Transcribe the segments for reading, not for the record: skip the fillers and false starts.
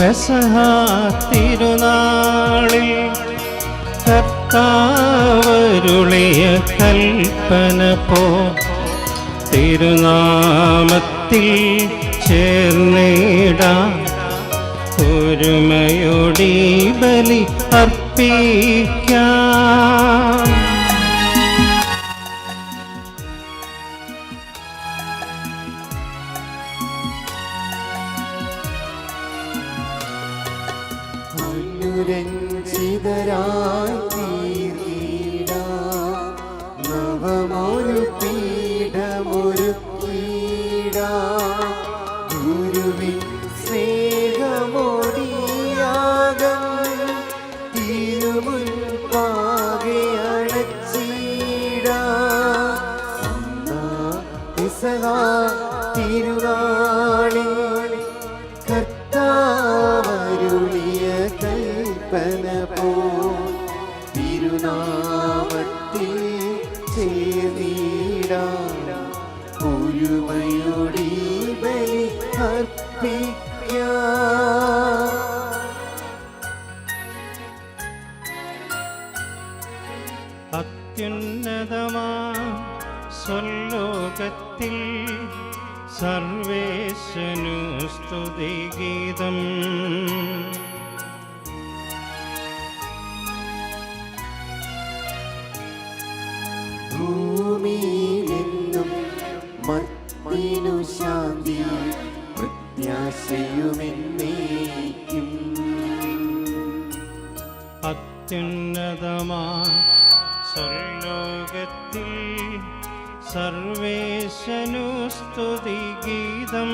പെസഹ തിരുനാളിൽ കർത്താവരുളിയ കൽപ്പന പോ തിരുനാമത്തിൽ ചേർന്നിടാം ഒരുമയോടി ബലി അർപ്പിക്കാം. അനുരഞ്ജിതരായി തീർന്നിടാം, നവമൊരു പീഠമൊരുക്കിടാം. ഗുരുവിൻ സ്നേഹമൊടിയാകം തിരുമുൻപാകെ അണച്ചിടാം. പെസഹ തിരുനാളിൽ കർത്താവരുളിയ കൽപ്പന പോ തിരുനാമത്തിൽ ചേർന്നിടാം ഒരുമയോടി ബലി അർപ്പിക്കാം. അത്യുന്നതമാ സ്വലോകത്തിൽ സർവേശനു സ്തുതിഗീതം. ഭൂമിയിലെന്നും മർത്യനു ശാന്തി പ്രത്യാശയുമെന്നേക്കും. അത്യുന്നതമാ സ്വർലോകത്തിൽ സർവേശനു സ്തുതിഗീതം.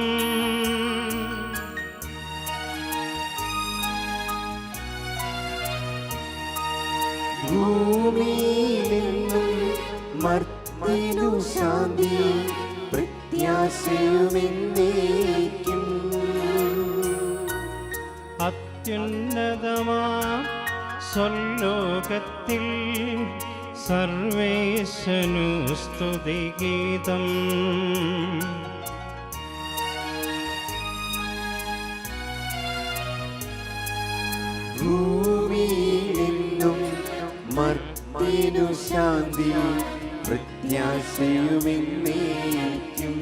ഭൂമിയിലെന്നും മർത്യനു ശാന്തി പ്രത്യാശയുമെന്നേക്കും. അത്യുന്നതമാ സ്വർലോകത്തിൽ സർവേശനു സ്തുതിഗീതം. ഭൂമിയിലെന്നും മർത്യനു ശാന്തി പ്രത്യാശയുമെന്നേക്കും.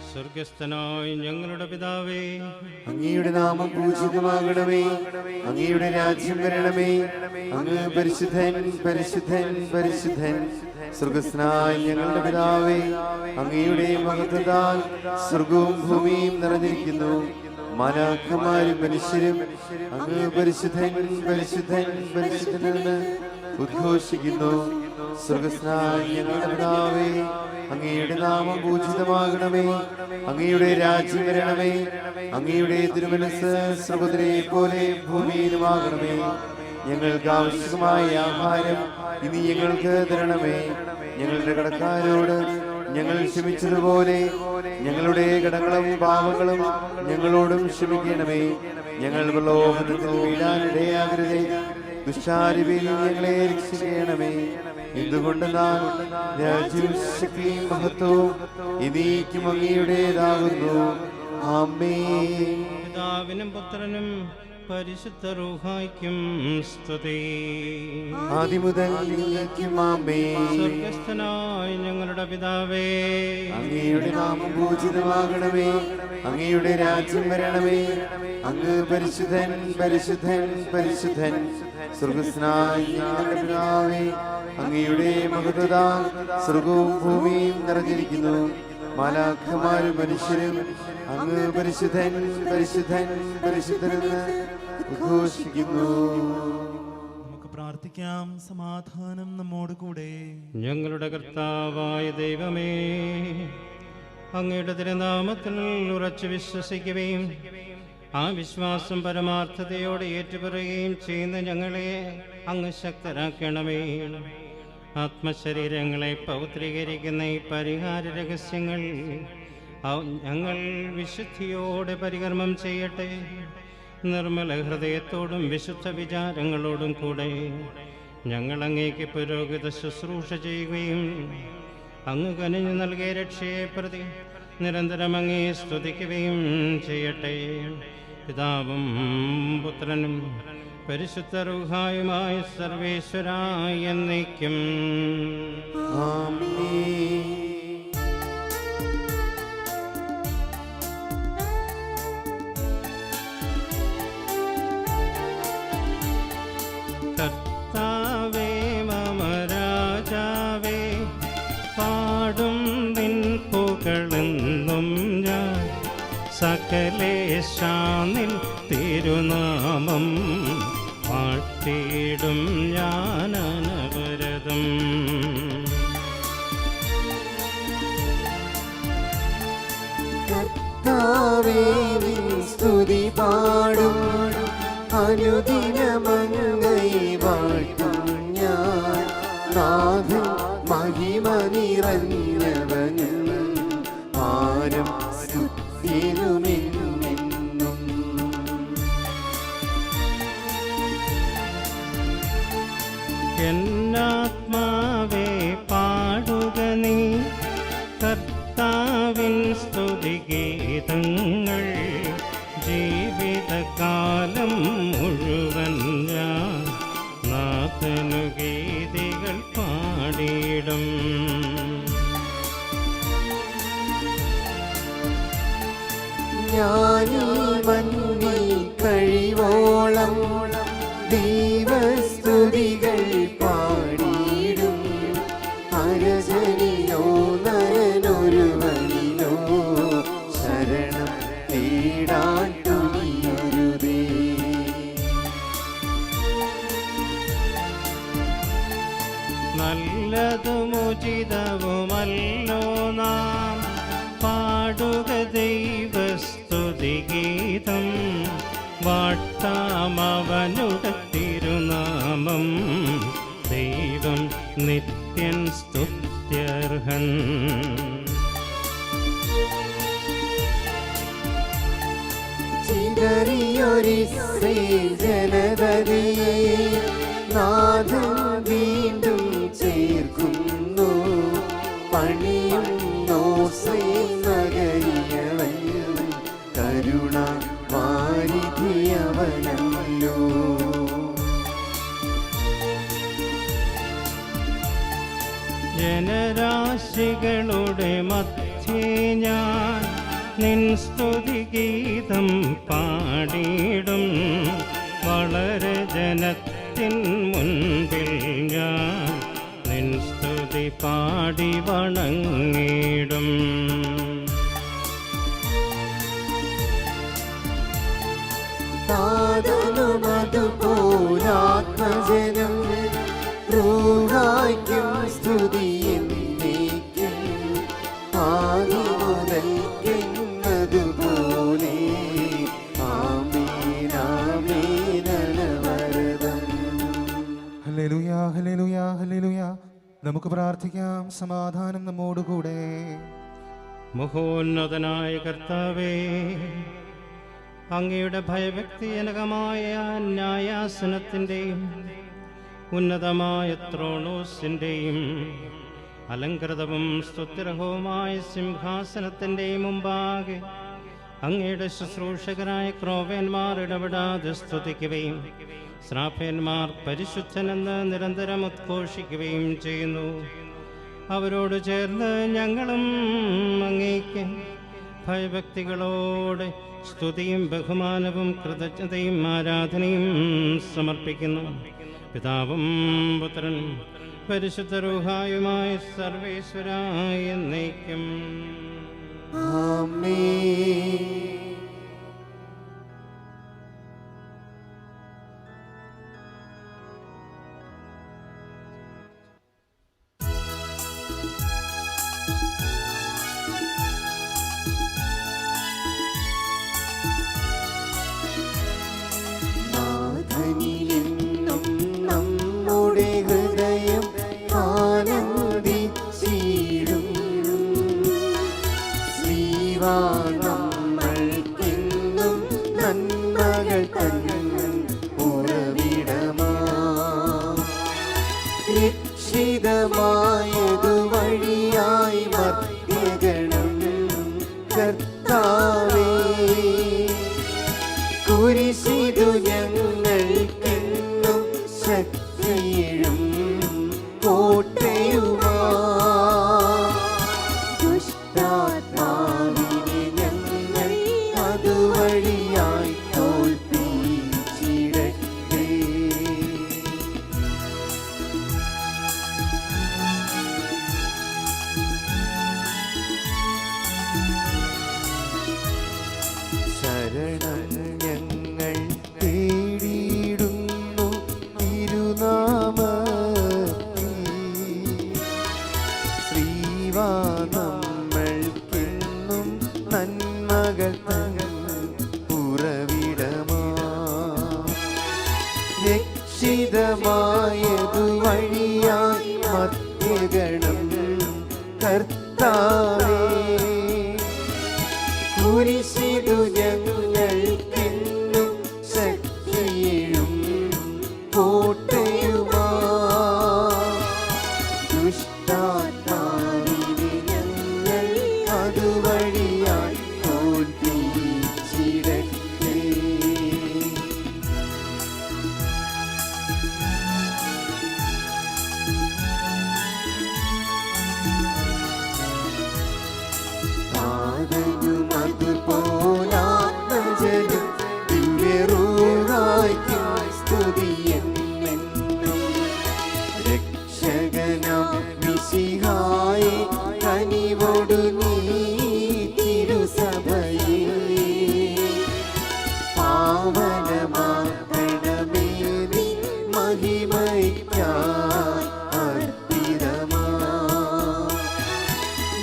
സ്വർഗസ്ഥനായ ഞങ്ങളുടെ പിതാവേ, അങ്ങയുടെ നാമം പൂജിതമാകണമേ, അങ്ങയുടെ രാജ്യം വരണമേ, അങ്ങ് പരിശുദ്ധൻ പരിശുദ്ധൻ പരിശുദ്ധൻ. സ്വർഗസ്ഥനായ ഞങ്ങളുടെ പിതാവേ, അങ്ങയുടെ മഹത്വത്താൽ സ്വർഗവും ഭൂമിയും നിറഞ്ഞിരിക്കുന്നു. മാലാഖമാരും മനുഷ്യരും അങ്ങ് പരിശുദ്ധൻ പരിശുദ്ധൻ പരിശുദ്ധനെന്ന് ഉദ്ഘോഷിക്കുന്നു. സ്വർഗസ്ഥനായ ഞങ്ങളുടെ പിതാവേ, അങ്ങയുടെ നാമം പൂജിതമാകണമേ, അങ്ങയുടെ രാജ്യം വരണമേ, അങ്ങയുടെ തിരുമനസ്സ് സ്വർഗ്ഗത്തിലെ പോലെ ഭൂമിയിലുമാകണമേ. ഞങ്ങൾക്ക് ആവശ്യമായ ആഹാരം ഇനി ഞങ്ങൾക്ക് തരണമേ. ഞങ്ങളുടെ കടക്കാരോട് ഞങ്ങൾ ക്ഷമിച്ചതുപോലെ ഞങ്ങളുടെ കടങ്ങളും പാപങ്ങളും ഞങ്ങളോടും ക്ഷമിക്കണമേ. ഞങ്ങൾ പ്രലോഭനത്തിൽ വീഴാനിടയാകരുതേ, ദുഷ്ടാരൂപിയിൽ ഞങ്ങളെ രക്ഷിക്കണമേ. എന്തുകൊണ്ടെന്നാൽ രാജ്യവും ശക്തിയും മഹത്വവും എന്നേക്കും അങ്ങയുടേതാകുന്നു. ആമേൻ. പിതാവിനും പുത്രനും പരിശുദ്ധ റൂഹായ്ക്കും സ്തുതി. ആദിമുതൽ എന്നേക്കും ആമേൻ. സ്വർഗസ്ഥനായ ഞങ്ങളുടെ പിതാവേ, അങ്ങയുടെ നാമം പൂജിതമാകണമേ, അങ്ങയുടെ രാജ്യം വരണമേ, അങ്ങ് പരിശുദ്ധൻ പരിശുദ്ധൻ പരിശുദ്ധൻ. സ്വർഗസ്ഥനായ ഞങ്ങളുടെ പിതാവേ, അങ്ങയുടെ മഹത്വത്താൽ സ്വർഗവും ഭൂമിയും നിറഞ്ഞിരിക്കുന്നു. മാലാഖമാരും മനുഷ്യരും അങ്ങ് പരിശുദ്ധൻ പരിശുദ്ധൻ പരിശുദ്ധനെന്ന് ഉദ്ഘോഷിക്കുന്നു. നമുക്ക് പ്രാർത്ഥിക്കാം. സമാധാനം നമ്മോട് കൂടെ. ഞങ്ങളുടെ കർത്താവായ ദൈവമേ, അങ്ങയുടെ തിരുനാമത്തിൽ ഉറച്ചു വിശ്വസിക്കുകയും ആ വിശ്വാസം പരമാർത്ഥതയോടെ ഏറ്റുപറയുകയും ചെയ്യുന്ന ഞങ്ങളെ അങ്ങ് ശക്തരാക്കണമേ. ആത്മശരീരങ്ങളെ പൗത്രീകരിക്കുന്ന ഈ പരിഹാര രഹസ്യങ്ങൾ ഞങ്ങൾ വിശുദ്ധിയോടെ പരികർമ്മം ചെയ്യട്ടെ. നിർമ്മല ഹൃദയത്തോടും വിശുദ്ധ വിചാരങ്ങളോടും കൂടെ ഞങ്ങൾ അങ്ങേക്ക് പുരോഗത ശുശ്രൂഷ ചെയ്യുകയും അങ്ങ് കനിഞ്ഞു നൽകിയ രക്ഷയെ പ്രതി നിരന്തരം അങ്ങേ സ്തുതിക്കുകയും ചെയ്യട്ടെ. പിതാവും പുത്രനും പരിശുദ്ധ റൂഹായുമായ സർവേശ്വരായ എന്നേക്കും. ആമേൻ. കർത്താവേ മമ രാജാവേ, പാടും നിൻ പുകഴെന്നും ഞാൻ. സകലേശാനിൽ തിരുനാമം പാട്ടിടും ഞാൻ അനവരതം. കർത്താവേ നിൻ സ്തുതി പാടും, അനുദിനമങ്ങയെ വാഴ്ത്തും ഞാൻ. നാഥൻ മഹിമ നിറഞ്ഞവനും ആരം സ്തുതിയിലുമെന്നും. എന്നാത്മാവേ പാടുക നീ കർത്താവിൻ സ്തുതിഗീതങ്ങൾ. ജീവിതകാലം മുഴുവൻ ഞാൻ നാഥനു ഗീതികൾ പാടിയിടും. ഞാനീ മണ്ണിൽ കഴിവോളം ദൈവസ്തുതികൾ പാടിയിടും. അരജനിലോ നരനൊരുവനിലോ ശരണം തേടാൻ തുനിയരുതേ. നല്ലതും ഉചിതവുമല്ലോ നാം പാടുക ദൈവസ്തുതിഗീതം. വാഴ്ത്താമവനുടെ തിരുനാമം. ദൈവം നിത്യൻ സ്തുത്യർഹൻ. ചിതറിയൊരിസ്രയേൽ ജനതയെ നാഥൻ വീണ്ടും ചേർക്കുന്നു. പണിയുന്നു സ്വയം നഗരിയവൻ, കരുണ വാരിധിയവനല്ലോ. ജനരാശികളുടെ മധ്യേ ഞാൻ നിൻ സ്തുതിഗീതം പാടിയിടും. വളരെ ജനത്തിൻ മുൻപിൽ ഞാൻ നിൻ സ്തുതി പാടി വണങ്ങിടും. താതനുമതുപോലാത്മജനം റൂഹായ്ക്കും സ്തുതിയെന്നേക്കും. ആദിമുതൽക്കെന്നതുപോലെ ആമേൻ ആമേൻ അനവരതം. ഹല്ലേലൂയ, ഹല്ലേലൂയ, ഹല്ലേലൂയ. നമുക്ക് പ്രാർത്ഥിക്കാം. സമാധാനം നമ്മോടുകൂടെ. മഹോന്നതനായ കർത്താവേ, അങ്ങയുടെ ഭയഭക്തിജനകമായ ന്യായാസനത്തിൻ്റെയും ഉന്നതമായ ത്രോണോസിൻ്റെയും അലങ്കൃതവും സ്തുത്യർഹവുമായ സിംഹാസനത്തിൻ്റെയും മുമ്പാകെ അങ്ങയുടെ ശുശ്രൂഷകരായ ക്രോവേന്മാർ ഇടപെടാതെ സ്തുതിക്കുകയും ശ്രാഫേന്മാർ പരിശുദ്ധനെന്ന് നിരന്തരം ഉദ്ഘോഷിക്കുകയും ചെയ്യുന്നു. അവരോട് ചേർന്ന് ഞങ്ങളും അങ്ങേക്ക് ഭയഭക്തികളോടെ സ്തുതിയും ബഹുമാനവും കൃതജ്ഞതയും ആരാധനയും സമർപ്പിക്കുന്നു. പിതാവും പുത്രനും പരിശുദ്ധ റൂഹായുമായ സർവേശ്വരായ എന്നേക്കും. ആമേൻ. നാഥനിലെന്നും നമ്മുടെ ഹൃദയം ആനന്ദിച്ചിടും. ശ്രീവാ നമ്മൾക്കെന്നും നന്മകൾ തന്നും ഉറവിടമാ. രക്ഷിതമായതു വഴിയായി മധ്യഗണം കർത്താവേ കുരിശിതു ഞങ്ങൾക്കെന്നും ശക്തിയും കോട്ടയുമാ ദുഷ്ടാത്മാവിനെ ഞങ്ങൾ അതുവഴിയായി തോൽപ്പിച്ചിടട്ടെ. ശരണം ഞങ്ങൾ തേടിയിടുന്നു തിരുനാമത്തിൽ. ശ്രീവാ നമ്മൾക്കെന്നും നന്മകൾ ഉറവിടമാ രക്ഷിതമായതു വഴിയായി മധ്യഗണം കർത്താവേ കുരിശിതു ഞങ്ങൾക്കെന്നും ശക്തിയും കോട്ടയുമാ ദുഷ്ടാത്മാവിനെ ഞങ്ങൾ അതുവഴിയായി തോൽപ്പിച്ചിടട്ടെ. പാതയും അതുപോലാത്മജനും ദിവ്യറൂഹായ്ക്കും സ്തുതിയെന്നെന്നും. രക്ഷകനാം മിശിഹായേ കനിവോടു നീ തിരുസഭയെ പാവനമാക്കണമേ നീ മഹിമയ്ക്കായി അർപ്പിതമാ.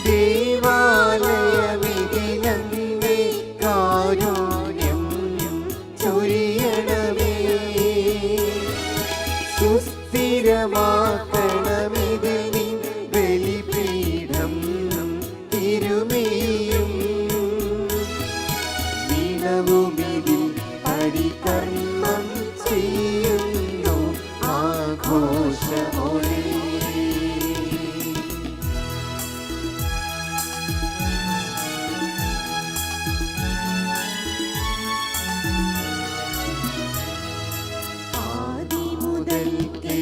ദേവാലയമിതിലങ്ങേ കാരുണ്യം ചൊരിയണമേ. സുസ്ഥിരമാക്കണമിതിൽ നീ ബലിപീഠം തിരുമേയും. ദിനവുമിതിൽ പരികർമ്മം ചെയ്യുന്നു ആഘോഷമോടെ. ആദിമുതൽക്കേ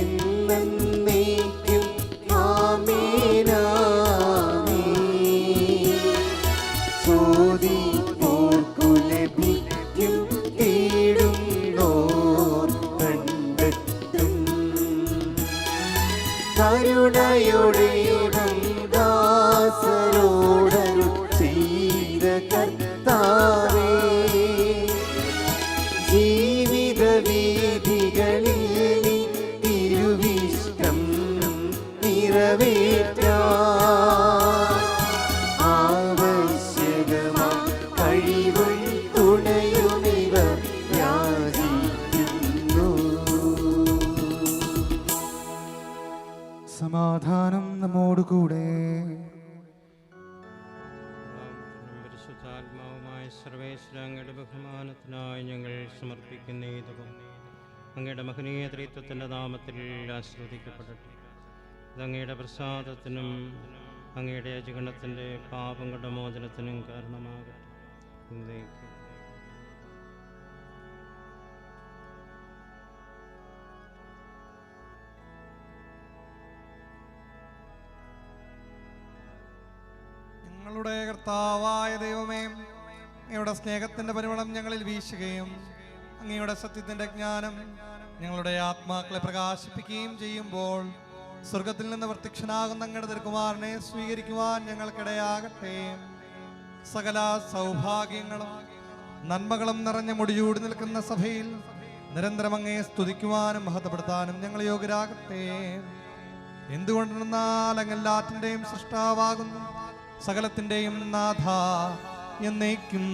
എന്നേക്കും ആമേനാമേൻ. ചോദിപ്പോർക്കു ലഭിക്കും, തേടുന്നോർ കണ്ടെത്തും. കരുണയോടെ ദാസരോടരുൾ ചെയ്ത കർത്താവേ ജീവിത വീഥികളിൽ നീ തിരുവിഷ്ടം നിറവേറ്റാൻ ആവശ്യകമാ കഴിവും തുണയുമിവർ യാചിക്കുന്നു. സമാധാനം നമ്മോടുകൂടെ. പരിശുദ്ധാത്മാവുമായ സർവേശ്വര അങ്ങയുടെ ബഹുമാനത്തിനായി ഞങ്ങൾ സമർപ്പിക്കുന്ന ഈ ധൂപം അങ്ങയുടെ മഹനീയ ത്രിത്വത്തിൻ്റെ നാമത്തിൽ ആശ്രവദിക്കപ്പെടട്ടെ. ഇത് അങ്ങയുടെ പ്രസാദത്തിനും അങ്ങയുടെ അജഗണത്തിൻ്റെ പാപങ്ങളുടെ മോചനത്തിനും കാരണമാകട്ടെ. എന്നേക്കും. ഞങ്ങളുടെ കർത്താവായ ദൈവമേ, അങ്ങയുടെ സ്നേഹത്തിൻ്റെ പരിമളം ഞങ്ങളിൽ വീശുകയും അങ്ങയുടെ സത്യത്തിൻ്റെ ജ്ഞാനം ഞങ്ങളുടെ ആത്മാക്കളെ പ്രകാശിപ്പിക്കുകയും ചെയ്യുമ്പോൾ സ്വർഗത്തിൽ നിന്ന് പ്രത്യക്ഷനാകുന്ന അങ്ങയുടെ തിരുക്കുമാരനെ സ്വീകരിക്കുവാൻ ഞങ്ങൾക്കിടയാകട്ടെ. സകല സൗഭാഗ്യങ്ങളും നന്മകളും നിറഞ്ഞ മുടിചൂടി നിൽക്കുന്ന സഭയിൽ നിരന്തരം അങ്ങയെ സ്തുതിക്കുവാനും മഹത്വപ്പെടുത്താനും ഞങ്ങൾ യോഗ്യരാകട്ടെ. എന്തുകൊണ്ടെന്നാൽ അങ്ങെല്ലാറ്റിൻ്റെയും സൃഷ്ടാവാകുന്നു, സകലത്തിൻ്റെയും നാഥ എന്നേക്കും.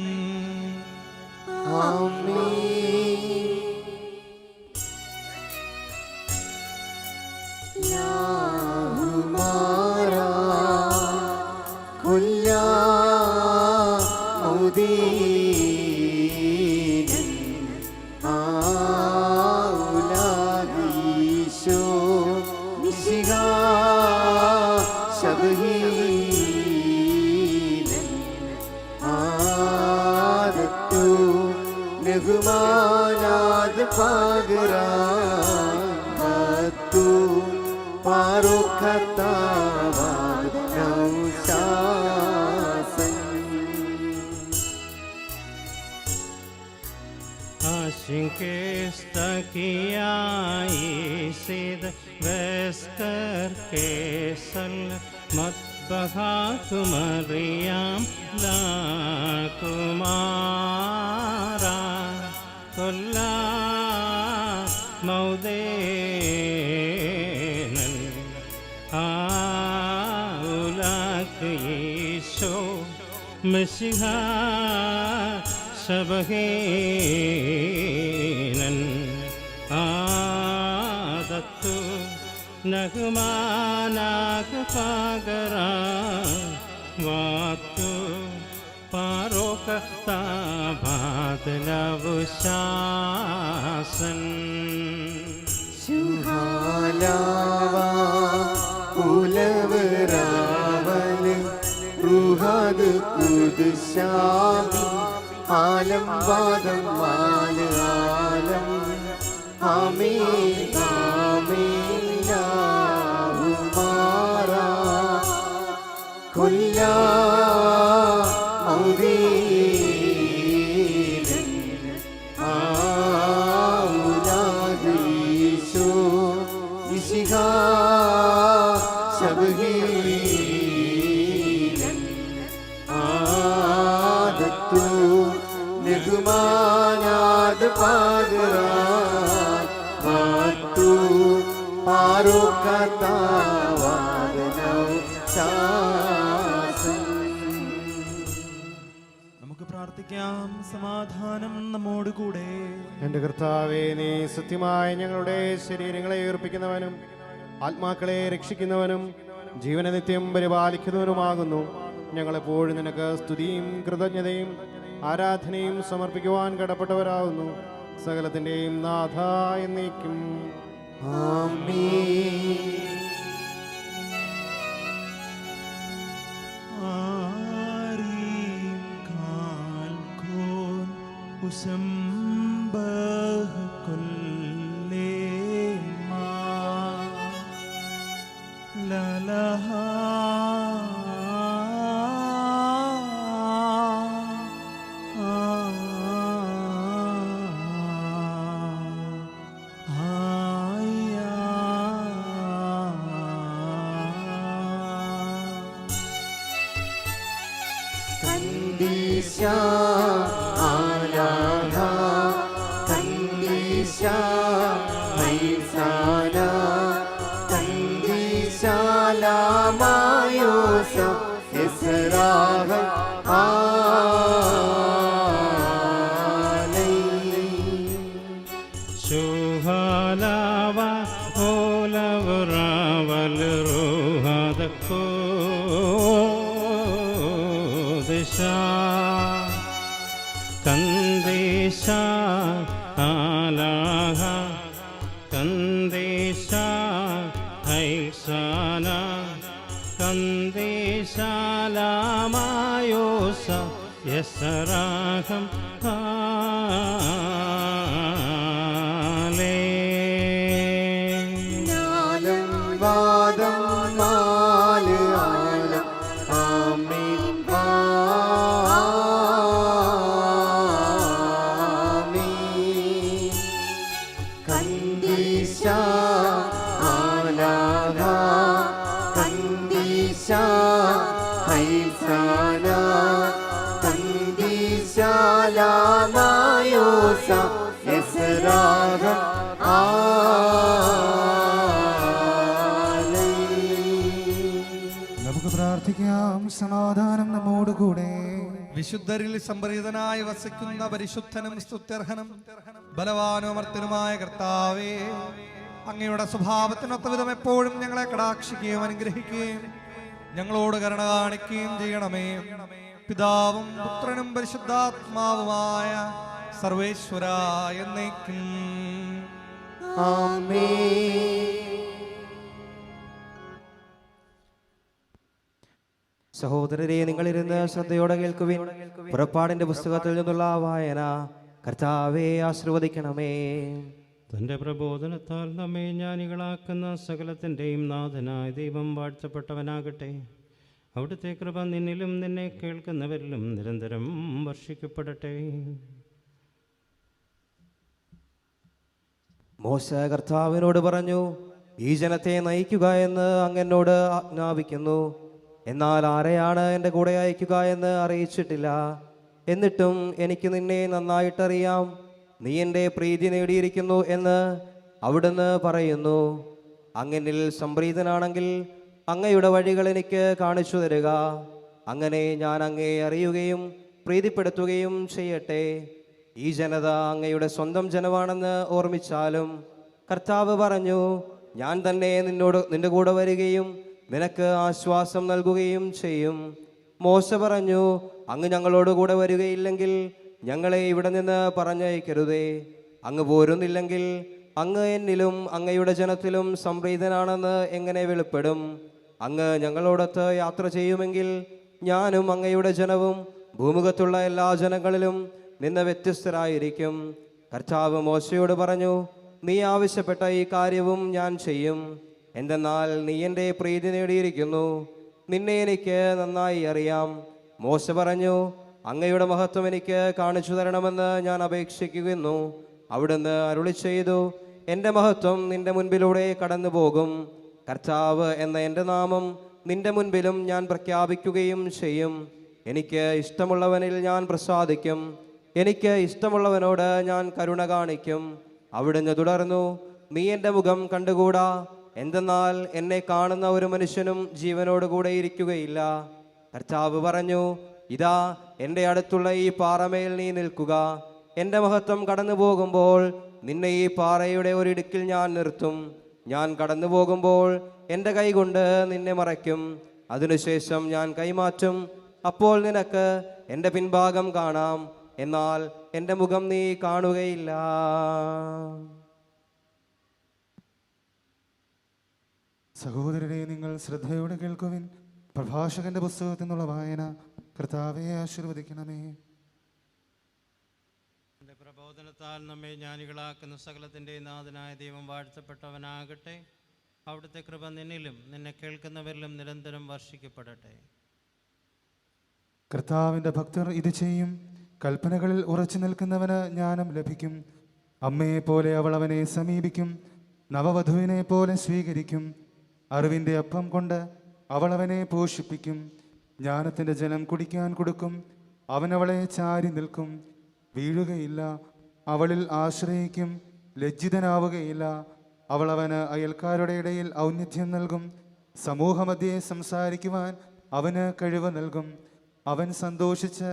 പാറുഖത്താവാശാസൻ आशिंकेस्ता किया ईसिद वेस्कर के सल मत बहा कुमरियाम ला कुमारा कुल्ला मौदेनन आउलाक यीशु मसीहा ശബഹീനൻ ആദത്തു നഗ്മാനാക പാകര വാത്തു പാരോകത്താഭാതലവുശാസൻ ശുഹാലാവാ ഉലവരാവല് റുഹദ് കുദ്ശാബി ആലം വാദം മാല ആലം ആമീൻ ആമീൻ യാഹുമാരാ കൊല്ലാ ഔദീനൻ ആഉലാദ് ഈശോ ഇശിഹാ ശബഹീനൻ ആദത്തു നിഗുമാനാദ പാദരാ മാത്തു പാറുഖത്താവാദനൗ ശാസൻ. നമുക്ക് പ്രാർത്ഥിക്കാം. സമാധാനം നമ്മോട് കൂടെ. എൻ്റെ കർത്താവേ, നീ സത്യമായി ഞങ്ങളുടെ ശരീരങ്ങളെ ഉയർപ്പിക്കുന്നവനും ആത്മാക്കളെ രക്ഷിക്കുന്നവനും ജീവനെ നിത്യം പരിപാലിക്കുന്നവനുമാകുന്നു. ഞങ്ങളെപ്പോഴും നിനക്ക് സ്തുതിയും കൃതജ്ഞതയും ആരാധനയും സമർപ്പിക്കുവാൻ കടപ്പെട്ടവരാകുന്നു. സകലത്തിൻ്റെയും നാഥ എന്നേക്കും ആമീൻ. ആരീം കാൽക്കോൻ ഉസംബഹ കൊല്ലേമാ ലലഹാ കന്ദീശാ ആലാഹ കന്ദീശാ മൈസാന കന്ദീശാ ലാമായോസ ഇസ്രാഹ ആലൈ ശുഹാലാവ ഓലവറാവൽ റൂഹദക്കോ കന്ദേശ ആലാഹ കന്ദേശ ഹൈസാന കന്ദേശാലാമായോസ യസരാഹം ജ്ഞാനം വാദം നാല് ആലം ആമീൻ ആമീൻ. കന്ദീശാ ആലാഹ കന്ദീശാ ഹൈസാന കന്ദീശാ ലാമായോസ യസ്രാഹ നമുക്ക് പ്രാർത്ഥിക്കാം. സമാധാനം നമ്മോട് കൂടെ. വിശുദ്ധരിൽ സംപ്രീതനായി വസിക്കുന്ന പരിശുദ്ധനും സ്തുത്യർഹനും ബലവാനും അമർത്തനുമായ കർത്താവേ, അങ്ങയുടെ സ്വഭാവത്തിനൊത്ത വിധം എപ്പോഴും ഞങ്ങളെ കടാക്ഷിക്കുകയും അനുഗ്രഹിക്കുകയും ഞങ്ങളോട് കരുണ കാണിക്കുകയും ചെയ്യണമേ. പിതാവും പുത്രനും പരിശുദ്ധാത്മാവുമായ സർവേശ്വര എന്നേക്കും ആമേൻ. സഹോദരരെ, നിങ്ങളിരുന്ന് ശ്രദ്ധയോടെ കേൾക്കുവിൻ. പുറപ്പാടിന്റെ പുസ്തകത്തിൽ നിന്നുള്ള വായന. കർത്താവെ ആശീർവദിക്കണമേ. തൻ്റെ പ്രബോധനത്താൽ നമ്മെ ജ്ഞാനികളാക്കുന്ന സകലത്തിൻ്റെയും നാഥനായ ദൈവം വാഴ്ത്തപ്പെട്ടവനാകട്ടെ. അവിടുത്തെ കൃപ നിന്നിലും നിന്നെ കേൾക്കുന്നവരിലും നിരന്തരം വർഷിക്കപ്പെടട്ടെ. മോശ കർത്താവിനോട് പറഞ്ഞു, ഈ ജനത്തെ നയിക്കുക എന്ന് അങ്ങ് ആജ്ഞാപിക്കുന്നു. എന്നാൽ ആരെയാണ് എൻ്റെ കൂടെ അയക്കുക എന്ന് അറിയിച്ചിട്ടില്ല. എന്നിട്ടും എനിക്ക് നിന്നെ നന്നായിട്ടറിയാം. നീ എൻ്റെ പ്രീതി നേടിയിരിക്കുന്നു എന്ന് അവിടുന്ന് പറയുന്നു. അങ്ങനിൽ സംപ്രീതനാണെങ്കിൽ അങ്ങയുടെ വഴികൾ എനിക്ക് കാണിച്ചു തരിക. അങ്ങനെ ഞാൻ അങ്ങയെ അറിയുകയും പ്രീതിപ്പെടുത്തുകയും ചെയ്യട്ടെ. ഈ ജനത അങ്ങയുടെ സ്വന്തം ജനമാണെന്ന് ഓർമ്മിച്ചാലും. കർത്താവ് പറഞ്ഞു, ഞാൻ തന്നെ നിന്റെ കൂടെ വരികയും നിനക്ക് ആശ്വാസം നൽകുകയും ചെയ്യും. മോശ പറഞ്ഞു, അങ്ങ് ഞങ്ങളോട് കൂടെ വരികയില്ലെങ്കിൽ ഞങ്ങളെ ഇവിടെ നിന്ന് പറഞ്ഞയക്കരുതേ. അങ്ങ് പോരുന്നില്ലെങ്കിൽ അങ്ങ് എന്നിലും അങ്ങയുടെ ജനത്തിലും സംപ്രീതനാണെന്ന് എങ്ങനെ വെളിപ്പെടും? അങ്ങ് ഞങ്ങളോടൊത്ത് യാത്ര ചെയ്യുമെങ്കിൽ ഞാനും അങ്ങയുടെ ജനവും ഭൂമുഖത്തുള്ള എല്ലാ ജനങ്ങളിലും നിന്ന് വ്യത്യസ്തരായിരിക്കും. കർത്താവ് മോശയോട് പറഞ്ഞു, നീ ആവശ്യപ്പെട്ട ഈ കാര്യവും ഞാൻ ചെയ്യും. എന്തെന്നാൽ നീ എൻ്റെ പ്രീതി നേടിയിരിക്കുന്നു. നിന്നെ എനിക്ക് നന്നായി അറിയാം. മോശ പറഞ്ഞു, അങ്ങയുടെ മഹത്വം എനിക്ക് കാണിച്ചു തരണമെന്ന് ഞാൻ അപേക്ഷിക്കുന്നു. അവിടുന്ന് അരുളി ചെയ്തു, എൻ്റെ മഹത്വം നിന്റെ മുൻപിലൂടെ കടന്നു പോകും. കർത്താവ് എന്ന എൻ്റെ നാമം നിന്റെ മുൻപിലും ഞാൻ പ്രഖ്യാപിക്കുകയും ചെയ്യും. എനിക്ക് ഇഷ്ടമുള്ളവനിൽ ഞാൻ പ്രസാദിക്കും. എനിക്ക് ഇഷ്ടമുള്ളവനോട് ഞാൻ കരുണ കാണിക്കും. അവിടുന്ന് തുടർന്നു, നീ എൻ്റെ മുഖം കണ്ടുകൂടാ. എന്തെന്നാൽ എന്നെ കാണുന്ന ഒരു മനുഷ്യനും ജീവനോടുകൂടെ ഇരിക്കുകയില്ല. കർത്താവ് പറഞ്ഞു, ഇതാ എൻ്റെ അടുത്തുള്ള ഈ പാറമേൽ നീ നിൽക്കുക. എൻ്റെ മഹത്വം കടന്നു പോകുമ്പോൾ നിന്നെ ഈ പാറയുടെ ഒരിടുക്കിൽ ഞാൻ നിർത്തും. ഞാൻ കടന്നു പോകുമ്പോൾ എൻ്റെ കൈകൊണ്ട് നിന്നെ മറയ്ക്കും. അതിനുശേഷം ഞാൻ കൈമാറ്റും. അപ്പോൾ നിനക്ക് എൻ്റെ പിൻഭാഗം കാണാം, എന്നാൽ എൻ്റെ മുഖം നീ കാണുകയില്ല. സഹോദരരെ, നിങ്ങൾ ശ്രദ്ധയോടെ കേൾക്കുവിൻ. പ്രഭാഷകന്റെ പുസ്തകത്തിൽ നിന്നുള്ള വായന. കർത്താവെ ആശീർവദിക്കണമേ. എൻ്റെ പ്രബോധനത്താൽ നമ്മെ ജ്ഞാനികളാക്കുന്ന സകലത്തിൻ്റെ നാഥനായ ദൈവം വാഴ്ത്തപ്പെട്ടവനാകട്ടെ. അവിടുത്തെ കൃപ നിന്നിലും നിന്നെ കേൾക്കുന്നവരിലും നിരന്തരം വർഷിക്കപ്പെടട്ടെ. കർത്താവിൻ്റെ ഭക്തർ ഇത് ചെയ്യും. കൽപ്പനകളിൽ ഉറച്ചു നിൽക്കുന്നവന് ജ്ഞാനം ലഭിക്കും. അമ്മയെ പോലെ അവൾ അവനെ സമീപിക്കും. നവവധുവിനെ പോലെ സ്വീകരിക്കും. അറിവിൻ്റെ അപ്പം കൊണ്ട് അവൾ അവനെ പോഷിപ്പിക്കും. ജ്ഞാനത്തിൻ്റെ ജലം കുടിക്കാൻ കൊടുക്കും. അവൻ അവളെ ചാരി നിൽക്കും, വീഴുകയില്ല. അവളിൽ ആശ്രയിക്കും, ലജ്ജിതനാവുകയില്ല. അവൾ അവന് അയൽക്കാരുടെ ഇടയിൽ ഔന്നത്യം നൽകും. സമൂഹമധ്യേ സംസാരിക്കുവാൻ അവന് കഴിവ് നൽകും. അവൻ സന്തോഷിച്ച്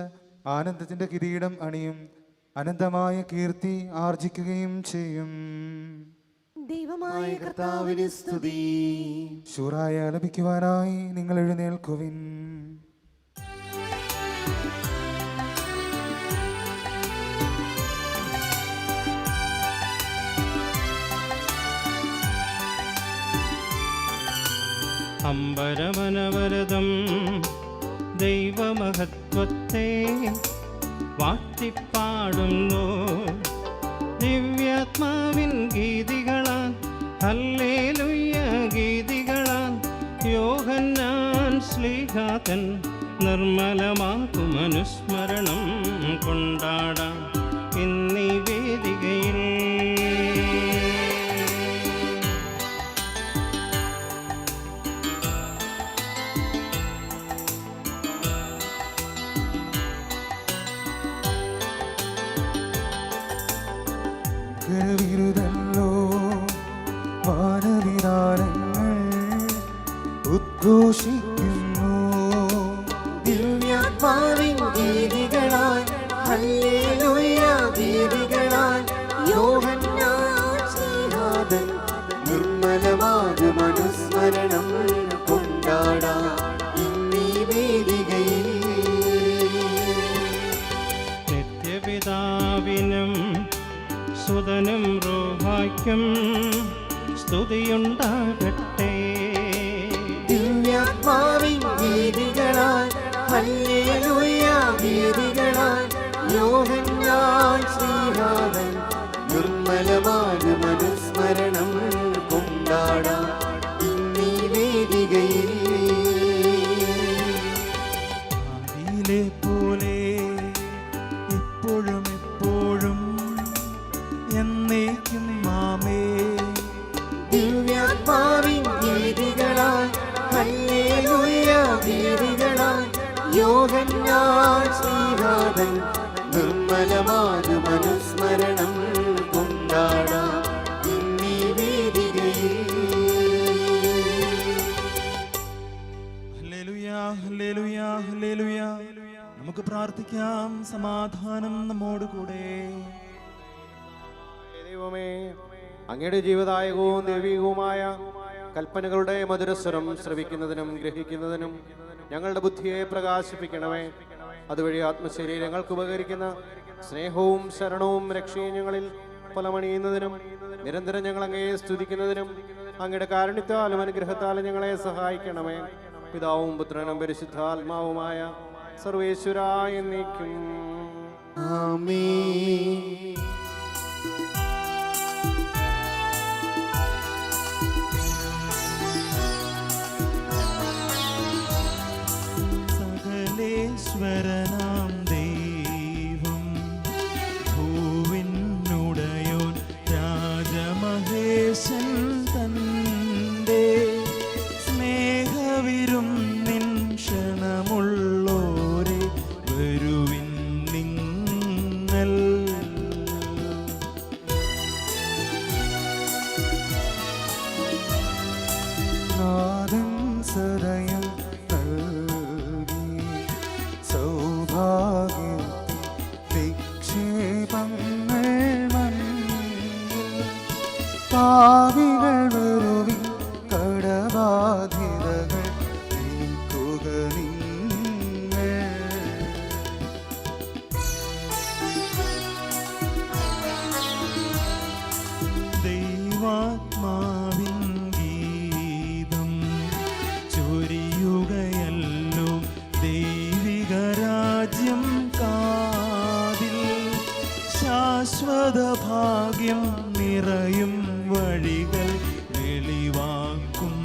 ആനന്ദത്തിൻ്റെ കിരീടം അണിയും. അനന്തമായ കീർത്തി ആർജിക്കുകയും ചെയ്യും. ദൈവമായ കർത്താവിന് സ്തുതി. ശൂറായ ആലപിക്കുവാനായി നിങ്ങൾ എഴുന്നേൽക്കുവിൻ. അമ്പരമനവരതം ദൈവമഹത്വത്തെ വാഴ്ത്തിപ്പാടുന്നു. ദിവ്യാത്മാവിൻ ഗീതികളാൽ, ഹല്ലേലൂയ ഗീതികളാൽ, യോഹന്നാൻ ശ്ലീഹാതൻ നിർമ്മലമാക്കും അനുസ്മരണം കൊണ്ടാടാം ഇന്നീ വേദികയിൽ. വിരുതല്ലോ വാനവിതാരങ്ങൾ ഉദ്ഘോഷിക്കുന്നു. ദിവ്യാത്മാവിൻ ഗീതികളാൽ, ഹല്ലേലൂയ ഗീതികളാൽ, യോഹന്നാൻ ശ്ലീഹാതൻ നിർമ്മലമാകും അനുസ്മരണം കൊണ്ടാടാം ഇന്നീ വേദികയിൽ. നിത്യപിതാവിനും സുതനും റൂഹായ്ക്കും സ്തുതിയുണ്ടാകട്ടെ. ദിവ്യാത്മാവിൻ ഗീതികളാൽ, ഹല്ലേലൂയ ഗീതികളാൽ, യോഹന്നാൻ ശ്ലീഹാതൻ നിർമ്മലമാകും യോഹന്നാൻ ശ്രീനാഥൻ നിർമ്മലമാതു മനുസ്മരണം കൊണ്ടാടാം ഇന്നീ വേദികയിൽ. ഹല്ലേലൂയ, ഹല്ലേലൂയ, ഹല്ലേലൂയ. നമുക്ക് പ്രാർത്ഥിക്കാം. സമാധാനം നമ്മോടുകൂടെ. ദൈവമേ, അങ്ങയുടെ ജീവദായകവും ദൈവികവുമായ കൽപ്പനകളുടെ മധുരസ്വരം ശ്രവിക്കുന്നതിനും ഗ്രഹിക്കുന്നതിനും ഞങ്ങളുടെ ബുദ്ധിയെ പ്രകാശിപ്പിക്കണമേ. അതുവഴി ആത്മശരീരങ്ങൾക്ക് ഉപകരിക്കുന്ന സ്നേഹവും ശരണവും രക്ഷയും ഞങ്ങളിൽ ഫലമണിയുന്നതിനും നിരന്തരം ഞങ്ങൾ അങ്ങയെ സ്തുതിക്കുന്നതിനും അങ്ങയുടെ കാരുണ്യത്താലും അനുഗ്രഹത്താലും ഞങ്ങളെ സഹായിക്കണമേ. പിതാവും പുത്രനും പരിശുദ്ധാത്മാവുമായ സർവേശ്വരായ എന്നേക്കും ആമേൻ. സകലേശ്വരനാം ദൈവം ഭൂവിനുടയോൻ രാജമഹേശൻ തന്റെ സ്നേഹവിരുന്നിൻ ക്ഷണമുള്ളോരെ വരുവിൻ നിങ്ങൾ. നാദൻ സദയം നൽകി സൗഭാഗ്യത്തിൻ നിക്ഷേപങ്ങൾ മണ്ണിൽ. പാപികൾ വരുവിൻ കടബാധ്യതകൾ നീക്കുക നിങ്ങൾ. ദൈവാത്മാവിൻ ഗീതം ചൊരിയുകയല്ലോ ദൈവിക രാജ്യം കാതിൽ. ശാശ്വത ഭാഗ്യം നിറയും വഴികൾ വെളിവാക്കുന്നു.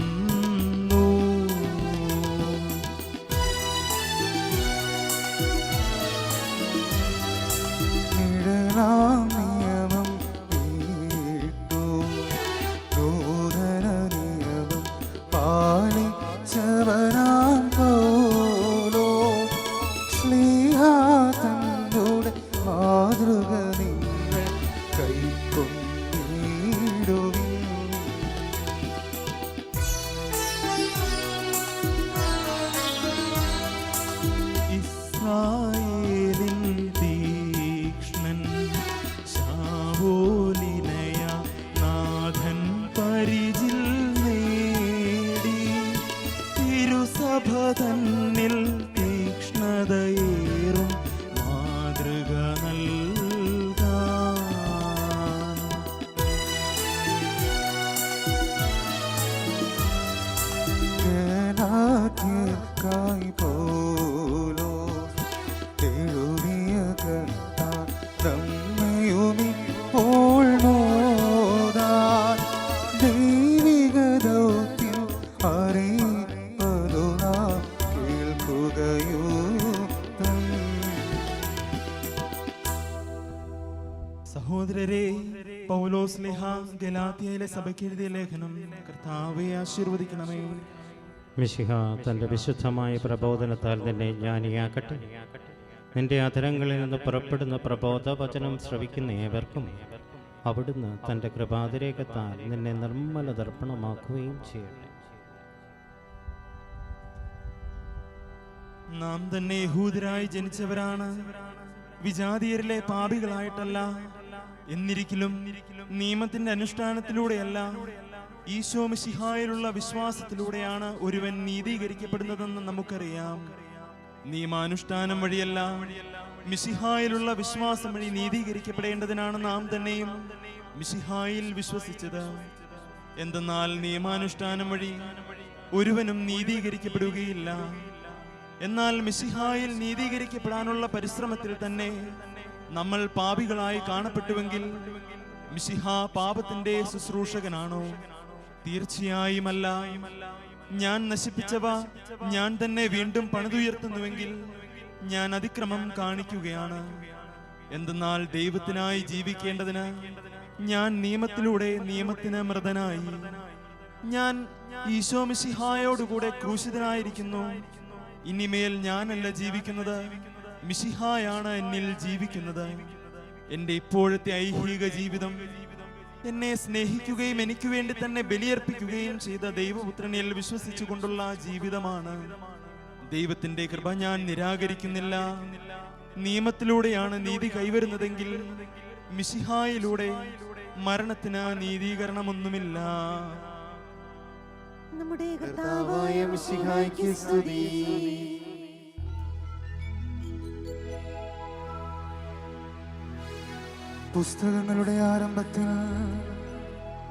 നിഴലാം നിയമം വിട്ടു നൂതന നിയമം പാലിച്ചവനാം പോലോ ശ്ലീഹാ തന്നോട് മാതൃക നിങ്ങൾ കൈക്കൊണ്ടിടുവിൻ. ഇസ്രായേലിൻ തീക്ഷ്ണൻ ശാവോലിനയ നാഥൻ പരിചിൽ നേടി. തിരുസഭ തന്നിൽ തീക്ഷ്ണതയേറും മാതൃക നൽകാൻ. ഗലാത്യർക്കായി പോലോ എഴുതിയ കർത്താൻ നമ്മയുമിപ്പോൾ മോദാൻ. ദൈവിക ദൗത്യം അറിയിപ്പതു നാം കേൾക്കുകയുക്തം. സഹോദരരെ, പൗലോസ് ലേഖ ഗലാത്യയിലെ സഭയ്ക്ക് എഴുതിയ ലേഖനം. കർത്താവെ ആശീർവദിക്കണമേ. മിശിഹ തൻ്റെ വിശുദ്ധമായ പ്രബോധനത്താൽ നിന്നെ ജ്ഞാനിയാക്കട്ടെ. നിന്റെ അധരങ്ങളിൽ നിന്ന് പുറപ്പെടുന്ന പ്രബോധവചനം ശ്രവിക്കുന്ന ഏവർക്കും അവിടുന്ന് തൻ്റെ കൃപാതിരേകത്താൽ നിന്നെ നിർമ്മല ദർപ്പണമാക്കുകയും ചെയ്യട്ടെ. നാം തന്നെ യഹൂദരായി ജനിച്ചവരാണ്, വിജാതീയരിലെ പാപികളായിട്ടല്ല. എന്നിരിക്കലും നിയമത്തിന്റെ അനുഷ്ഠാനത്തിലൂടെയല്ല, ഈശോ മിശിഹായിലുള്ള വിശ്വാസത്തിലൂടെയാണ് ഒരുവൻ നീതീകരിക്കപ്പെടുന്നതെന്ന് നമുക്കറിയാം. നിയമാനുഷ്ഠാനം വഴിയല്ല, മിശിഹായിലുള്ള വിശ്വാസം വഴി നീതീകരിക്കപ്പെടേണ്ടതിനാണ് നാം തന്നെയും മിശിഹായിൽ വിശ്വസിച്ചത്. എന്തെന്നാൽ നിയമാനുഷ്ഠാനം വഴി ഒരുവനും നീതീകരിക്കപ്പെടുകയില്ല. എന്നാൽ മിശിഹായിൽ നീതീകരിക്കപ്പെടാനുള്ള പരിശ്രമത്തിൽ തന്നെ നമ്മൾ പാപികളായി കാണപ്പെട്ടുവെങ്കിൽ മിശിഹ പാപത്തിന്റെ ശുശ്രൂഷകനാണോ? തീർച്ചയായുമല്ല. ഞാൻ നശിപ്പിച്ചവ ഞാൻ തന്നെ വീണ്ടും പണിതുയർത്തുന്നുവെങ്കിൽ ഞാൻ അതിക്രമം കാണിക്കുകയാണ്. എന്തെന്നാൽ ദൈവത്തിനായി ജീവിക്കേണ്ടതിന് ഞാൻ നിയമത്തിലൂടെ നിയമത്തിന് മൃതനായി. ഞാൻ ഈശോ മിശിഹായോടുകൂടെ ക്രൂശിതനായിരിക്കുന്നു. ഇനിമേൽ ഞാനല്ല ജീവിക്കുന്നത്, മിശിഹായാണ് എന്നിൽ ജീവിക്കുന്നത്. എൻ്റെ ഇപ്പോഴത്തെ ഐഹിക ജീവിതം എന്നെ സ്നേഹിക്കുകയും എനിക്ക് വേണ്ടി തന്നെ ബലിയർപ്പിക്കുകയും ചെയ്ത ദൈവപുത്രനിൽ വിശ്വസിച്ചുകൊണ്ടുള്ള ജീവിതമാണ്. ദൈവത്തിന്റെ കൃപ ഞാൻ നിരാകരിക്കുന്നില്ല. നിയമത്തിലൂടെയാണ് നീതി കൈവരുന്നതെങ്കിൽ മിശിഹായിലൂടെ മരണത്തിന് നീതീകരണമൊന്നുമില്ല. നമ്മുടെ കർത്താവായ മിശിഹായ്ക്ക് സ്തുതി. പുസ്തകങ്ങളുടെ ആരംഭത്തിൽ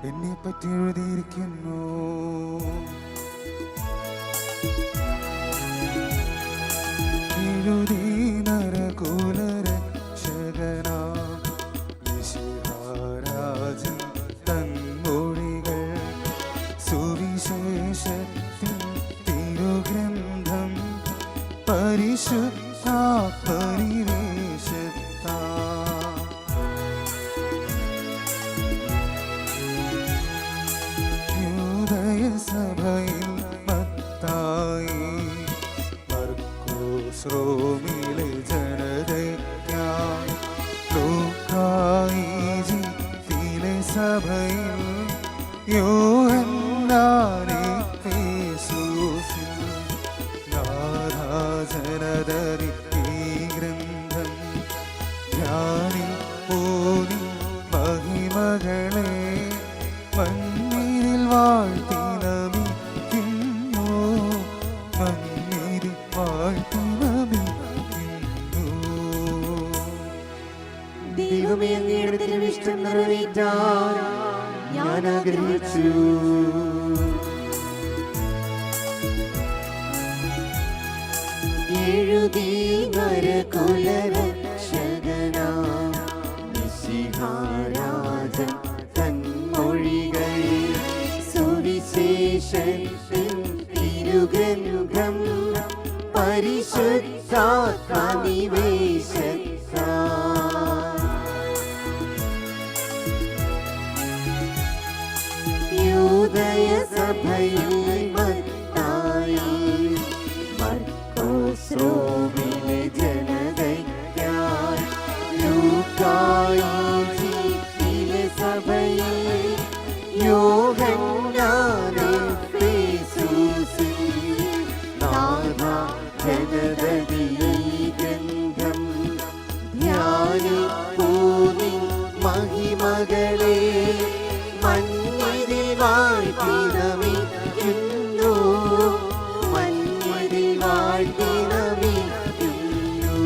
എന്നെ പറ്റി എഴുതിയിരിക്കുന്നു. എഴുതി നരകുലരക്ഷകനാം മിശിഹാരാജൻ തൻമൊഴികൾ, സുവിശേഷത്തിൻ തിരുഗ്രന്ഥം പരിശുദ്ധാത്മനിവേശത്താ സഭയിൽ മത്തായി മർക്കോസ് റോമിലെ ജനതയ്ക്കായി, ലൂക്കായി ഈജിപ്തിലെ സഭയിൽ, യോഹന്നാനെ യേശുവിൽ, നാഥാ ജനതരി ഈ ഗ്രന്ഥം ധ്യാനിപ്പോനി മഹിമകളെ മണ്ണിൽ വാഴ്ത്തി നമിക്കുന്നു, മണ്ണിൽ വാഴ്ത്തി നമിക്കുന്നു. ദൈവമേ, അങ്ങയുടെ തിരുവിഷ്ടം നിറവേറ്റാൻ ഞാൻ ആഗ്രഹിച്ചു. എഴുതി നരകുലരക്ഷകനാം മിശിഹാരാജൻ തൻമൊഴികൾ, സുവിശേഷത്തിൻ തിരുഗ്രന്ഥം പരിശുദ്ധാത്മനിവേശത്താ യൂദയസഭയിൽ മത്തായി മർക്കോസ് റോമിലെ ജനതയ്ക്കായി, ലൂക്കായി ഈജിപ്തിലെ സഭയിൽ, യോഹന്നാനെ യേശുവിൽ, നാഥാ ജനതരി ഈ ഗ്രന്ഥം ധ്യാനിപ്പൂനി മഹിമകളെ മണ്ണിൽ വാഴ്ത്തി നമിക്കുന്നു, മണ്ണിൽ വാഴ്ത്തി നമിക്കുന്നു.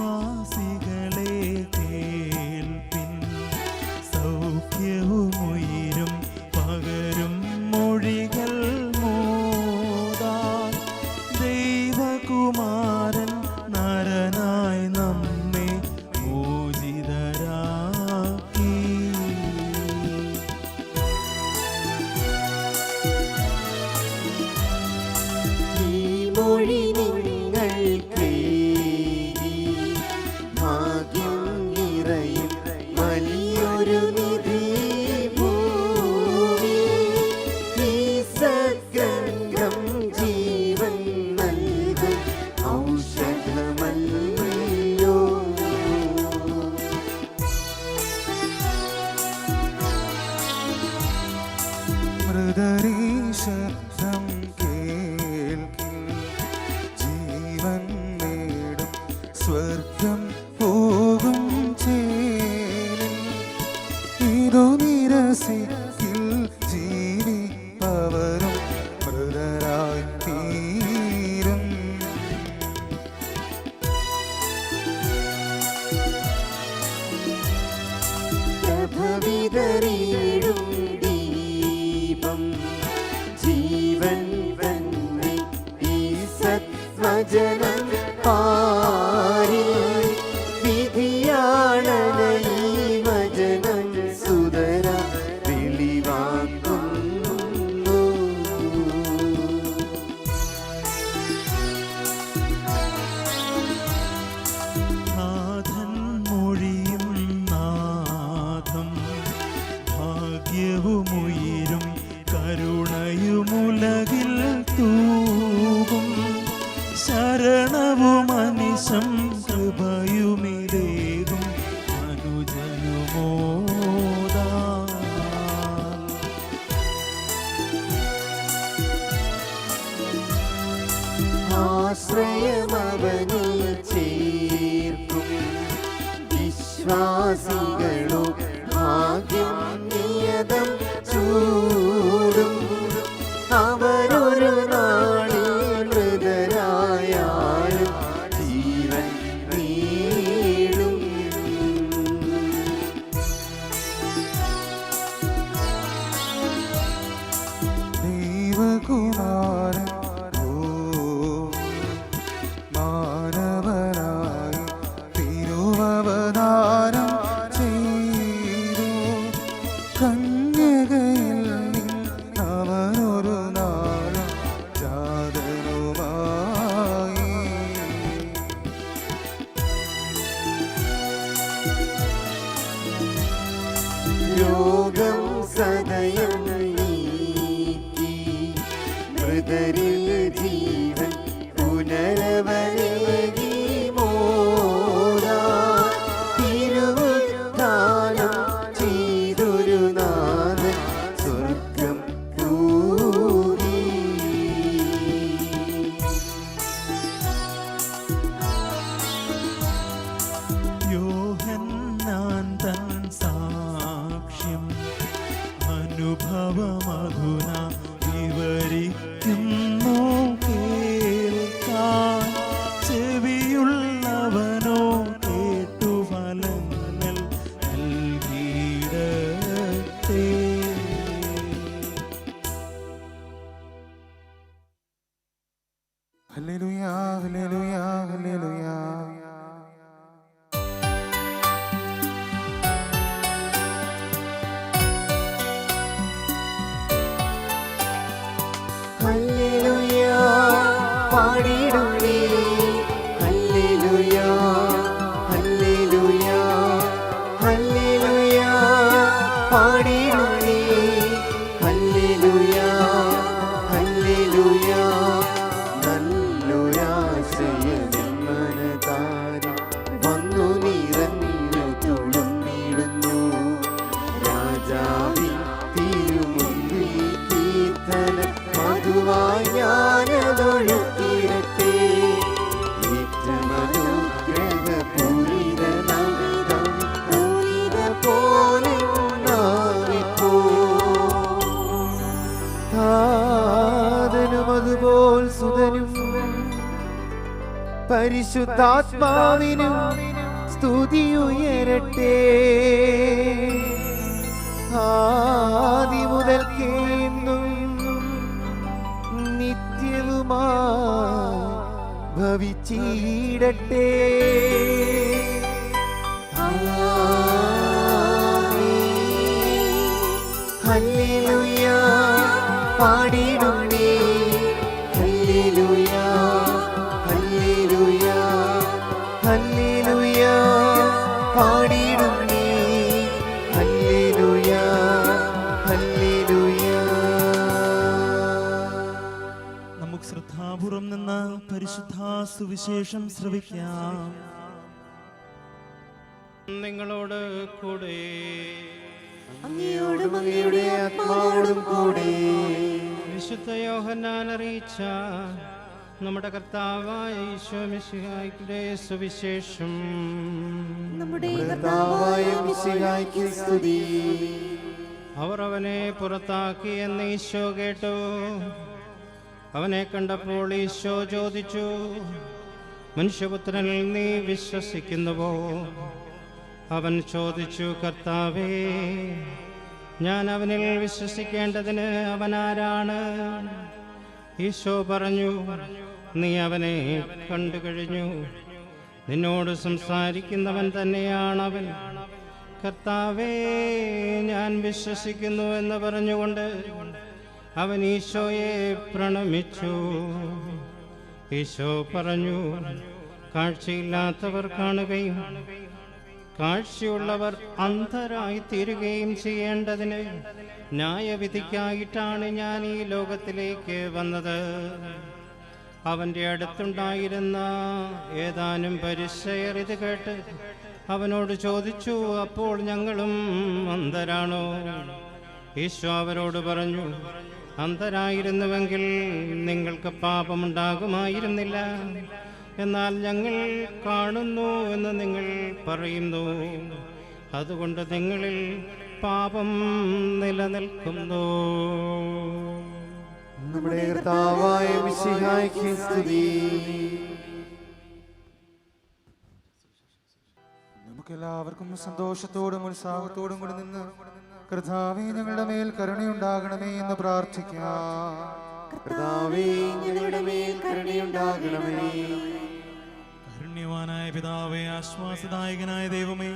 വിശ്വാസികളെ കേൾപ്പിൻ, സൗഖ്യവുമുയരും പകരും മൊഴികൾ മോദാൻ, ദൈവകുമാരൻ നരനായി നമ്മെ മോചിതരാക്കി. ഈ മൊഴി നിങ്ങൾ കേൾവി, ഭാഗ്യം നിറയും വലിയൊരു നിധി ഭൂമി. ഈ സദ്ഗ്രന്ഥം ജീവൻ നൽകും ഔഷധമല്ലോ. മൃദരീ ശബ്ദം കേൾക്കിൻ, ജീവൻ നേടും സ്വർഗം പോകും ചേരിൻ. ഇതു നിരസിക്കിൽ ജീവിപ്പവരും മൃതരായി തീരും. പ്രഭവിതറിയിടും ദീപം ജീവൻ തന്നെ ഈ സത്വജനം പാരി, വിധിയാണന ഈ വചനം സുതര വെളിവാക്കുന്നു. ആശ്രയമവനിൽ ചേർക്കും. വിശ്വാസികളോ ഭാഗ്യം നിയതം ചൂടും. അവരൊരു നാളിൽ മൃതരായാലും ജീവൻ നേടും. ദൈവകുമാരൻ മാനവനായി തിരുവവതാരം ചെയ്തു. കന്യകയിൽ അവനൊരു നാളും ജാതനുമായി. രോഗം സദയം നീക്കി മൃതരിൽ ജീവൻ പുനരവനേകി മോദാ. തിരുവുത്ഥാനം ചെയ്തൊരു നാഥൻ സ്വർഗം പൂകി. യോഹന്നാൻ തൻ സാക്ഷ്യം അനുഭവമധുന വിവരിക്കുന്നു കേൾക്കാൻ. ചെവിയുള്ളവനോ കേട്ടു ഫലങ്ങൾ നൽകിയിടട്ടെ. ഹല്ലേലൂയാ ഹല്ലേലൂയാ ഹല്ലേലൂയാ. ഹല്ലേലൂയാ പാടിടുന്നേ. ഹല്ലേലൂയാ ഹല്ലേലൂയാ ഹല്ലേലൂയാ പാടിടുന്നേ. ഹല്ലേലൂയാ ഹല്ലേലൂയാ നല്ലൊരാശയമെൻ മനതാരിൽ വന്നു നിറഞ്ഞു തുളുമ്പിടുന്നു. രാജാവിൻ തിരുമുമ്പിൽ കീർത്തന മധുവായി ഞാനതൊഴുക്കിടട്ടെ. പോലെ താതനും അതുപോൽ സുതനും പരിശുദ്ധാത്മാവിനും സ്തുതിയുയരട്ടെ. ആദി മുതൽക്കേന്നും നിത്യവുമായി ഭവിച്ചിടട്ടെ. ഹല്ലേലൂയാ പാടിടുന്നേ. ഹല്ലേലൂയാ ഹല്ലേലൂയാ ഹല്ലേലൂയാ പാടിടുന്നേ. ഹല്ലേലൂയാ ഹല്ലേലൂയാ. നമുക്ക് ശ്രദ്ധാപൂർവം നിന്ന് പരിശുദ്ധ സുവിശേഷം ശ്രവിക്കാം. നിങ്ങളോട് കൂടെ അങ്ങയോടും അങ്ങയുടെ ആത്മാവോടും കൂടെ. വിശുദ്ധ യോഹന്നാൻ അറിയിച്ച നമ്മുടെ കർത്താവായ ഈശോ മിശിഹായുടെ സുവിശേഷം. നമ്മുടെ കർത്താവായ മിശിഹായ്ക്ക് സ്തുതി. അവർ അവനെ പുറത്താക്കി എന്ന് ഈശോ കേട്ടു. അവനെ കണ്ടപ്പോൾ ഈശോ ചോദിച്ചു, മനുഷ്യപുത്രനിൽ നീ വിശ്വസിക്കുന്നുവോ? അവൻ ചോദിച്ചു, കർത്താവേ, ഞാൻ അവനിൽ വിശ്വസിക്കേണ്ടതിന് അവനാരാണ്? ഈശോ പറഞ്ഞു, നീ അവനെ കണ്ടു കഴിഞ്ഞു. നിന്നോട് സംസാരിക്കുന്നവൻ തന്നെയാണവൻ. കർത്താവേ, ഞാൻ വിശ്വസിക്കുന്നു എന്ന് പറഞ്ഞുകൊണ്ട് അവൻ ഈശോയെ പ്രണമിച്ചു. ഈശോ പറഞ്ഞു, കാഴ്ചയില്ലാത്തവർ കാണുകയും കാഴ്ചയുള്ളവർ അന്ധരായി തീരുകയും ചെയ്യേണ്ടതിന് ന്യായവിധിക്കായിട്ടാണ് ഞാൻ ഈ ലോകത്തിലേക്ക് വന്നത്. അവൻ്റെ അടുത്തുണ്ടായിരുന്ന ഏതാനും പരിസയർ ഇത് കേട്ട് അവനോട് ചോദിച്ചു, അപ്പോൾ ഞങ്ങളും അന്ധരാണോ? ഈശോ അവരോട് പറഞ്ഞു, അന്ധരായിരുന്നുവെങ്കിൽ നിങ്ങൾക്ക് പാപമുണ്ടാകുമായിരുന്നില്ല. എന്നാൽ ഞങ്ങൾ കാണുന്നു എന്ന് നിങ്ങൾ പറയുന്നു, അതുകൊണ്ട് നിങ്ങളിൽ പാപം നിലനിൽക്കുന്നു. നമ്മുടെ കർത്താവായ മിശിഹായ്ക്ക് സ്തുതി. നമുക്കെല്ലാവർക്കും സന്തോഷത്തോടും ഉത്സാഹത്തോടും കൂടി നിന്ന് കർത്താവേ ഞങ്ങളുടെ മേൽ കരുണയുണ്ടാകണമേ എന്ന് പ്രാർത്ഥിക്കാം. കർത്താവേ ഞങ്ങളുടെ മേൽ കരുണയുണ്ടാകണമേ. കാരുണ്യവാനായ പിതാവേ, ആശ്വാസദായകനായ ദൈവമേ,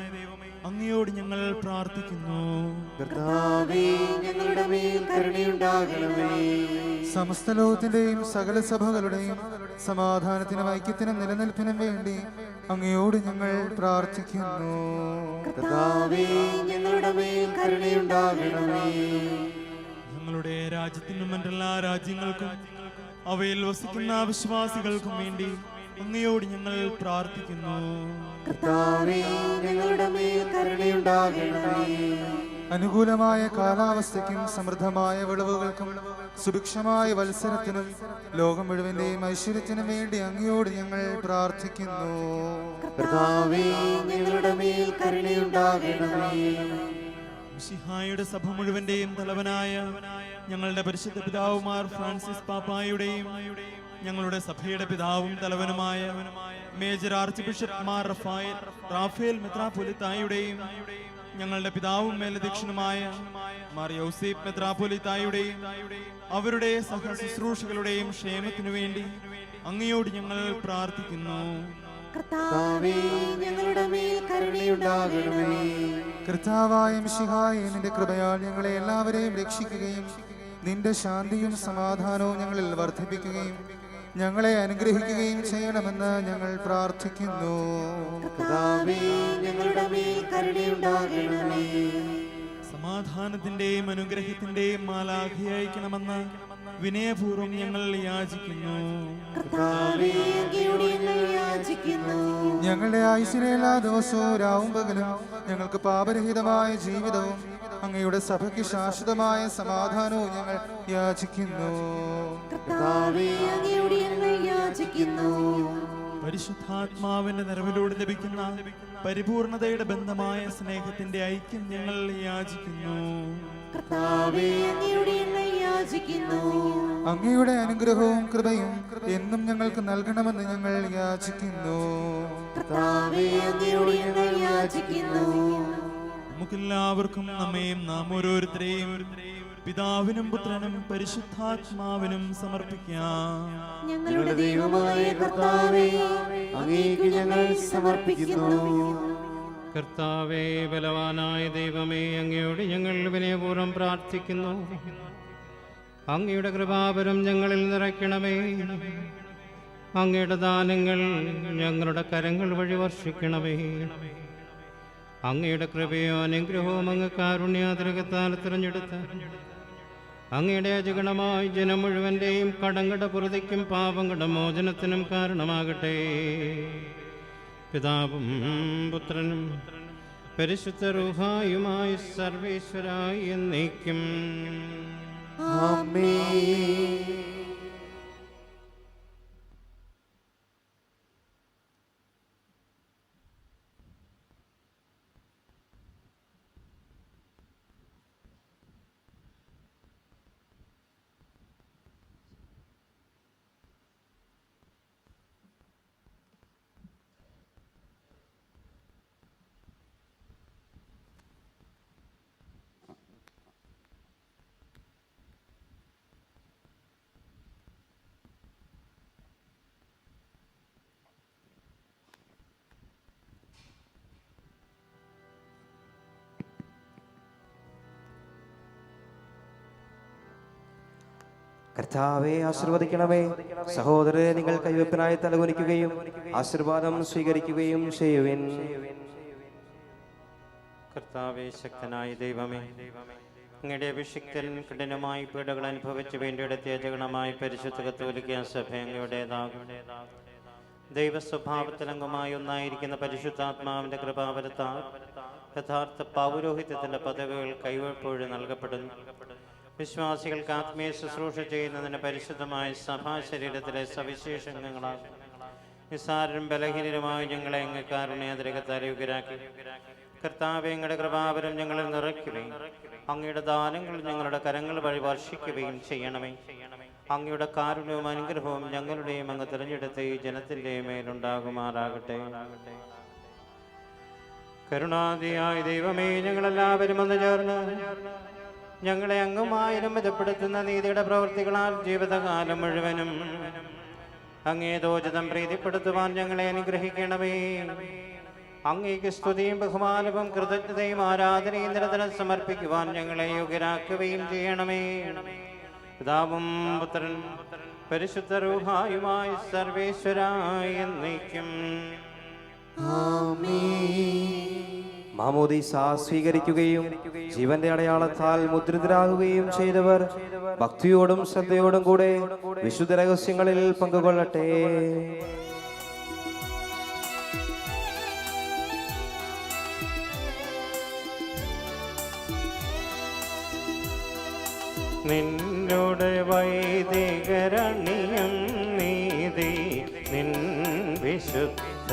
അങ്ങയോട് ഞങ്ങൾ പ്രാർത്ഥിക്കുന്നു. കർത്താവേ ഞങ്ങളുടെ മേൽ കരുണയുണ്ടാകണമേ. സമസ്ത ലോകത്തിന്റെയും സകല സഭകളുടെയും സമാധാനത്തിനും ഐക്യത്തിനും നിലനിൽപ്പിനും വേണ്ടി അങ്ങയോട് ഞങ്ങൾ പ്രാർത്ഥിക്കുന്നു. കർത്താവേ ഞങ്ങളുടെ മേൽ കരുണയുണ്ടാകണമേ. ഞങ്ങളുടെ രാജ്യത്തിനും മറ്റെല്ലാ രാജ്യങ്ങൾക്കും അവയിൽ വസിക്കുന്ന വിശ്വാസികൾക്കും വേണ്ടി അങ്ങയോട് ഞങ്ങൾ പ്രാർത്ഥിക്കുന്നു. കർത്താവേ ഞങ്ങളുടെ മേൽ കരുണയുണ്ടാകണമേ. അനുകൂലമായ കാലാവസ്ഥയ്ക്കും സമൃദ്ധമായ വിളവുകൾക്കും സുഭിക്ഷമായ വത്സരത്തിനും ലോകം മുഴുവന്റെയും ഐശ്വര്യത്തിനും വേണ്ടി അങ്ങയോട് ഞങ്ങൾ പ്രാർത്ഥിക്കുന്നു. കർത്താവേ ഞങ്ങളുടെ മേൽ കരുണയുണ്ടാകണമേ. മിശിഹായുടെ സഭ മുഴുവന്റെയും തലവനായ ഞങ്ങളുടെ പരിശുദ്ധ പിതാവുമാർ ഫ്രാൻസിസ് പാപ്പായുടെയും ഞങ്ങളുടെ സഭയുടെ പിതാവും തലവനുമായ മേജർ ആർച്ച് ബിഷപ്പ് മാർ റാഫേൽ മെത്രാപ്പൊലിത്തായുടെയും ഞങ്ങളുടെ പിതാവും മേലധ്യക്ഷനുമായ മാർ യൗസേപ്പ് മെത്രാപ്പൊലിത്തായുടെയും അവരുടെ സഹശുശ്രൂഷകളുടെയും ക്ഷേമത്തിനു വേണ്ടി അങ്ങയോട് ഞങ്ങൾ പ്രാർത്ഥിക്കുന്നു. കർത്താവേ ഞങ്ങളുടെ മേൽ കരുണയുണ്ടാകണമേ. കർത്താവായ മിശിഹായേ, നിന്റെ കൃപയാൽ ഞങ്ങളെ എല്ലാവരെയും രക്ഷിക്കുകയും നിന്റെ ശാന്തിയും സമാധാനവും ഞങ്ങളിൽ വർദ്ധിപ്പിക്കുകയും ഞങ്ങളെ അനുഗ്രഹിക്കുകയും ചെയ്യണമെന്ന് ഞങ്ങൾ പ്രാർത്ഥിക്കുന്നു. കർത്താവേ ഞങ്ങളുടെ മേൽ കരുണയുണ്ടാകണമേ. സമാധാനത്തിന്റെയും അനുഗ്രഹത്തിന്റെയും മാലാഖയെ അയക്കണമെന്ന് വിനയപൂർവ്വം ഞങ്ങൾ യാചിക്കുന്നു. കർത്താവേ അങ്ങയോട് ഞങ്ങൾ യാചിക്കുന്നു. ഞങ്ങളുടെ ആയുസ്സിലെ എല്ലാ ദിവസവും രാവും പകലും ഞങ്ങൾക്ക് പാപരഹിതമായ ജീവിതവും അങ്ങയുടെ സഭയ്ക്ക് ശാശ്വതമായ സമാധാനവും ഞങ്ങൾ യാചിക്കുന്നു. കർത്താവേ അങ്ങയോട് ഞങ്ങൾ യാചിക്കുന്നു. പരിശുദ്ധാത്മാവിന്റെ നിറവിലൂടെ ലഭിക്കുന്ന പരിപൂർണതയുടെ ബന്ധമായ സ്നേഹത്തിന്റെ ഐക്യം ഞങ്ങൾ യാചിക്കുന്നു. കർത്താവേ അങ്ങയോട് ഞങ്ങൾ യാചിക്കുന്നു. അങ്ങയുടെ അനുഗ്രഹവും കൃപയും എന്നും ഞങ്ങൾക്ക് നൽകണമെന്ന് ഞങ്ങൾ യാചിക്കുന്നു. കർത്താവേ അങ്ങയോട് ഞങ്ങൾ യാചിക്കുന്നു. നമുക്കെല്ലാവർക്കും നമ്മയും നാം ഓരോരുത്തരെയും പിതാവിനും പുത്രനും പരിശുദ്ധാത്മാവിനും സമർപ്പിക്കാം. ഞങ്ങളുടെ ദൈവമായ കർത്താവേ അങ്ങേക്ക് ഞങ്ങൾ സമർപ്പിക്കുന്നു. കർത്താവേ, ബലവാനായ ദൈവമേ, അങ്ങയോട് ഞങ്ങൾ വിനയപൂർവ്വം പ്രാർത്ഥിക്കുന്നു. അങ്ങയുടെ കൃപാവരം ഞങ്ങളിൽ നിറയ്ക്കണമേ. അങ്ങയുടെ ദാനങ്ങൾ ഞങ്ങളുടെ കരങ്ങൾ വഴി വർഷിക്കണമേ. അങ്ങയുടെ കൃപയോ അനുഗ്രഹവും അങ്ങ് കാരുണ്യാതിരകത്താൽ തിരഞ്ഞെടുത്ത് അങ്ങയുടെ അജഗണമായി ജനം മുഴുവൻ്റെയും കടങ്കട പുറതിക്കും പാപങ്ങളുടെ മോചനത്തിനും കാരണമാകട്ടെ. പിതാവും പുത്രനും പരിശുദ്ധ റൂഹായുമായി സർവേശ്വരായി എന്നേക്കും. ആമേൻ. കർത്താവെ ആശീർവദിക്കണമേ. സഹോദരരെ, നിങ്ങൾ കൈവെപ്പിനായി തലകുനിക്കുകയും ആശീർവാദം സ്വീകരിക്കുകയും ചെയ്യുവിൻ. കർത്താവേ, ശക്തനായ ദൈവമേ, അങ്ങയുടെ അഭിഷിക്തൻ കഠിനമായി പീഡകൾ അനുഭവിച്ച് വേണ്ടിയെടുത്ത യജഗണമായ പരിശുദ്ധ കത്തോലിക്ക സഭ അങ്ങയുടേതാകും. ദൈവസ്വഭാവത്തിൽ അംഗമായി ഒന്നായിരിക്കുന്ന പരിശുദ്ധാത്മാവിന്റെ കൃപാവരത്താൽ യഥാർത്ഥ പൗരോഹിത്യത്തിന്റെ പദവികൾ കൈവെപ്പോഴും നൽകപ്പെടുന്നു. വിശ്വാസികൾക്ക് ആത്മീയ ശുശ്രൂഷ ചെയ്യുന്നതിന് പരിശുദ്ധമായ സഭാ ശരീരത്തിലെ സവിശേഷ അംഗങ്ങളാകും നിസ്സാരരും ബലഹീനരുമായി ഞങ്ങളെ അങ്ങ് കാരുണ്യാതിരകത്താൽ യോഗ്യരാക്കി. കർത്താവേ, അങ്ങയുടെ കൃപാവരം ഞങ്ങളിൽ നിറയ്ക്കുകയും അങ്ങയുടെ ദാനങ്ങൾ ഞങ്ങളുടെ കരങ്ങൾ വഴി വർഷിക്കുകയും ചെയ്യണമേ. അങ്ങയുടെ കാരുണ്യവും അനുഗ്രഹവും ഞങ്ങളുടെയും അങ്ങ് തിരഞ്ഞെടുത്ത ഈ ജനത്തിൻ്റെയും മേലുണ്ടാകുമാറാകട്ടെ. കരുണാദിയായ ദൈവമേ, ഞങ്ങളെല്ലാവരും ഒന്ന് ചേർന്ന് ഞങ്ങളെ അങ്ങുമായിരം മിതപ്പെടുത്തുന്ന നീതിയുടെ പ്രവൃത്തികളാൽ ജീവിതകാലം മുഴുവനും അങ്ങേതോചിതം പ്രീതിപ്പെടുത്തുവാൻ ഞങ്ങളെ അനുഗ്രഹിക്കണമേ. അങ്ങേക്ക് സ്തുതിയും ബഹുമാനവും കൃതജ്ഞതയും ആരാധനയും നിരന്തരം സമർപ്പിക്കുവാൻ ഞങ്ങളെ യോഗ്യരാക്കുകയും ചെയ്യണമേ. പിതാവും പുത്രൻ പരിശുദ്ധ റൂഹായുമായി സർവേശ്വരായ എന്നേക്കും. മാമോദീസ സ്വീകരിക്കുകയും ജീവന്റെ അടയാളത്താൽ മുദ്രിതരാകുകയും ചെയ്തവർ ഭക്തിയോടും ശ്രദ്ധയോടും കൂടെ വിശുദ്ധ രഹസ്യങ്ങളിൽ പങ്കുകൊള്ളട്ടെ. നിന്നോട് വൈദികരണിയും നീതി നിൻ വിശുദ്ധ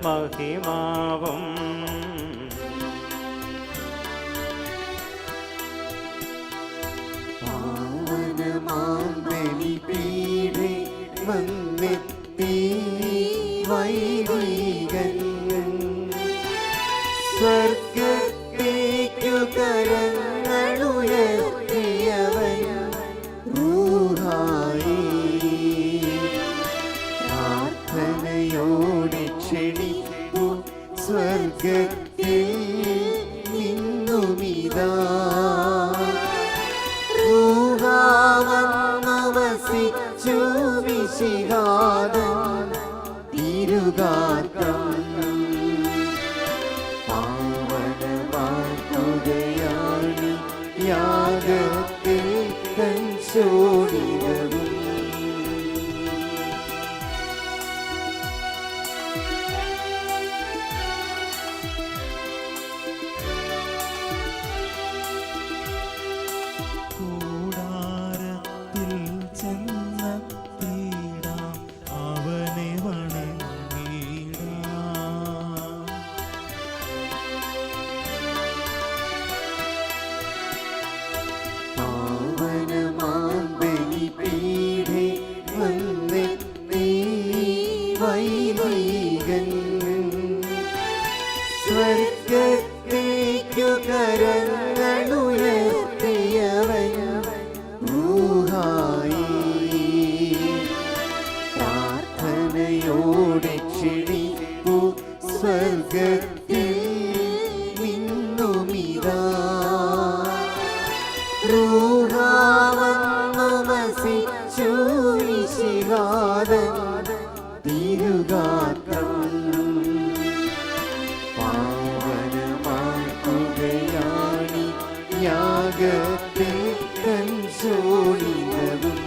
മഹിമാവും ബലിപീഠേ വന്നെത്തി വൈദികൻ സ്വർഗ്ഗത്തേക്കു കരങ്ങളുയർത്തിയവൻ റൂഹായി പ്രാർത്ഥനയോടെ ക്ഷണിപ്പു സ്വർഗ്ഗത്തിൽ നിന്നുമിതാ വസിച്ചു വിശിഹാദം തിരുഗാത്രം പാവനമാക്കുകയാണ് യാഗത്തിൽ കൻശോടിതവും സ്വർഗ്ഗത്തേക്കു കരങ്ങളുയർത്തിയവൻ റൂഹായി പ്രാർത്ഥനയോടെ ക്ഷണിപ്പു സ്വർഗ്ഗത്തിൽ നിന്നുമിതാ റൂഹാവന്നു വസിച്ചു വിശിഹാദൻ തിരുഗാത്രം പാവനമാക്കുകയാണി യാഗത്തിൽ കൻശോടിതവും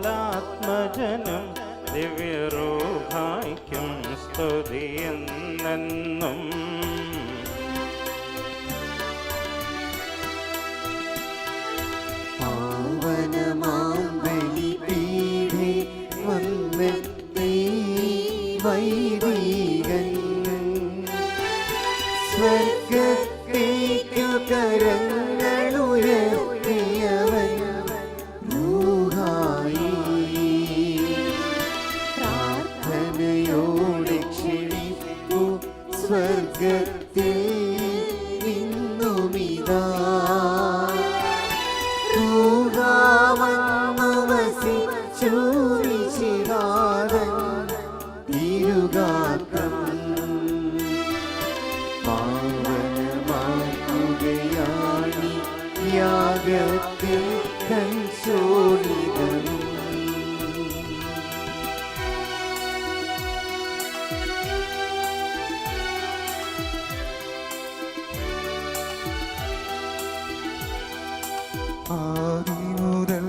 ആദനുമതുപോലാത്മജനം ദിവ്യരൂഹായ്ക്കും സ്തുതിയെന്നെന്നും പാവനമാം ബലിപീഠേ വന്നെത്തി വൈദികൻ സ്വർഗ്ഗത്തേക്കു കരങ്ങളുയർത്തിയവൻ റൂഹായി പ്രാർത്ഥനയോടെ ക്ഷണിപ്പു സ്വർഗ്ഗത്തിൽ നിന്നുമിതാ റൂഹാവന്നു വസിച്ചു വിശിഹാദൻ തിരുഗാത്രം പാവനമാക്കുകയാണി യാഗത്തിൽ കൻശോടിതവും ആദിമുതൽ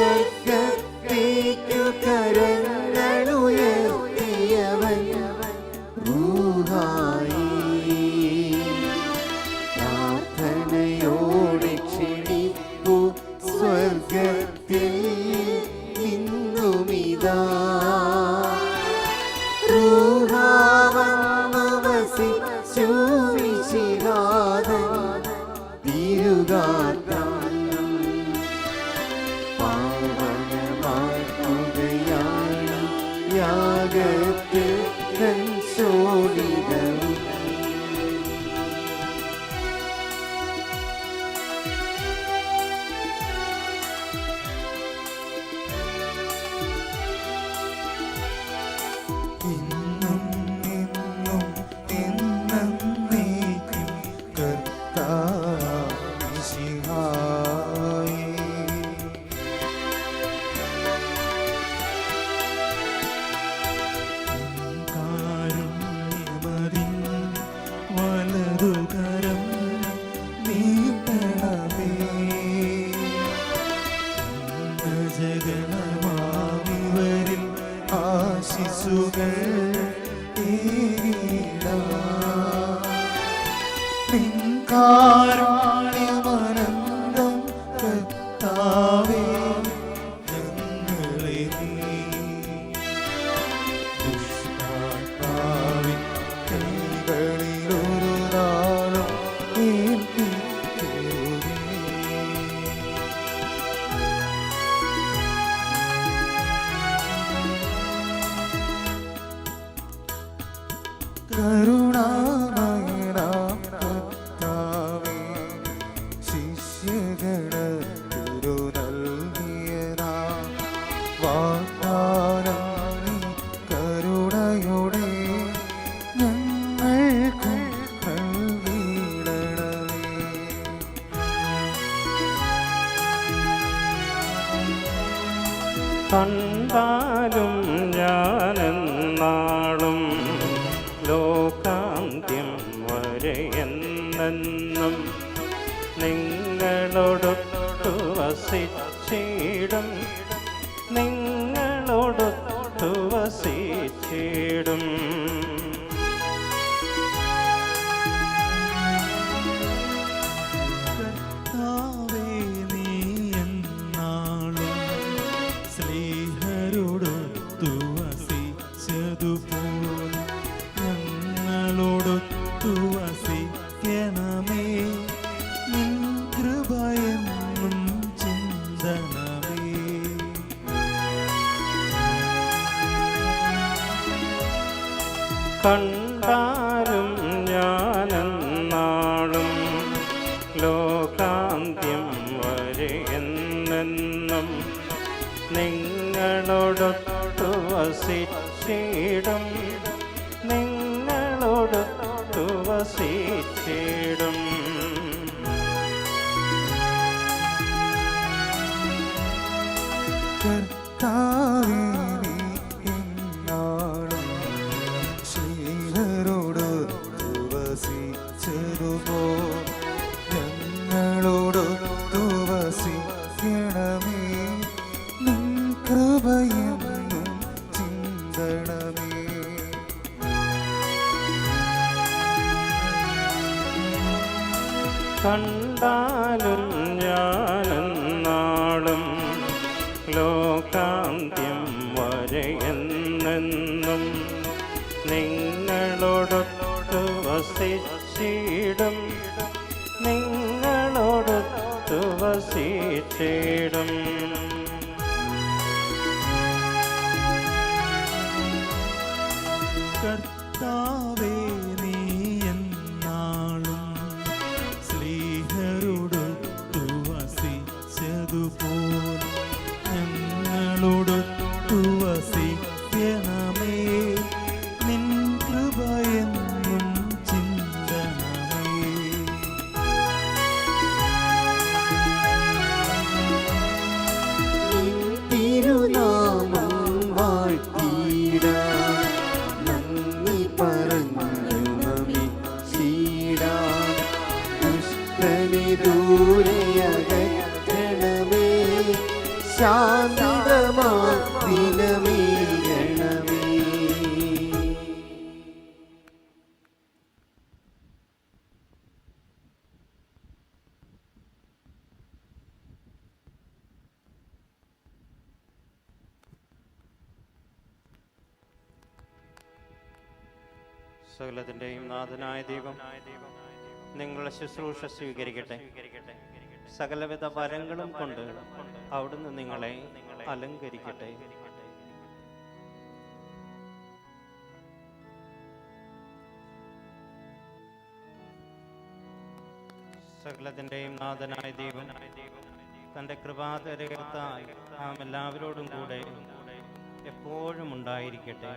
സ്വർഗത്തേക്കു കരങ്ങളുയർത്തിയവൻ റൂഹായി പ്രാർത്ഥനയോടെ ക്ഷണിപ്പു സ്വർഗത്തിൽ നിന്നുമിതാ റൂഹാവന്നു വസിച്ചു വിശിഹാദൻ തിരുഗാത്രം പാവനമാക്കുകയാണ് യാഗത്തിൽ തൻ ശോണിതം ഇന്നും എന്നും എന്നേക്കും കർത്താവിശിഹായേ. കാരുണ്യമതിൻ വലതുകരം നീട്ടണമേ. ജഗണമാവിവരിൽ ആശിസുകൾ കാരുണ്യമനന്തം കർത്താവേ ഞങ്ങളെ നീ ദുഷ്ടാത്മാവിൻ കൈകളിലൊരു നാളും ഏൽപ്പിക്കരുതേ. കരുണാമയനാം കർത്താവേ, ശിഷ്യഗണത്തിനു നൽകിയതാം വാഗ്ദാനം നീ കരുണയോടെ ഞങ്ങൾക്ക് നൽകിയിടണമേ. കണ്ടാലും ഞാനെന്നാളും ലോകാന്ത്യം വരെ എന്നെന്നും നിങ്ങളോടൊത്തു വസിച്ചിടും നിങ്ങളോടൊത്തു വസിച്ചിടും. കർത്താവേ, നീ എന്നാളും സ്നേഹരോടൊത്തു വസിച്ചതുപോൽ ഞങ്ങളോടൊത്തു വസിക്കണമേ. നിൻ കൃപയെന്നും ചിന്തണമേ. കണ്ടാലും ഞാനെന്നാളും ലോകാന്ത്യം വരെ എന്നെന്നും നിങ്ങളോടൊത്തു വസിച്ചിടും നിങ്ങളോടൊത്തു വസിച്ചിടും. കർത്താവേ, നീ എന്നാളും ശ്രീഹരോടൊത്തു വസിച്ചതുപോൽ ഞങ്ങളോടൊത്തു വസിക്കണമേ. നിൻ കൃപയെന്നും ചിന്തണമേ. കണ്ടാലും ഞാനെന്നാളും ലോകാന്ത്യം വരെ എന്നെന്നും നിങ്ങളോടൊത്തു വസിച്ചിടും നിങ്ങളോടൊത്തു വസിച്ചിടും. കർത്താവേ, നീ എന്നാളും സ്നേഹരോടൊത്തു വസിച്ചതുപോൽ ഞങ്ങളോടൊത്തു വസിക്കണമേ. നിൻ കൃപയെന്നും ചിന്തണമേ. നിൻ തിരുനാമം വാഴ്ത്തിയിടാൻ നന്ദി പറഞ്ഞു ശാന്തമാ ദിനമേകണമേ. സകലത്തിൻ്റെയും നാഥനായ ദൈവം നിങ്ങളുടെ ശുശ്രൂഷ സ്വീകരിക്കട്ടെ. സകലവിധ വരങ്ങളും കൊണ്ട് അവിടുന്ന് നിങ്ങളെ അലങ്കരിക്കട്ടെ. സകലത്തിൻ്റെയും നാഥനായ ദൈവം തൻ്റെ കൃപാതരകത്താൽ നാം എല്ലാവരോടും കൂടെ എപ്പോഴും ഉണ്ടായിരിക്കട്ടെ.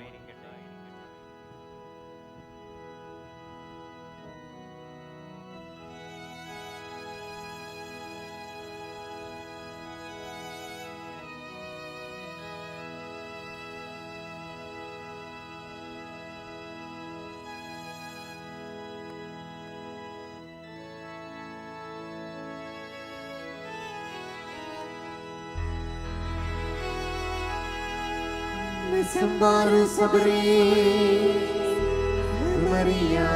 Sambaru sabri Maria,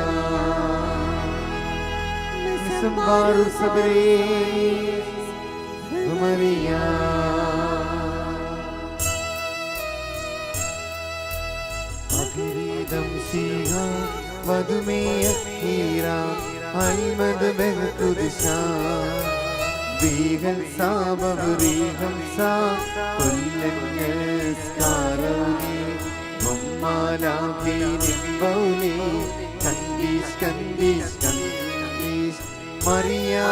Sambaru sabri Maria. Akiridam siha madhumeya kira almad behkudisha Vegal sabavriham sa kullannes karani mammalake nimbole kandish kandish kandish Maria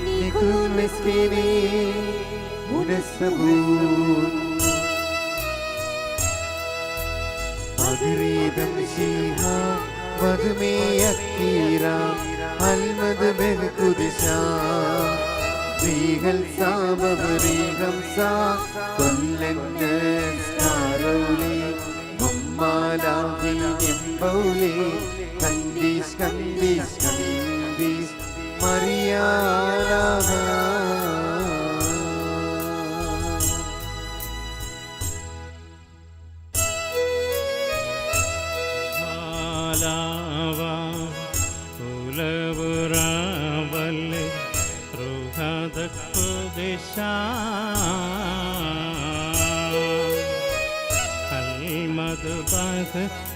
nikun miskini unasabun agridam shiha vadmeya kira almad behkudisha Vegal sabavriham sa kullannes karani mammalake nimbole kandish kandish kandish Maria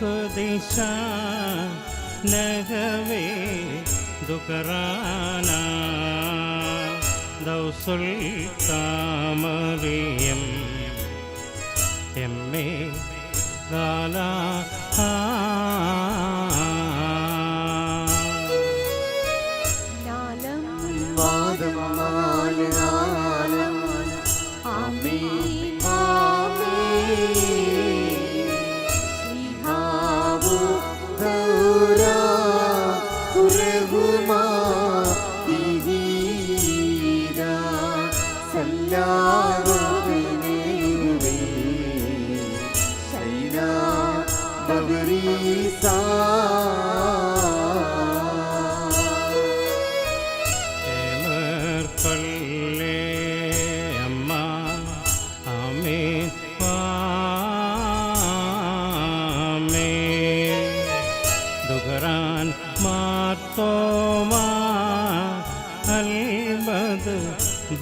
Kudisha nagave dukarana dausul kamariyam emme gala Nalam vadam malalam Amen Amen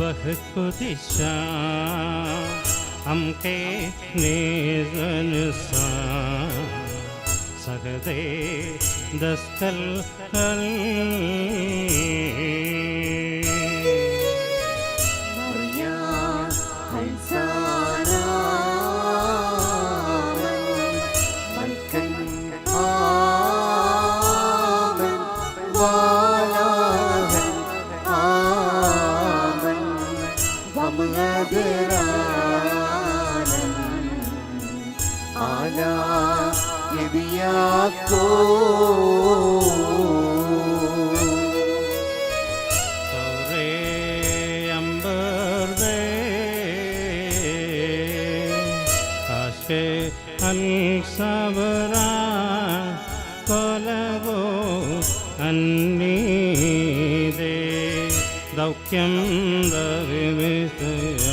Bahkudisha amke nizan sa sagde daskal Maria halsana malkan amen walahan amen vamagaranan ala yebiyako Sabra kolavo annide ദൗഖ്യം ദവിമിതയ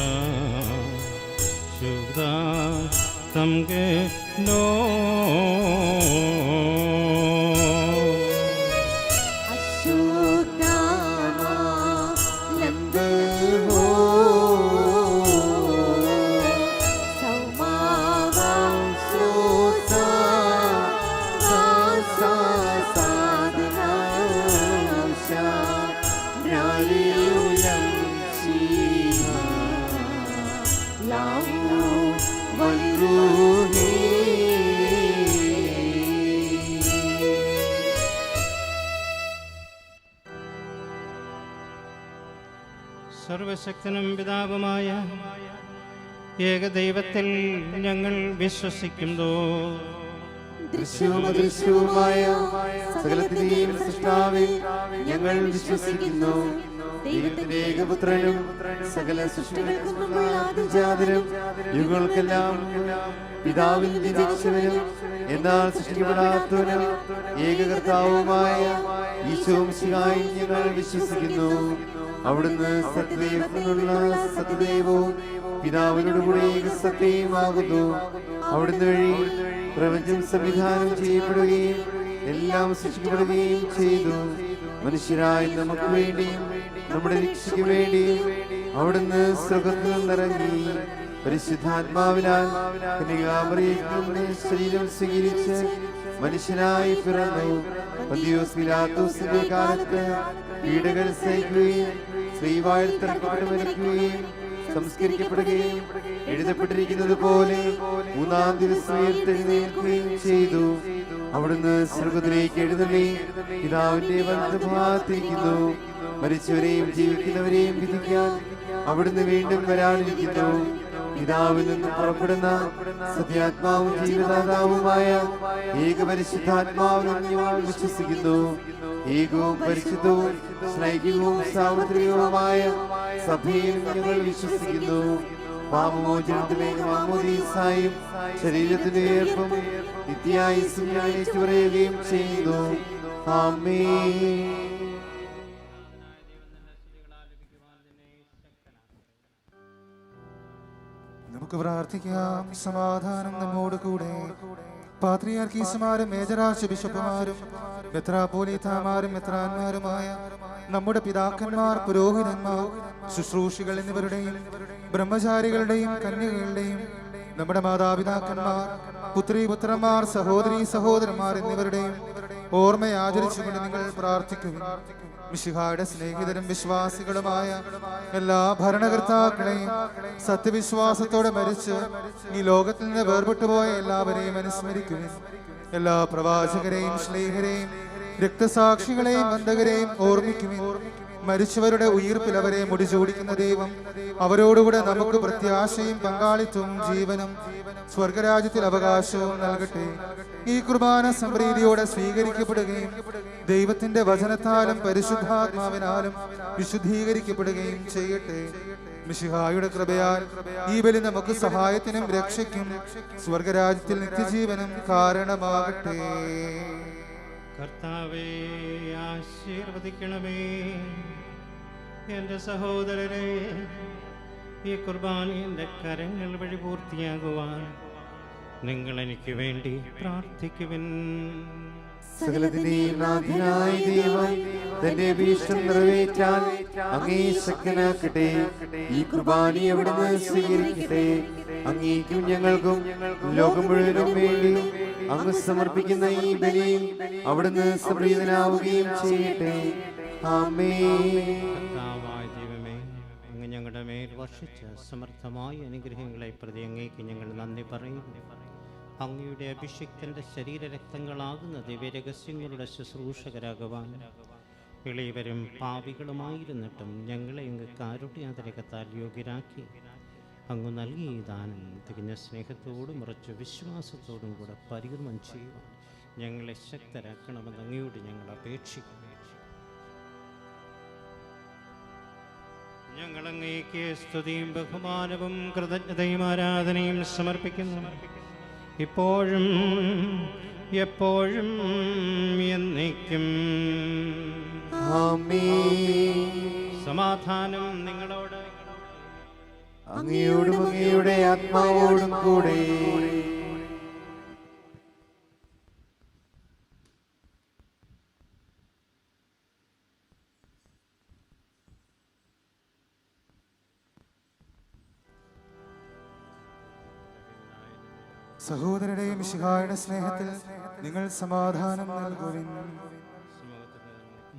ശുദ്ധ തംകെ no സർവശക്തനും പിതാവുമായ ഏകദൈവത്തിൽ ഞങ്ങൾ വിശ്വസിക്കുന്നു. ദൃശ്യവും അദൃശ്യവുമായ സകലത്തിന്റെയും സൃഷ്ടാവിൽ ഞങ്ങൾ വിശ്വസിക്കുന്നു. ദൈവത്തിന്റെ ഏകപുത്രനും സകല സൃഷ്ടികൾക്കും ആദിജാതനും യുഗങ്ങൾക്കെല്ലാം പിതാവിൽ ജനിച്ചവനും എന്നാൽ സൃഷ്ടിക്കപ്പെടാത്തവനും ഏകകർത്താവുമായ ഈശോ മിശിഹായിൽ ഞങ്ങൾ വിശ്വസിക്കുന്നു. അവിടുന്ന് സത്യദൈവത്തിനുള്ള സത്യദൈവവും പിതാവിനോടുകൂടി ഏകസത്യമാകുന്നു. അവിടുന്ന് വഴി പ്രപഞ്ചം സംവിധാനം ചെയ്യപ്പെടുകയും എല്ലാം സൃഷ്ടിക്കപ്പെടുകയും ചെയ്തു. മനുഷ്യരായ നമുക്ക് വേണ്ടിയും നമ്മുടെ രക്ഷയ്ക്ക് വേണ്ടിയും അവിടുന്ന് സ്വർഗ്ഗത്തിൽ നിന്നിറങ്ങി പരിശുദ്ധാത്മാവിനാൽ കന്യകാമറിയത്തിൽ ശരീരം സ്വീകരിച്ച് മനുഷ്യനായി പിറന്നു. പന്തിയോസ് പിലാത്തോസിന്റെ കാലത്ത് പീഡകൾ സഹിക്കുകയും ശ്രീവാഴ്ത്തറക്കപ്പെട്ട് മരിക്കുകയും സംസ്കരിക്കപ്പെടുകയും എഴുതപ്പെട്ടിരിക്കുന്നത് പോലെ മൂന്നാം ദിവസം ഉയർത്തെഴുന്നേൽക്കുകയും ചെയ്തു. അവിടുന്ന് സ്വർഗ്ഗത്തിലേക്ക് എഴുന്നള്ളി പിതാവിന്റെ വലതുഭാഗത്തിരിക്കുന്നു. മരിച്ചവരെയും ജീവിക്കുന്നവരെയും വിധിക്കാൻ അവിടുന്ന് വീണ്ടും വരാനിരിക്കുന്നു. പിതാവിൽ നിന്നും പുറപ്പെടുന്ന സത്യാത്മാവും ജീവദാതാവുമായ ഏകപരിശുദ്ധാത്മാവിൽ ഞങ്ങൾ വിശ്വസിക്കുന്നു. ഏകവും പരിശുദ്ധവും സ്നേഹികവും സാർവത്രികവുമായ സഭയിൽ ഞങ്ങൾ വിശ്വസിക്കുന്നു. പാപമോചനത്തിലേക്ക് മാമോദീസായും ശരീരത്തിന്റെ ഉയർപ്പും നിത്യായുസ്സും ഞങ്ങൾ ഏറ്റുപറയുകയും ചെയ്യുന്നു. ആമേൻ. നമുക്ക് പ്രാർത്ഥിക്കാം. സമാധാനം നമ്മോട് കൂടെ. പാത്രിയാർക്കീസുമാരും മേജറാർച്ച് ബിഷപ്പുമാരും മെത്രാപ്പോലീത്താമാരും മെത്രാന്മാരുമായ നമ്മുടെ പിതാക്കന്മാർ, പുരോഹിതന്മാർ, ശുശ്രൂഷികൾ എന്നിവരുടെയും ബ്രഹ്മചാരികളുടെയും കന്യകകളുടെയും നമ്മുടെ മാതാപിതാക്കന്മാർ, പുത്രീപുത്രന്മാർ, സഹോദരീ സഹോദരന്മാർ എന്നിവരുടെയും ഓർമ്മയെ ആചരിച്ചുകൊണ്ട് നിങ്ങൾ പ്രാർത്ഥിക്കുക. മിശിഹായുടെ സ്നേഹിതരും വിശ്വാസികളുമായ എല്ലാ ഭരണകർത്താക്കളെയും സത്യവിശ്വാസത്തോടെ മരിച്ച് ഈ ലോകത്തിൽ നിന്ന് വേർപെട്ടുപോയ എല്ലാവരെയും അനുസ്മരിക്കുവിൻ. എല്ലാ പ്രവാചകരെയും സ്നേഹരെയും രക്തസാക്ഷികളെയും ബന്ധകരെയും ഓർമ്മിക്കുവിൻ. മരിച്ചവരുടെ ഉയിർപ്പിൽ അവരെ മുടിചൂടിക്കുന്ന ദൈവം അവരോടുകൂടെ നമുക്ക് പ്രത്യാശയും പങ്കാളിത്തവും ജീവനും സ്വർഗരാജ്യത്തിൽ അവകാശവും നൽകട്ടെ. ഈ കുർബാന സംപ്രീതിയോടെ സ്വീകരിക്കപ്പെടുകയും ദൈവത്തിന്റെ വചനത്താലും പരിശുദ്ധാത്മാവിനാലും വിശുദ്ധീകരിക്കപ്പെടുകയും ചെയ്യട്ടെ. മിശിഹായുടെ കൃപയാൽ ഈ ബലി നമുക്ക് സഹായത്തിനും രക്ഷയ്ക്കും സ്വർഗരാജ്യത്തിൽ നിത്യജീവനും കാരണമാകട്ടെ. കർത്താവേ, ആശീർവദിക്കണമേ. എൻ്റെ സഹോദരരെ, ഈ കുർബാന എൻ്റെ കരങ്ങൾ വഴി പൂർത്തിയാകുവാൻ നിങ്ങൾ എനിക്ക് വേണ്ടി പ്രാർത്ഥിക്കുവിൻ. സകലത്തിന്റെയും നാഥനായ ദൈവം തന്റെ അഭീഷ്ടം നിറവേറ്റാൻ അങ്ങേ ശക്തനാക്കട്ടെ. ഈ കുർബാന അവിടുന്ന് സ്വീകരിക്കട്ടെ. അങ്ങേക്കും ഞങ്ങൾക്കും ലോകം മുഴുവനും വേണ്ടി അങ്ങ് സമർപ്പിക്കുന്ന ഈ ബലിയിൽ അവിടുന്ന് സംപ്രീതനാവുകയും ചെയ്യട്ടെ. ആമേൻ. കർത്താവായ ദൈവമേ, അങ്ങ് ഞങ്ങളുടെ മേൽ വർഷിച്ച സമർത്ഥമായ അനുഗ്രഹങ്ങളെ പ്രതി അങ്ങേക്ക് ഞങ്ങൾ നന്ദി പറയുന്നു. അങ്ങയുടെ അഭിഷിക്തന്റെ ശരീരരക്തങ്ങളാകുന്ന ദിവ്യരഹസ്യങ്ങളുടെ ശുശ്രൂഷകരാകുവാൻ എളിയവരും പാപികളുമായിരുന്നിട്ടും ഞങ്ങളെ അങ്ങ് കാരുണ്യാതിരകത്താൽ യോഗ്യരാക്കി അങ്ങ് നൽകിയ ദാനം തികഞ്ഞ സ്നേഹത്തോടും ഉറച്ച വിശ്വാസത്തോടും കൂടെ പരികർമ്മം ചെയ്യുവാൻ ഞങ്ങളെ ശക്തരാക്കണമെന്ന് അങ്ങയോട് ഞങ്ങൾ അപേക്ഷിക്കുന്നു. ഞങ്ങൾ അങ്ങേക്ക് സ്തുതിയും ബഹുമാനവും കൃതജ്ഞതയും ആരാധനയും സമർപ്പിക്കുന്നു, ഇപ്പോഴും എപ്പോഴും എന്നേക്കും. ആമേൻ. സമാധാനം നിങ്ങളോട്. അങ്ങയോടും അങ്ങയുടെ ആത്മാവോടും കൂടെ. സഹോദരരുടെയും മിശിഹായുടെ സ്നേഹത്തിൽ നിങ്ങൾ സമാധാനം നൽകുവിൻ.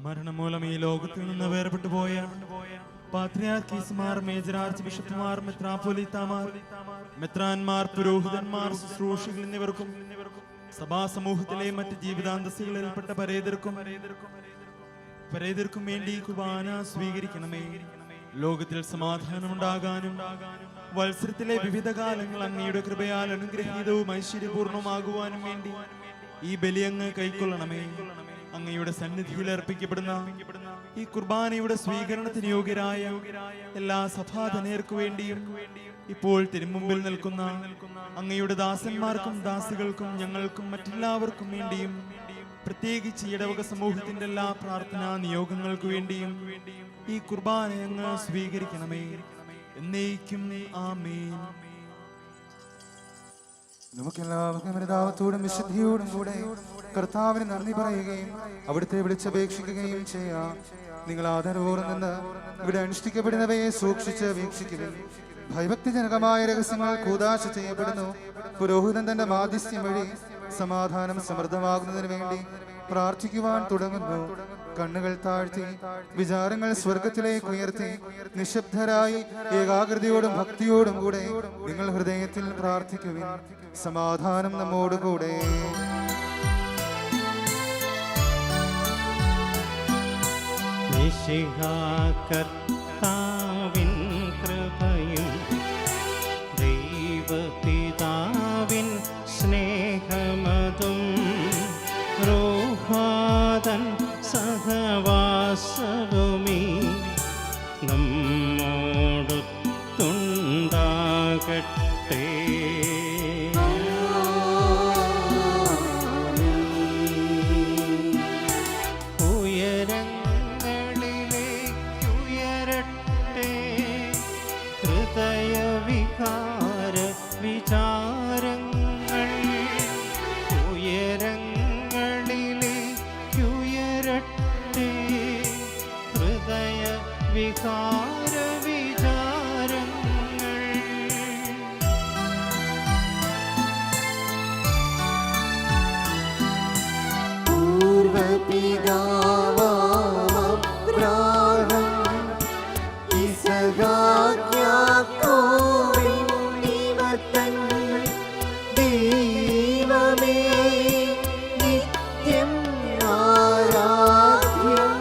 മരണം മൂലം ഈ ലോകത്തിൽ നിന്ന് വേർപെട്ടു പോയ പാത്രിയാർക്കീസുമാർ, മേജർ ആർച്ച് ബിഷപ്പുമാർ, മെത്രാപ്പൊലീത്താമാർ, മെത്രാന്മാർ, പുരോഹിതന്മാർ, ശുശ്രൂഷികൾ എന്നിവർക്കും സഭാ സമൂഹത്തിലെ മറ്റ് ജീവിതാന്തസ്സുകളിൽപ്പെട്ട പരേതർക്കും വേണ്ടി കുർബാന സ്വീകരിക്കണമേ. ലോകത്തിൽ സമാധാനമുണ്ടാകാനും വത്സരത്തിലെ വിവിധ കാലങ്ങൾ അങ്ങയുടെ കൃപയാൽ അനുഗ്രഹീതവും ഐശ്വര്യപൂർണമാകുവാനും വേണ്ടി ഈ ബലിയങ്ങ് കൈക്കൊള്ളണമേ. അങ്ങയുടെ സന്നിധിയിൽ അർപ്പിക്കപ്പെടുന്ന ഈ കുർബാനയുടെ സ്വീകരണത്തിന് യോഗ്യരായ എല്ലാ സഭാധനയർക്കു വേണ്ടിയും ഇപ്പോൾ തിരുമുമ്പിൽ നിൽക്കുന്ന അങ്ങയുടെ ദാസന്മാർക്കും ദാസികൾക്കും ഞങ്ങൾക്കും മറ്റെല്ലാവർക്കും വേണ്ടിയും പ്രത്യേകിച്ച് ഇടവക സമൂഹത്തിന്റെ എല്ലാ പ്രാർത്ഥനാ നിയോഗങ്ങൾക്ക് വേണ്ടിയും ഈ കുർബാന അങ്ങ് സ്വീകരിക്കണമേ. എന്നേക്കും ആമേൻ. നമുക്കെല്ലാവർക്കും അനുതാപത്തോടും വിശുദ്ധിയോടും കൂടെ കർത്താവിന് നന്ദി പറയുകയും അവിടുത്തെ വിളിച്ചപേക്ഷിക്കുകയും ചെയ്യാം. നിങ്ങൾ ആദരവോടെ നിന്ന് ഇവിടെ അനുഷ്ഠിക്കപ്പെടുന്നവയെ സൂക്ഷിച്ച് വീക്ഷിക്കുകയും ഭയഭക്തിജനകമായ രഹസ്യങ്ങൾ കൂദാശ ചെയ്യപ്പെടുന്നു. പുരോഹിതൻ തന്റെ മാധ്യസ്ഥ്യം വഴി സമാധാനം സമൃദ്ധമാകുന്നതിന് വേണ്ടി പ്രാർത്ഥിക്കുവാൻ തുടങ്ങുന്നു. കണ്ണുകൾ താഴ്ത്തി വിചാരങ്ങൾ സ്വർഗത്തിലേക്ക് ഉയർത്തി നിശബ്ദരായി ഏകാഗ്രതയോടും ഭക്തിയോടും കൂടെ നിങ്ങൾ ഹൃദയത്തിൽ പ്രാർത്ഥിക്കുവിൻ. സമാധാനം നമ്മോടുകൂടെ. കർത്താവിൻ കൃപയും ദൈവപിതാവിൻ സ്നേഹമതും റൂഹാതൻ സഹവാസവുമീ നമ്മോടൊത്തുണ്ടാകട്ടെ. ഉയരങ്ങളിലേക്കുയരട്ടെ ഹൃദയവികാര വിചാരങ്ങൾ. ഉയരങ്ങളിലേക്കുയരട്ടെ ഹൃദയ വികാര വിചാരങ്ങൾ. പൂർവപിതാവാം ഇസഹാക്ക് നിമിത്തം ദൈവമേ നിത്യം ആരാധ്യം.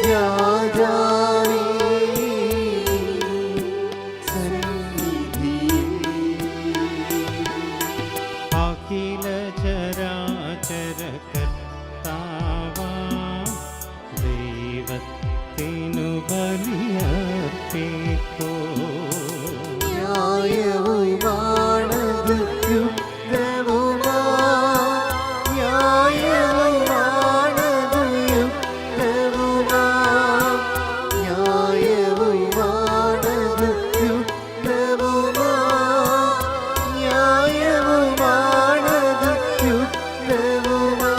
രാജാവേ സന്നിധിയിൽ അഖില ചരാചര കർത്താവാം ദൈവത്തിനു ബലിയർപ്പിപ്പോ. ന്യായവുമാണത് യുക്തവുമാ, ന്യായവുമാണത് യുക്തവുമാ, ന്യായവുമാണത് യുക്തവുമാ, ന്യായവുമാണത് യുക്തവുമാ.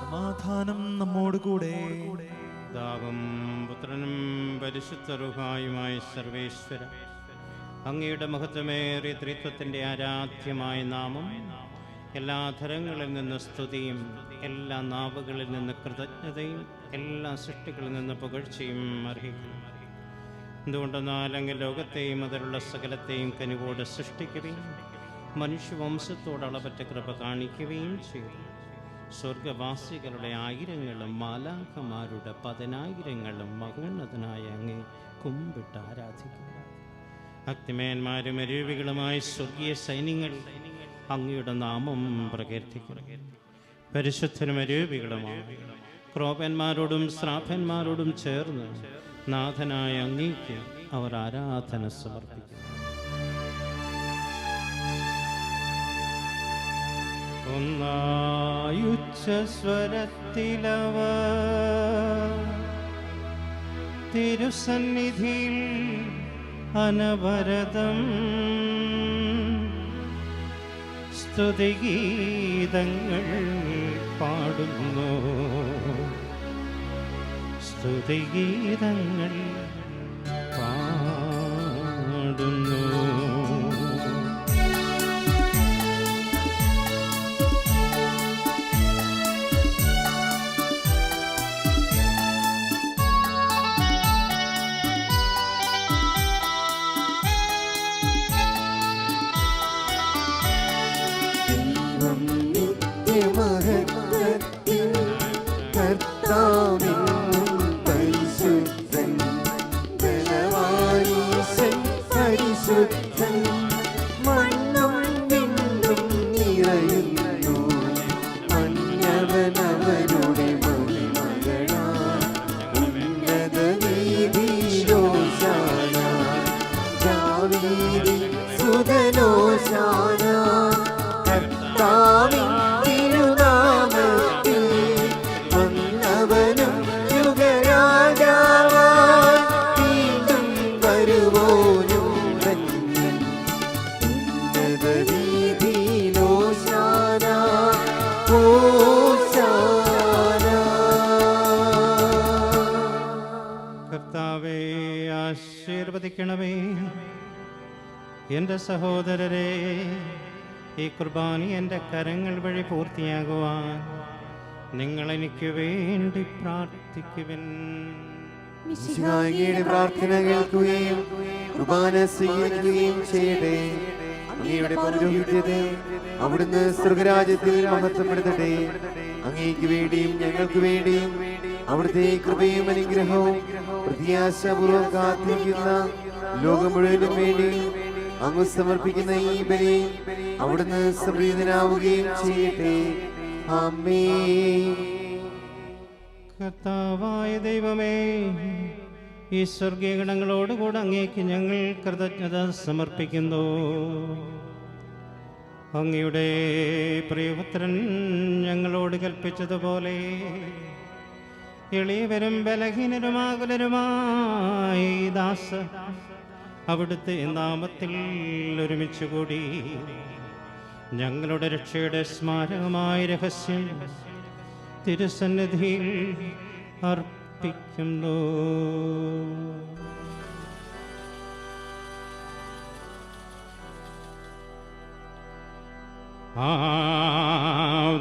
സമാധാനം നമ്മോടുകൂടെ. പിതാവും പുത്രനും പരിശുദ്ധ റൂഹായുമായ സർവേശ്വര, അങ്ങയുടെ മഹത്വമേറിയ ത്രിത്വത്തിന്റെ ആരാധ്യമായ നാമം എല്ലാ ധരങ്ങളിൽ നിന്ന് സ്തുതിയും എല്ലാ നാവുകളിൽ നിന്ന് കൃതജ്ഞതയും എല്ലാ സൃഷ്ടികളിൽ നിന്ന് പുകഴ്ചയും അർഹിക്കുന്നു. എന്തുകൊണ്ടെന്നാൽ അങ്ങ് ലോകത്തെയും അതിലുള്ള സകലത്തെയും കനിവോട് സൃഷ്ടിക്കുകയും മനുഷ്യവംശത്തോട് അളവറ്റ കൃപ കാണിക്കുകയും ചെയ്തു. സ്വർഗവാസികളുടെ ആയിരങ്ങളും മാലാഖമാരുടെ 10,000ങ്ങളും മഹോന്നതനായ അങ്ങേ കുമ്പിട്ട് ആരാധിക്കുന്നു. ഭക്തിമേന്മാരും അരൂപികളുമായ സ്വർഗീയ സൈന്യങ്ങൾ അങ്ങയുടെ നാമം പ്രകീർത്തിക്കുന്നു. പരിശുദ്ധരും അരൂപികളുമായ ക്രോപന്മാരോടും ശ്രാപ്പന്മാരോടും ചേർന്ന് നാഥനായ അങ്ങേക്ക് അവർ ആരാധന സമർപ്പിക്കുന്നു. ഒന്നായുച്ചസ്വരത്തിലവ തിരുസന്നിധിയിൽ അനവരതം സ്തുതിഗീതങ്ങൾ പാടുന്നു, സ്തുതിഗീതങ്ങൾ പാടുന്നു. നിത്യമഹത്വത്തിൽ കർത്താവെന്നും പരിശുദ്ധൻ, ബലവാനീശൻ പരിശുദ്ധൻ, മണ്ണും വിണ്ണും നിറയുന്നു മന്നവനവരുടെ മഹിമകളാൽ. ഉന്നത വീതിയിലോശാന, ദാവീദിൻ സുതനോശാന. കർത്താവിൻ തിരുനാമത്തിൽ വന്നവനും യുഗരാജാവായി വീണ്ടും വരുവോനും ധന്യൻ. ഉന്നത വീതിയിലോശാന, ഓശാന. കർത്താവേ, ആശീർവദിക്കണമേ. എൻ്റെ സഹോദരരെ, ഈ കുർബാന എൻ്റെ കരങ്ങൾ വഴി പൂർത്തിയാകുവാൻ നിങ്ങൾ എനിക്ക് വേണ്ടി പ്രാർത്ഥിക്കുവിൻ. മിശിഹായുടെ പ്രാർത്ഥന കേൾക്കുകയും കുർബാന സ്വീകരിക്കുകയും ചെയ്യട്ടെ. അങ്ങയുടെ പൗരോഹിത്യത്തെ അവിടുന്ന് സ്വർഗരാജ്യത്തിൽ മഹത്വപ്പെടുത്തട്ടെ. അങ്ങേക്ക് വേണ്ടിയും ഞങ്ങൾക്ക് വേണ്ടിയും അവിടുത്തെ കൃപയും അനുഗ്രഹവും പ്രത്യാശാപൂർവം കാത്തിരിക്കുന്ന ലോകം മുഴുവനും വേണ്ടി അങ്ങ് സമർപ്പിക്കുന്ന ഈ ബലി അവിടുന്ന് സംപ്രീതനാവുകയും ചെയ്യട്ടെ. ആമേൻ. കർത്താവായ ദൈവമേ, ഈ സ്വർഗീയ ഗണങ്ങളോടുകൂടെ അങ്ങേക്ക് ഞങ്ങൾ കൃതജ്ഞത സമർപ്പിക്കുന്നു. അങ്ങയുടെ പ്രിയപുത്രൻ ഞങ്ങളോട് കൽപ്പിച്ചതുപോലെ എളിയവരും ബലഹീനരുമാകുലരുമായി ദാസ അവിടുത്തെ നാമത്തിൽ ഒരുമിച്ച് കൂടി ഞങ്ങളുടെ രക്ഷയുടെ സ്മാരകമായ രഹസ്യം തിരുസന്നിധിയിൽ അർപ്പിക്കുന്നു.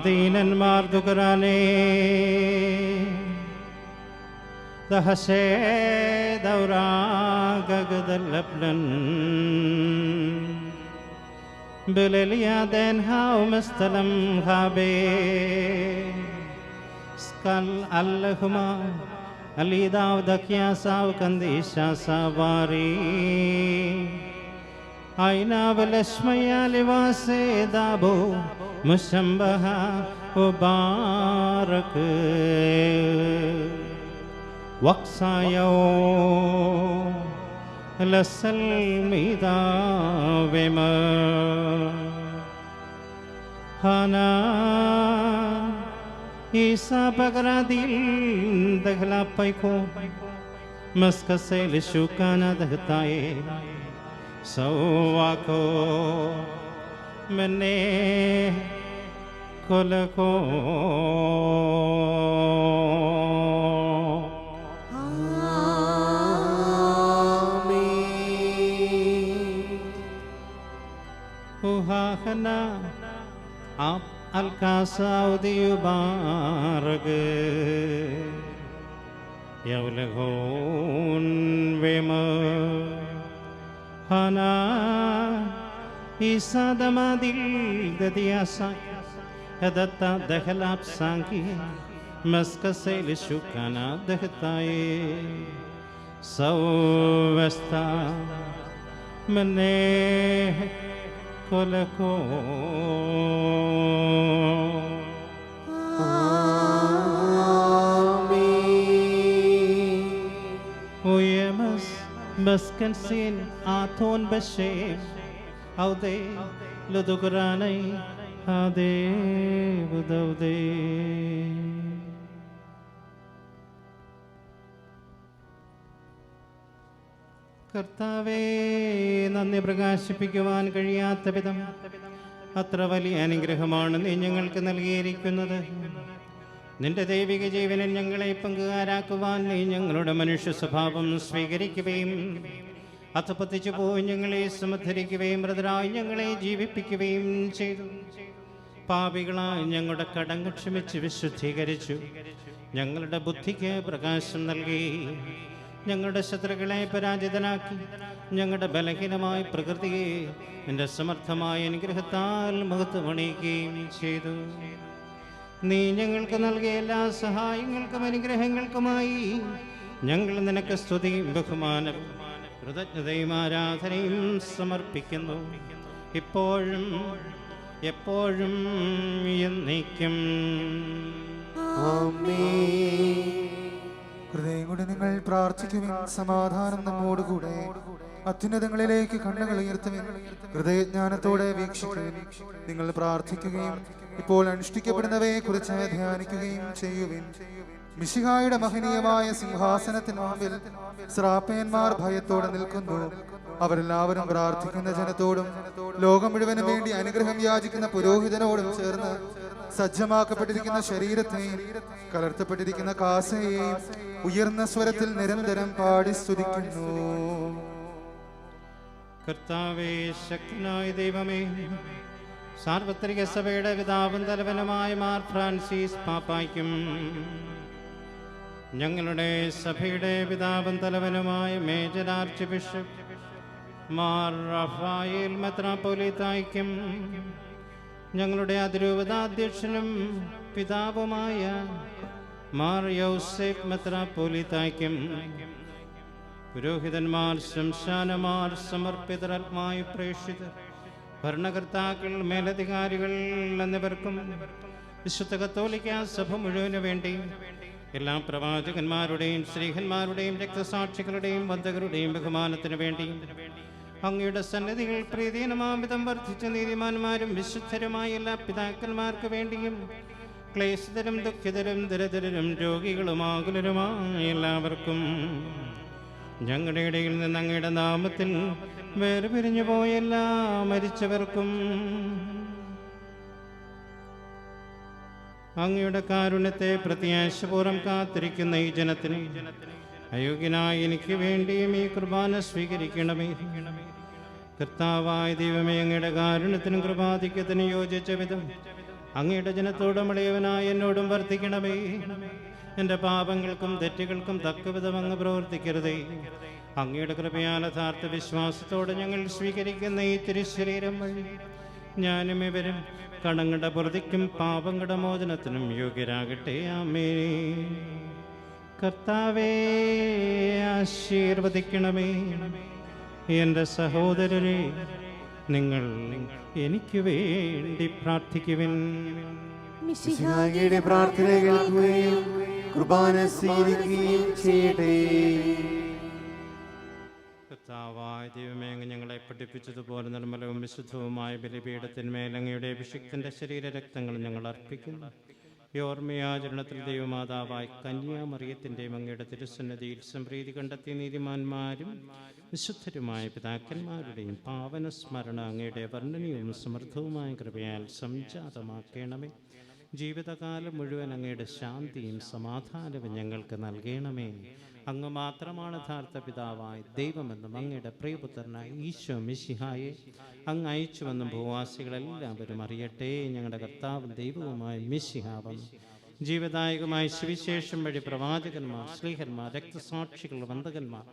ദീനന്മാർ ദുഃഖരാനേ ദഹസേ ദൗരാഗദലപ്ലൻ ബലലിയാദൻ ഹൗമസ്തലം ഹാബേ സ്കൽ അല്ലഹുമ അലിദാവ് ദക്യാസാവ് കന്ദീശാസാവാരി ഐനാവലശ്മയാലിവാസേ ദാബോ മുശംബഹ ഉബാരക് വക്സായോ ലസൽമിദാവെമ ഹനാ ഈസാ പകരാദിൽ ദഹ്ലാപ്പൈക്കോ മസ്കസേ ലിശുക്കാന ദഹ്തായേ സൗവാക്കോ മനെ കൊലകോ ഉഹാഹന ആപ് അൽക്കാസാഉദിയുബാരക് യൗലഹോൻ വേമ ഹനാ ഈസാദമാദിൽ ദദിയാസ യദത്ത ദഹലാപ് സാങ്കി മസ്കസേ ലിശുക്കാന ദഹ്തായേ സൗവസ്ത മനെ കൊലകോ ഉയമസ് ബസ്കൻസിൻ ആഥോൻ ബഷേം ഔദേ ലദുഗ്രാനൈ ഹാദേവുദൗദേ. കർത്താവേ, നന്ദി പ്രകാശിപ്പിക്കുവാൻ കഴിയാത്ത വിധം അത്ര വലിയ അനുഗ്രഹമാണ് നീ ഞങ്ങൾക്ക് നൽകിയിരിക്കുന്നത്. നിന്റെ ദൈവിക ജീവനിൽ ഞങ്ങളെ പങ്കുകാരാക്കുവാൻ നീ ഞങ്ങളുടെ മനുഷ്യ സ്വഭാവം സ്വീകരിക്കുകയും അധപതിച്ചു പോയി ഞങ്ങളെ സമധരിക്കുകയും മൃതരായി ഞങ്ങളെ ജീവിപ്പിക്കുകയും ചെയ്തു. പാപികളായി ഞങ്ങളുടെ കടങ്ങൾ ക്ഷമിച്ച് വിശുദ്ധീകരിച്ചു. ഞങ്ങളുടെ ബുദ്ധിക്ക് പ്രകാശം നൽകി. ഞങ്ങളുടെ ശത്രുക്കളെ പരാജിതനാക്കി. ഞങ്ങളുടെ ബലഹീനമായ പ്രകൃതിയെ നിന്റെ സമർത്ഥമായ അനുഗ്രഹത്താൽ മഹത്വമണിയിക്കുകയും ചെയ്തു. നീ ഞങ്ങൾക്ക് നൽകിയ എല്ലാ സഹായങ്ങൾക്കും അനുഗ്രഹങ്ങൾക്കുമായി ഞങ്ങൾ നിനക്ക് സ്തുതിയും ബഹുമാനവും കൃതജ്ഞതയും ആരാധനയും സമർപ്പിക്കുന്നു, ഇപ്പോഴും എപ്പോഴും എന്നേക്കും. ഹൃദയം കൊണ്ട് നിങ്ങൾ പ്രാർത്ഥിക്കുവിൻ. സമാധാനം നമ്മോടുകൂടെ. അത്യുന്നതങ്ങളിലേക്ക് കണ്ണുകൾ ഉയർത്തുവിൻ. ഹൃദയജ്ഞാനത്തോടെ വീക്ഷിക്കുവിൻ. നിങ്ങൾ പ്രാർത്ഥിക്കുകയും ഇപ്പോൾ അനുഷ്ഠിക്കപ്പെടുന്നവയെ കുറിച്ച് ധ്യാനിക്കുകയും ചെയ്യുവിൻ. മിശിഹായുടെ മഹനീയമായ സിംഹാസനത്തിന് മുമ്പിൽ ശ്രാപ്പയന്മാർ ഭയത്തോടെ നിൽക്കുന്നു. അവരെല്ലാവരും പ്രാർത്ഥിക്കുന്ന ജനത്തോടും ലോകം മുഴുവനും വേണ്ടി അനുഗ്രഹം യാചിക്കുന്ന പുരോഹിതനോടും ചേർന്ന് സജ്ജമാക്കപ്പെട്ടിരിക്കുന്ന ശരീരത്തെയും കലർത്തപ്പെട്ടിരിക്കുന്ന കാസയെയും ഉയർന്ന സ്വരത്തിൽ നിരന്തരം പാടി സ്തുതിക്കുന്നു. കർത്താവേ, ശക്തനായ ദൈവമേ, സാർവത്രിക സഭയുടെ പിതാവും തലവനുമായ മാർ ഫ്രാൻസിസ് പാപ്പായ്ക്കും ഞങ്ങളുടെ സഭയുടെ പിതാവും തലവനുമായ മേജർ ആർച്ച് ബിഷപ്പ് മാർ റഫായേൽ മെത്രാപ്പോലീത്തായ്ക്കും ഞങ്ങളുടെ അതിരൂപതാധ്യക്ഷനും പിതാവുമായ മാർ യൗസേപ്പ് മെത്രാപ്പോലീത്തായ്ക്കും പുരോഹിതന്മാർ, ശംശാനമാർ, സമർപ്പിതരാത്മായ പ്രേക്ഷിതർ, ഭരണകർത്താക്കൾ, മേലധികാരികൾ എന്നിവർക്കും വിശുദ്ധ കത്തോലിക്ക സഭ മുഴുവനു വേണ്ടി എല്ലാ പ്രവാചകന്മാരുടെയും സ്ത്രീഹന്മാരുടെയും രക്തസാക്ഷികളുടെയും വന്ദകരുടെയും ബഹുമാനത്തിനു വേണ്ടി അങ്ങയുടെ സന്നിധികൾ പ്രീതിയനമാമിതം വർദ്ധിച്ച നീതിമാന്മാരും വിശുദ്ധരുമായ എല്ലാ പിതാക്കന്മാർക്ക് വേണ്ടിയും ക്ലേശിതരും ദുഃഖിതരും ദരിദ്രരും രോഗികളും ആകുലരുമായ എല്ലാവർക്കും ഞങ്ങളുടെ ഇടയിൽ നിന്ന് അങ്ങയുടെ നാമത്തിൽ വേർപിരിഞ്ഞു പോയ എല്ലാ മരിച്ചവർക്കും അങ്ങയുടെ കാരുണ്യത്തെ പ്രത്യാശപൂർവ്വം കാത്തിരിക്കുന്ന ഈ ജനത്തിന് അയോഗ്യനായ എനിക്ക് വേണ്ടിയും ഈ കുർബാന സ്വീകരിക്കണമേ. കർത്താവായ ദൈവമേ, അങ്ങയുടെ കാരുണ്യത്തിനും കൃപാധിക്യത്തിനും യോജിച്ച വിധം അങ്ങയുടെ ജനത്തോടും ഇളയവനായ എന്നോടും വർദ്ധിക്കണമേ. എൻ്റെ പാപങ്ങൾക്കും തെറ്റുകൾക്കും തക്കവിധം അങ്ങ് പ്രവർത്തിക്കരുതേ. അങ്ങയുടെ കൃപയാൽ യഥാർത്ഥ വിശ്വാസത്തോടെ ഞങ്ങൾ സ്വീകരിക്കുന്ന ഈ തിരുശരീരം വഴി ഞാനും ഇവരും കടങ്ങളുടെ പ്രതിക്കും പാപങ്ങളുടെ മോചനത്തിനും യോഗ്യരാകട്ടെ. ആമേൻ. കർത്താവേ, ആശീർവദിക്കണമേ. എൻ്റെ സഹോദരരെ, നിങ്ങൾ എനിക്ക് വേണ്ടി പ്രാർത്ഥിക്കുവിൻ. മിശിഹായുടെ പ്രാർത്ഥന കേൾക്കുകയും കുർബാന സ്വീകരിക്കുകയും ചെയ്യട്ടെ. കർത്താവായ ദൈവമേ, അങ്ങ് ഞങ്ങളെ പഠിപ്പിച്ചതുപോലെ നിർമ്മലവും വിശുദ്ധവുമായ ബലിപീഠത്തിന്മേൽ അങ്ങയുടെ അഭിഷിക്തന്റെ ശരീരരക്തങ്ങൾ ഞങ്ങൾ അർപ്പിക്കുന്നു. ഈ ഓർമ്മയാചരണത്തിൽ ദൈവമാതാവായ കന്യാമറിയത്തിൻ്റെയും അങ്ങയുടെ തിരുസന്നിധിയിൽ സംപ്രീതി കണ്ടെത്തിയ നീതിമാന്മാരും വിശുദ്ധരുമായ പിതാക്കന്മാരുടെയും പാവന സ്മരണ അങ്ങയുടെ വർണ്ണനീയവും സമൃദ്ധവുമായ കൃപയാൽ സംജാതമാക്കണമേ. ജീവിതകാലം മുഴുവൻ അങ്ങയുടെ ശാന്തിയും സമാധാനവും ഞങ്ങൾക്ക് നൽകണമേ. അങ്ങ് മാത്രമാണ് യഥാർത്ഥ പിതാവായ ദൈവമെന്നും അങ്ങയുടെ പ്രിയപുത്രനായ ഈശോ മിശിഹായെ അങ്ങ് അയച്ചുവെന്നും ഭൂവാസികളെല്ലാവരും അറിയട്ടെ. ഞങ്ങളുടെ കർത്താവും ദൈവവുമായ മിശിഹാവും ജീവദായകമായ സുവിശേഷം വഴി പ്രവാചകന്മാർ, ശ്ലീഹന്മാർ, രക്തസാക്ഷികൾ, വന്ദകന്മാർ,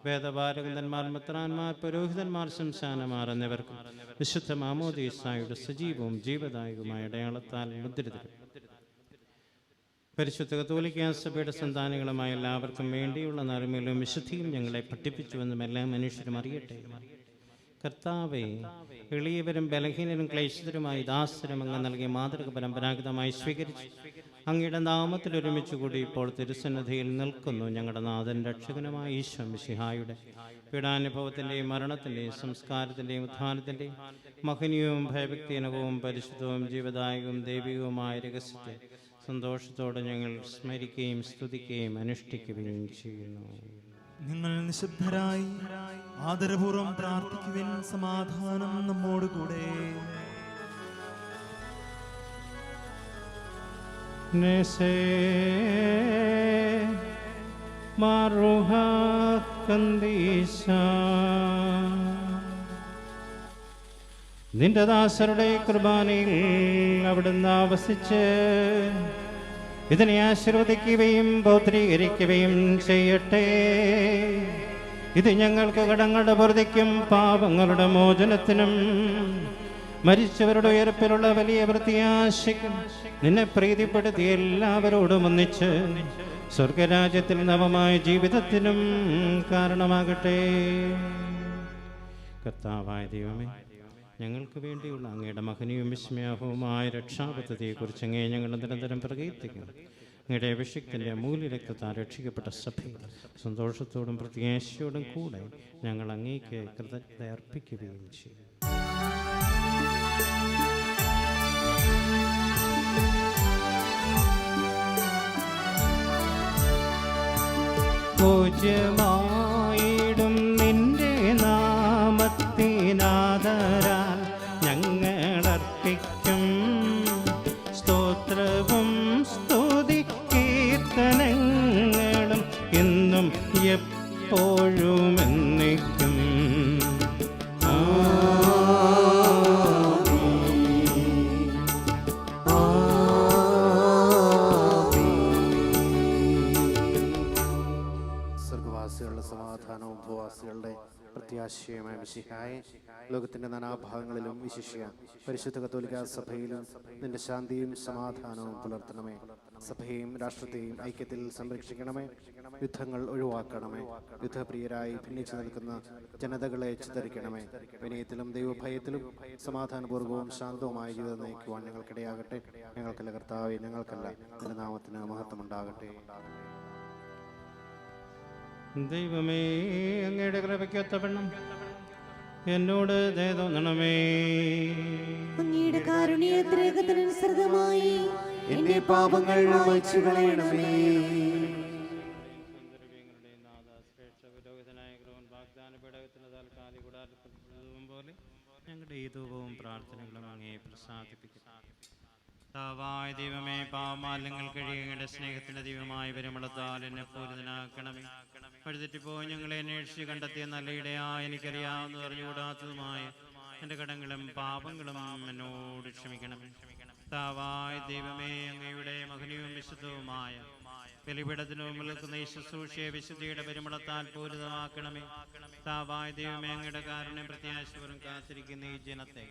വേദപാരകന്മാർ, മെത്രാന്മാർ, പുരോഹിതന്മാർ, ശംശാനമാർ എന്നിവർക്കും വിശുദ്ധ മാമോദീസായുടെ സജീവവും ജീവദായകവുമായ അടയാളത്താൽ മുദ്രിതരും പരിശുദ്ധ കത്തോലിക്ക സഭയുടെ സന്താനികളുമായ എല്ലാവർക്കും വേണ്ടിയുള്ള നന്മയിലും വിശുദ്ധിയും ഞങ്ങളെ പഠിപ്പിച്ചുവെന്നും എല്ലാ മനുഷ്യരും അറിയട്ടെ. കർത്താവേ, എളിയവരും ബലഹീനരും ക്ലേശിതരുമായി ദാസരും അങ്ങ് നൽകിയ മാതൃക പരമ്പരാഗതമായി സ്വീകരിച്ചു അങ്ങയുടെ നാമത്തിൽ ഒരുമിച്ച് കൂടി ഇപ്പോൾ തിരുസന്നിധിയിൽ നിൽക്കുന്നു. ഞങ്ങളുടെ നാഥൻ രക്ഷകനുമായ ഈശോ മിശിഹായുടെ പീഡാനുഭവത്തിൻ്റെയും മരണത്തിൻ്റെയും സംസ്കാരത്തിൻ്റെയും ഉത്ഥാനത്തിൻ്റെയും മഹനീയവും ഭയഭക്തിജനകവും പരിശുദ്ധവും ജീവദായകവും ദൈവികവുമായ രഹസ്യത്തെ സന്തോഷത്തോടെ ഞങ്ങൾ സ്മരിക്കുകയും സ്തുതിക്കുകയും അനുഷ്ഠിക്കുകയും ചെയ്യുന്നു. നിങ്ങൾ നിശബ്ദരായി ആദരപൂർവ്വം പ്രാർത്ഥിക്കുവിൻ. സമാധാനം നമ്മോടുകൂടെ. നിന്റെ ദാസരുടെ കുർബാനയിൽ അവിടുന്ന് ആവസിച്ച് ഇതിനെ ആശീർവദിക്കുകയും പൗത്രീകരിക്കുകയും ചെയ്യട്ടെ. ഇത് ഞങ്ങൾക്ക് കടങ്ങളുടെ പൊറുതിക്കും പാപങ്ങളുടെ മോചനത്തിനും മരിച്ചവരുടെ ഉയർപ്പിലുള്ള വലിയ പ്രത്യാശയ്ക്കും നിന്നെ പ്രീതിപ്പെടുത്തി എല്ലാവരോടും ഒന്നിച്ച് സ്വർഗരാജ്യത്തിൽ നവമായ ജീവിതത്തിനും കാരണമാകട്ടെ. കർത്താവായ ദൈവമേ, ഞങ്ങൾക്ക് വേണ്ടിയുള്ള അങ്ങയുടെ മഹനീയവും വിസ്മയാപവുമായ രക്ഷാപദ്ധതിയെക്കുറിച്ച് അങ്ങേ ഞങ്ങൾ നിരന്തരം പ്രകീർത്തിക്കുന്നു. അങ്ങയുടെ അഭിഷേകത്തിൻ്റെ മൂല്യരക്തത്താൽ രക്ഷിക്കപ്പെട്ട സഭയിൽ സന്തോഷത്തോടും പ്രത്യാശയോടും കൂടെ ഞങ്ങൾ അങ്ങേക്ക് കൃതജ്ഞത അർപ്പിക്കുകയും ചെയ്യും. പൂജ്യമായിടും നിന്റെ നാമത്തിനാദരാൽ ഞങ്ങളർപ്പിക്കും സ്തോത്രവും സ്തുതി കീർത്തനങ്ങളും എന്നും എപ്പോഴും എന്നേക്കും. സമാധാനവും ഭൂവാസികളുടെ പ്രത്യാശയുമായ മിശിഹായെ, ലോകത്തിന്റെ നാനാഭാഗങ്ങളിലും വിശിഷ്യ പരിശുദ്ധ കത്തോലിക്കാ സഭയിലും നിന്റെ ശാന്തിയും സമാധാനവും പുലർത്തണമേ. സഭയെയും രാഷ്ട്രത്തെയും ഐക്യത്തിൽ സംരക്ഷിക്കണമേ. യുദ്ധങ്ങൾ ഒഴിവാക്കണമേ. യുദ്ധപ്രിയരായി ഭിന്നിച്ചു നിൽക്കുന്ന ജനതകളെ ചിതറിക്കണമേ. വിനയത്തിലും ദൈവഭയത്തിലും സമാധാനപൂർവ്വവും ശാന്തവുമായ ജീവിതം നയിക്കുവാൻ ഞങ്ങൾക്കിടയാകട്ടെ. ഞങ്ങൾക്കല്ല കർത്താവേ, ഞങ്ങൾക്കല്ല, നിന്റെ നാമത്തിന് മഹത്വമുണ്ടാകട്ടെ. ദൈവമേ, അങ്ങയുടെ കൃപയ്ക്കൊത്തവണ്ണം എന്നോട് ദയ തോന്നണമേ. അങ്ങയുടെ കാരുണ്യത്തിനനുസൃതമായി എന്റെ പാപങ്ങൾ മായ്ച്ചു കളയണമേ. ഞങ്ങളുടെ ഈ ധൂപവും പ്രാർത്ഥനകളും അങ്ങേ പ്രസാദിപ്പിക്കും. കർത്താവായ ദൈവമേ, പാപമാലിന്യങ്ങൾ കഴിയുകയുടെ സ്നേഹത്തിന്റെ ദൈവമായ പരിമളത്താൽ എന്നെ പൂരിതനാക്കണമേ. വഴിതെറ്റിപ്പോയി ഞങ്ങളെ അന്വേഷിച്ച് കണ്ടെത്തിയ നല്ല ഇടയായ എനിക്കറിയാവുന്ന അറിഞ്ഞുകൂടാത്തതുമായ എൻ്റെ കടങ്ങളും പാപങ്ങളും എന്നോട് ക്ഷമിക്കണമേ. കർത്താവായ ദൈവമേ, അങ്ങയുടെ മഹനീയവും വിശുദ്ധവുമായ ബലിപീഠത്തിന് മുമ്പിൽ നിൽക്കുന്ന ഈ ശുശ്രൂഷയെ വിശുദ്ധിയുടെ പരിമളത്താൽ പൂരിതമാക്കണമേ. കർത്താവായ ദൈവമേ, അങ്ങയുടെ കാരുണ്യം പ്രത്യാശപൂർവ്വം കാത്തിരിക്കുന്ന ഈ ജനത്തെ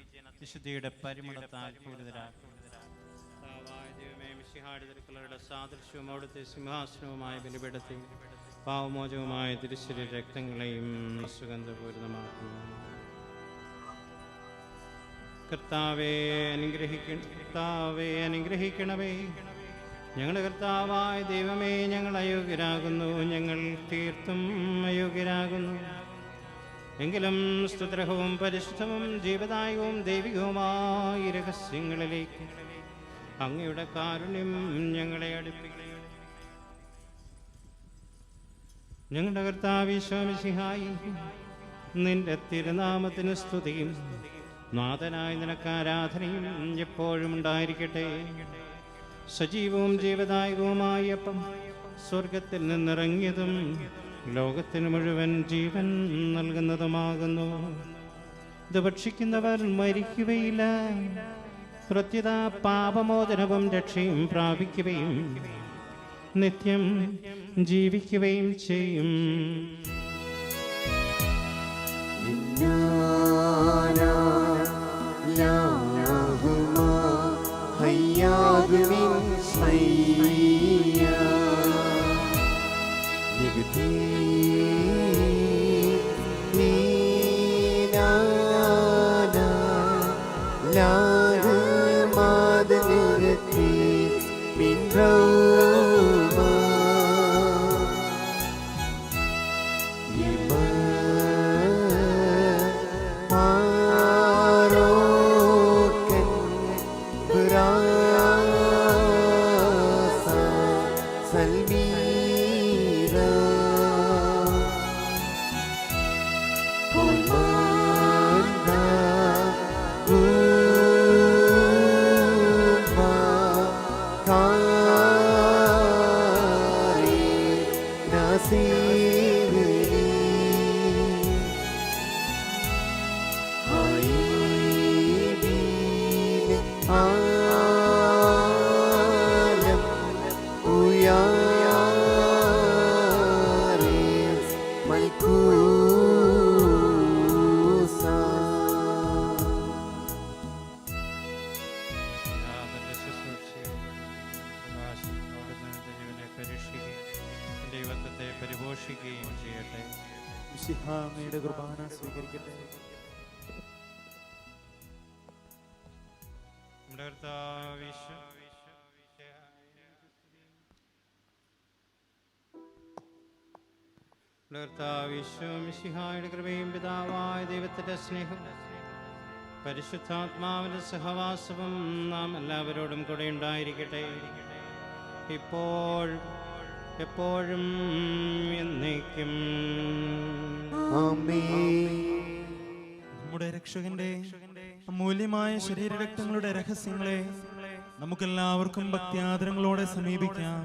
വിശുദ്ധിയുടെ പരിമളത്താൽ പൂരിതരാക്കും. മിശിഹായുടെ സാദൃശ്യവും അവിടുത്തെ സിംഹാസനവുമായ ബലിപീഠത്തെയും പാവമോചകവുമായ തിരുശരീര രക്തങ്ങളെയും സുഗന്ധപൂരിതമാക്കുന്നു. കർത്താവേ അനുഗ്രഹിക്കണമേ. ഞങ്ങളുടെ കർത്താവായ ദൈവമേ, ഞങ്ങൾ അയോഗ്യരാകുന്നു, ഞങ്ങൾ തീർത്തും അയോഗ്യരാകുന്നു. എങ്കിലും സ്തുത്രഹവും പരിശുദ്ധവും ജീവദായകവും ദൈവികവുമായ രഹസ്യങ്ങളിലേക്ക് അങ്ങയുടെ കാരുണ്യം ഞങ്ങളെ അടുപ്പിക്കണം. ഞങ്ങളുടെ കർത്താവ് ഈശോ മിശിഹായി, നിന്റെ തിരുനാമത്തിന് സ്തുതിയും നാഥനായ നിനക്ക് ആരാധനയും എപ്പോഴും ഉണ്ടായിരിക്കട്ടെ. സജീവവും ജീവദായകവുമായ അപ്പം സ്വർഗത്തിൽ നിന്നിറങ്ങിയതും ലോകത്തിന് മുഴുവൻ ജീവൻ നൽകുന്നതുമാകുന്നു. ഇത് ഭക്ഷിക്കുന്നവർ മരിക്കുകയില്ല, പ്രത്യുത പാപമോചനവും രക്ഷയും പ്രാപിക്കുകയും നിത്യം ജീവിക്കുകയും ചെയ്യും. Maro സൽമീര ദൈവത്തെ പരിപോഷിക്കുകയും ചെയ്യട്ടെ. മിശിഹായുടെ കുർബാന സ്വീകരിക്കട്ടെ. നമ്മുടെ കർത്താവ് മിശിഹായുടെ കൃപയും പിതാവായ ദൈവത്തിന്റെ സ്നേഹം പരിശുദ്ധാത്മാവിന്റെ സഹവാസവും നാം എല്ലാവരോടും കൂടെ ഉണ്ടായിരിക്കട്ടെ, ഇപ്പോൾ എപ്പോഴും എന്നേക്കും. നമ്മുടെ രക്ഷകന്റെ അമൂല്യമായ ശരീരരക്തങ്ങളുടെ രഹസ്യങ്ങളെ നമുക്കെല്ലാവർക്കും ഭക്തിയാദരങ്ങളോടെ സമീപിക്കാം.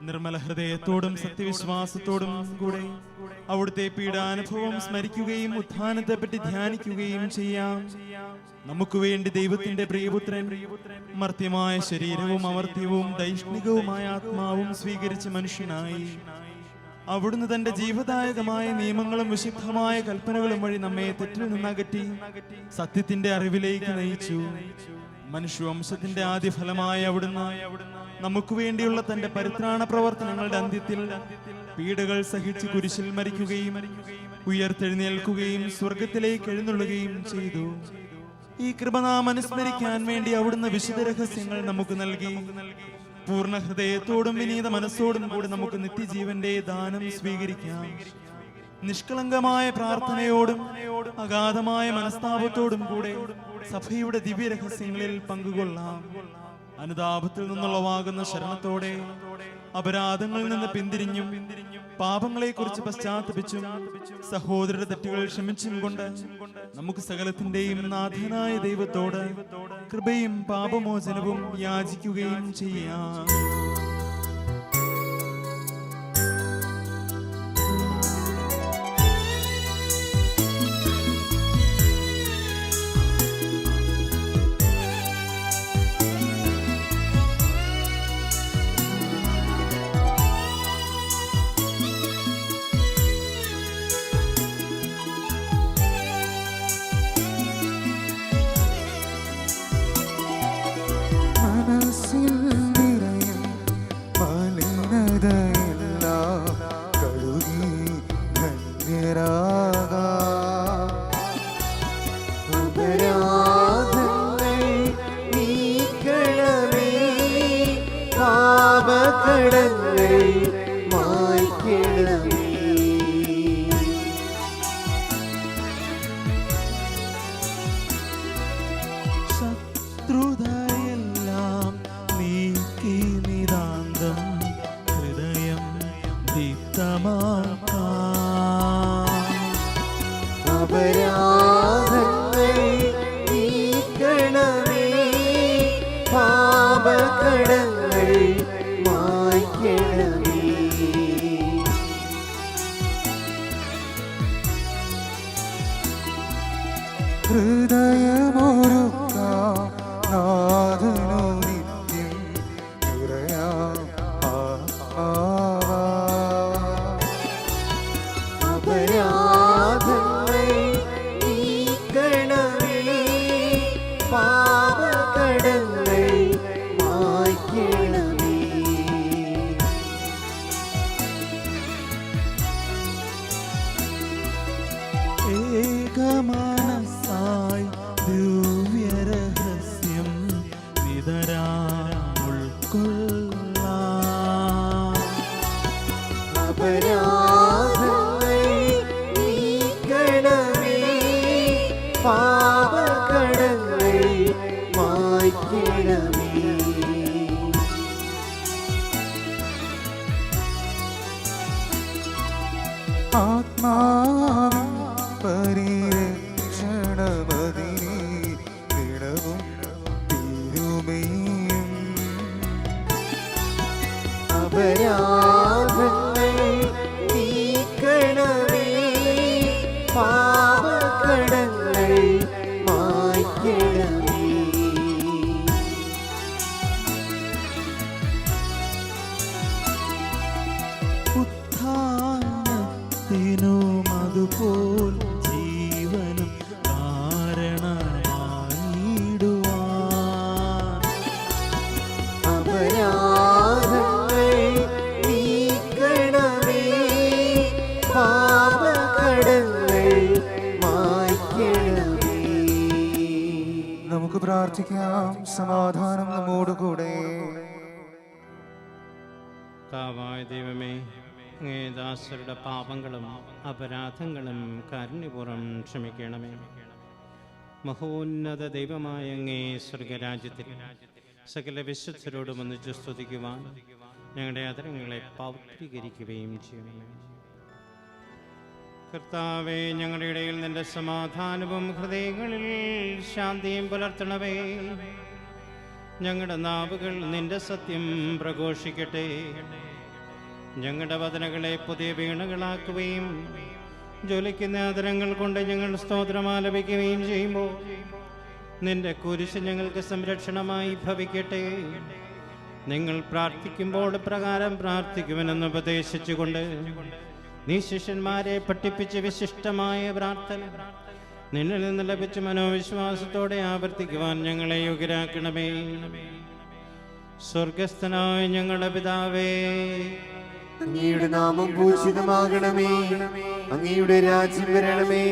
നിർമ്മല ഹൃദയത്തോടും സത്യവിശ്വാസത്തോടും കൂടെ അവിടുത്തെ പീഡാനുഭവം സ്മരിക്കുകയും ഉത്ഥാനത്തെപ്പറ്റി ധ്യാനിക്കുകയും ചെയ്യാം. നമുക്ക് വേണ്ടി ദൈവത്തിന്റെ പ്രിയപുത്രൻ മർത്യമായ ശരീരവും അമർത്യവും ദൈഷ്ണികവുമായ ആത്മാവും സ്വീകരിച്ച മനുഷ്യനായി അവിടുന്ന് തന്റെ ജീവദായകമായ നിയമങ്ങളും വിശുദ്ധമായ കൽപ്പനകളും വഴി നമ്മെ തെറ്റിൽ നിന്നകറ്റി സത്യത്തിന്റെ അറിവിലേക്ക് നയിച്ചു. മനുഷ്യവംശത്തിന്റെ ആദ്യ ഫലമായ അവിടുന്ന് നമുക്ക് വേണ്ടിയുള്ള തന്റെ പരിത്രാണ പ്രവർത്തനങ്ങളുടെ അന്ത്യത്തിൽ പീഡകൾ സഹിച്ച് കുരിശിൽ മരിക്കുകയും ഉയർത്തെഴുന്നേൽക്കുകയും സ്വർഗത്തിലേക്ക് എഴുന്നള്ളുകയും ചെയ്തു. ഈ കൃപ നാം അനുസ്മരിക്കാൻ വേണ്ടി അവിടുന്ന് വിശുദ്ധ രഹസ്യങ്ങൾ നമുക്ക് നൽകി. പൂർണ്ണ ഹൃദയത്തോടും വിനീത മനസ്സോടും കൂടി നമുക്ക് നിത്യജീവന്റെ ദാനം സ്വീകരിക്കാം. നിഷ്കളങ്കമായ പ്രാർത്ഥനയോടും അഗാധമായ മനസ്താപത്തോടും കൂടെ സഭയുടെ ദിവ്യരഹസ്യങ്ങളിൽ പങ്കുകൊള്ളാം. അനുതാപത്തിൽ നിന്നുള്ളവാകുന്ന ശരണത്തോടെ അപരാധങ്ങളിൽ നിന്ന് പിന്തിരിഞ്ഞും പാപങ്ങളെക്കുറിച്ച് പശ്ചാത്തപിച്ചും സഹോദരരുടെ തെറ്റുകൾ ക്ഷമിച്ചും കൊണ്ട് നമുക്ക് സകലത്തിന്റെയും നാഥനായ ദൈവത്തോട് കൃപയും പാപമോചനവും യാചിക്കുകയും ചെയ്യാം. ശത്രുതയെല്ലാം നീക്കി നിതാന്തം ഹൃദയം ദീപ്തമാക്കാം. അപരാധങ്ങൾ നീക്കണമേ, പാപകടങ്ങൾ മായ്ക്കണമേ. ആത്മാവിൻ പരിരക്ഷണമതിനെ ദിനവും തിരുമേയും അപരാധങ്ങൾ നീക്കണമേ, പാപകടങ്ങൾ മായ്ക്കണമേ. ഉത്ഥാനത്തിനും അതുപോൽ ജീവനും കാരണമായിടുവാൻ അപരാധങ്ങൾ നീക്കണമേ, പാപകടങ്ങൾ മായ്ക്കണമേ. നമുക്ക് പ്രാർത്ഥിക്കാം. സമാധാനം നമ്മോടുകൂടെ. കർത്താവായ ദൈവമേ, അങ്ങേ ദാസരുടെ പാപങ്ങളും അപരാധങ്ങളും കാരുണ്യപൂർവ്വം ക്ഷമിക്കണമേ. മഹോന്നത ദൈവമായ അങ്ങേ സ്വർഗരാജ്യത്തിൽ സകല വിശുദ്ധരോടും ഒന്നിച്ച് സ്തുതിക്കുവാൻ ഞങ്ങളുടെ അതരങ്ങളെ പൗത്രീകരിക്കുകയും ചെയ്യണമേ. കർത്താവേ, ഞങ്ങളുടെ ഇടയിൽ നിന്റെ സമാധാനവും ഹൃദയങ്ങളിൽ ശാന്തിയും പുലർത്തണമേ. ഞങ്ങളുടെ നാവുകൾ നിന്റെ സത്യം പ്രഘോഷിക്കട്ടെ. ഞങ്ങളുടെ വചനങ്ങളെ പുതിയ വീണകളാക്കുകയും ജ്വലിക്കുന്ന ആദരങ്ങൾ കൊണ്ട് ഞങ്ങൾ സ്തോത്രം ആലപിക്കുകയും ചെയ്യുമ്പോൾ നിന്റെ കുരിശ് ഞങ്ങൾക്ക് സംരക്ഷണമായി ഭവിക്കട്ടെ. നിങ്ങൾ പ്രാർത്ഥിക്കുമ്പോൾ പ്രകാരം പ്രാർത്ഥിക്കുമെന്ന് ഉപദേശിച്ചുകൊണ്ട് നീ ശിഷ്യന്മാരെ പഠിപ്പിച്ച വിശിഷ്ടമായ പ്രാർത്ഥന നിന്നിൽ നിന്ന് ലഭിച്ച മനോവിശ്വാസത്തോടെ ആവർത്തിക്കുവാൻ ഞങ്ങളെ യോഗ്യരാക്കണമേ. സ്വർഗസ്ഥനായ ഞങ്ങളുടെ പിതാവേ, അങ്ങയുടെ നാമം പൂജിതമാകണമേ, അങ്ങയുടെ രാജ്യം വരണമേ,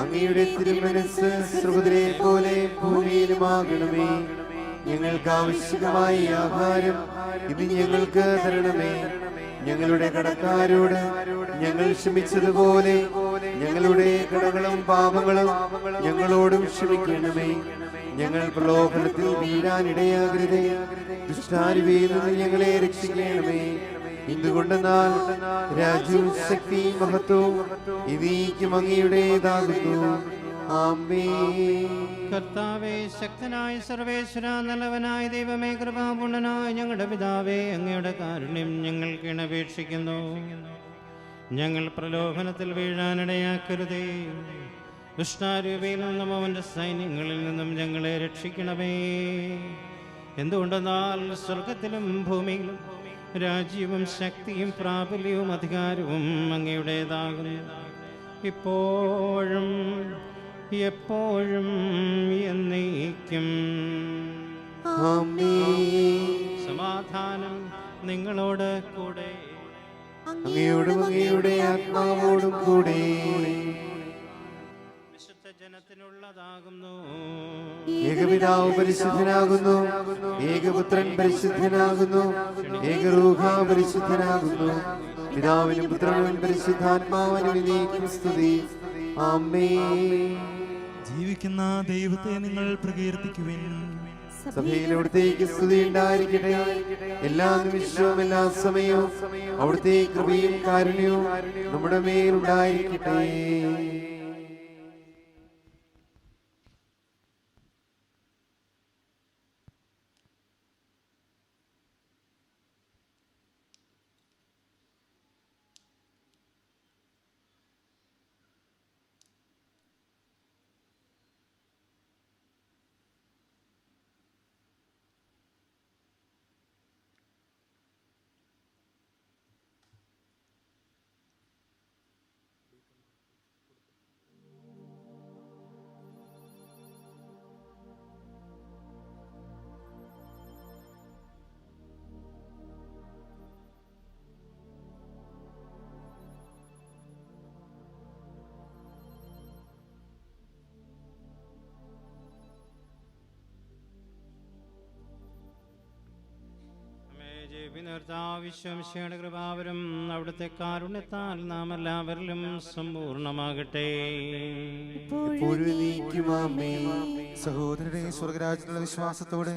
അങ്ങയുടെ തിരുമനസ്സ് സ്വർഗ്ഗത്തിലെ പോലെ ഭൂമിയിലുമാകണമേ. ഞങ്ങൾക്ക് ആവശ്യമായ ആഹാരം ഇത് ഞങ്ങൾക്ക് തരണമേ. ഞങ്ങളുടെ കടക്കാരോട് ഞങ്ങൾ ക്ഷമിച്ചതുപോലെ ഞങ്ങളുടെ കടങ്ങളും പാപങ്ങളും ഞങ്ങളോടും ക്ഷമിക്കണമേ. ഞങ്ങൾ പ്രലോഭനത്തിൽ വീഴാനിടയാകരുതേ, ദുഷ്ടാരൂപിയിൽ നിന്ന് ഞങ്ങളെ രക്ഷിക്കണമേ. എന്തുകൊണ്ടെന്നാൽ രാജ്യവും ശക്തിയും മഹത്വവും എന്നേക്കും അങ്ങയുടേതാകുന്നു. ആമേൻ. കർത്താവേ, ശക്തനായ സർവേശ്വര, നല്ലവനായ ദൈവമേ, കൃപാപൂർണ്ണനായ ഞങ്ങളുടെ പിതാവേ, അങ്ങയുടെ കാരുണ്യം ഞങ്ങൾ കിണപേക്ഷിക്കുന്നു. ഞങ്ങൾ പ്രലോഭനത്തിൽ വീഴാനിടയാക്കരുതേ, ദുഷ്ടാരൂപിയിൽ നിന്നും അവന്റെ സൈന്യങ്ങളിൽ നിന്നും ഞങ്ങളെ രക്ഷിക്കണമേ. എന്തുകൊണ്ടെന്നാൽ സ്വർഗത്തിലും ഭൂമിയിലും രാജ്യവും ശക്തിയും പ്രാബല്യവും അധികാരവും അങ്ങയുടേതാകുന്നു, ഇപ്പോഴും എപ്പോഴും എന്നേക്കും. ആമേൻ. സമാധാനം നിങ്ങളോട് കൂടെ. അങ്ങയോടും അങ്ങയുടെ ആത്മാവോടും കൂടെ. വിശുദ്ധ ജനത്തിനുള്ളതാകുന്നു. ഏകപിതാവ് പരിശുദ്ധനാകുന്നു, ഏകപുത്രൻ പരിശുദ്ധനാകുന്നു, ഏകരൂഹ പരിശുദ്ധനാകുന്നു. പിതാവിനും പുത്രനും പരിശുദ്ധാത്മാവിനും എന്നേക്കും സ്തുതി. ആമേൻ. ജീവിക്കുന്ന ദൈവത്തെ നിങ്ങൾ പ്രകീർത്തിക്കുവിൻ. സഭയിൽ അവിടുത്തേക്ക് സ്തുതി ഉണ്ടായിരിക്കട്ടെ. എല്ലാ നിമിഷവും എല്ലാ സമയവും അവിടുത്തെ കൃപയും കാരുണ്യവും നമ്മുടെ മേൽ ഉണ്ടായിരിക്കട്ടെ. വിശ്വംശയുടെ കൃപാവരും അവിടുത്തെ കാരുണ്യത്താൽ നാം എല്ലാവരിലും സമ്പൂർണമാകട്ടെ. സഹോദരരെ, സ്വർഗരാജ്യത്തിലുള്ള വിശ്വാസത്തോടെ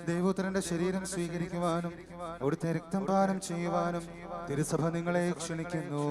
ദൈവോത്തരന്റെ ശരീരം സ്വീകരിക്കുവാനും അവിടുത്തെ രക്തം പാനം ചെയ്യുവാനും തിരുസഭ നിങ്ങളെ ക്ഷണിക്കുന്നു.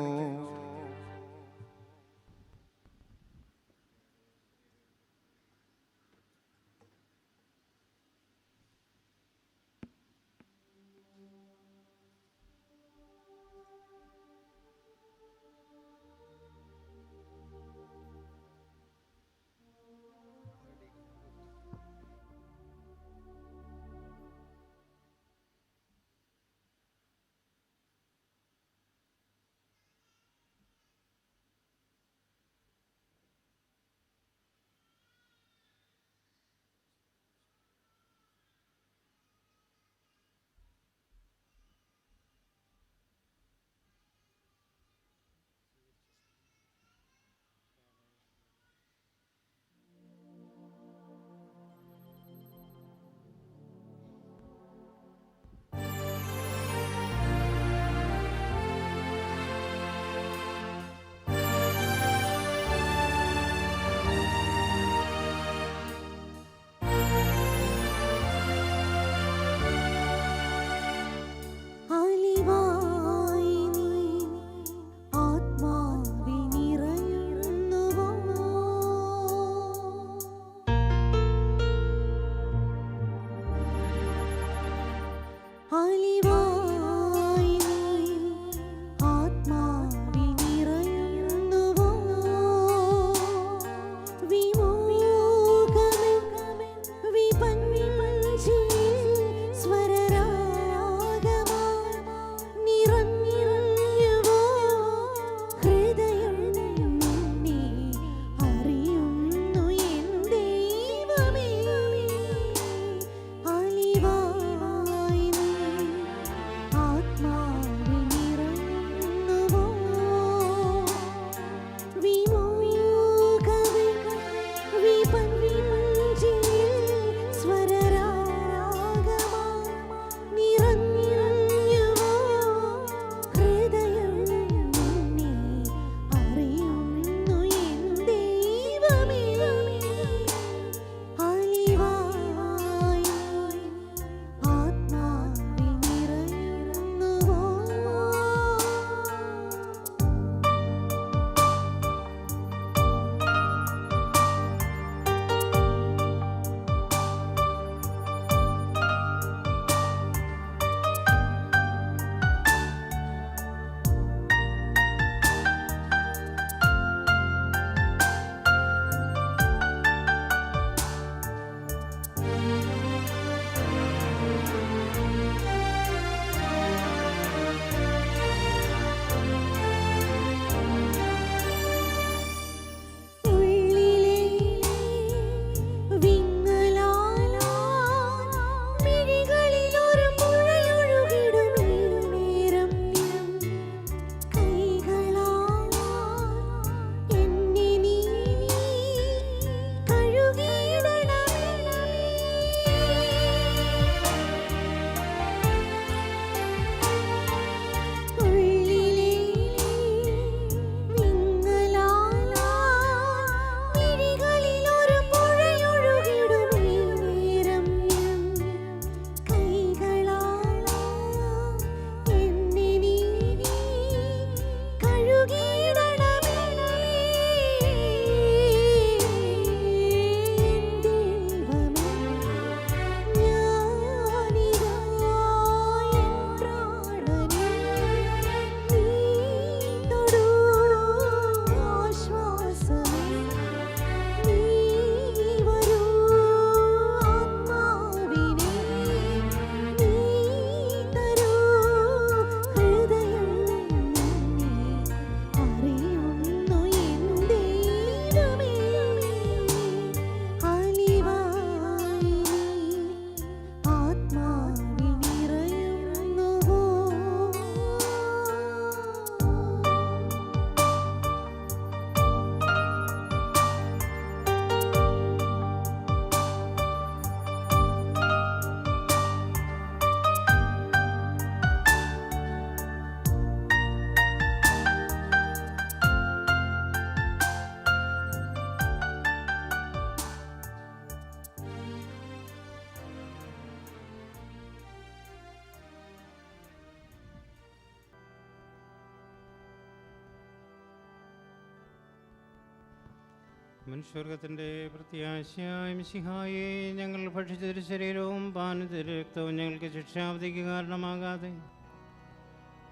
മനുഷ്യവർഗത്തിൻ്റെ പ്രത്യാശയായ മിശിഹായെ ഞങ്ങൾ ഭക്ഷിച്ചൊരു ശരീരവും പാനത്തിൻ്റെ രക്തവും ഞങ്ങൾക്ക് ശിക്ഷാവധിക്ക് കാരണമാകാതെ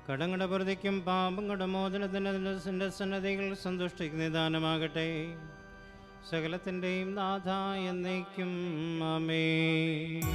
കടങ്ങളുടെ പ്രതിക്കും പാപങ്ങളുടെ മോചനത്തിൻ്റെ സന്നദ്ധികൾ സന്തുഷ്ടിക്കുന്ന നിദാനമാകട്ടെ. സകലത്തിൻ്റെയും നാഥ എന്നേക്കും ആമേൻ.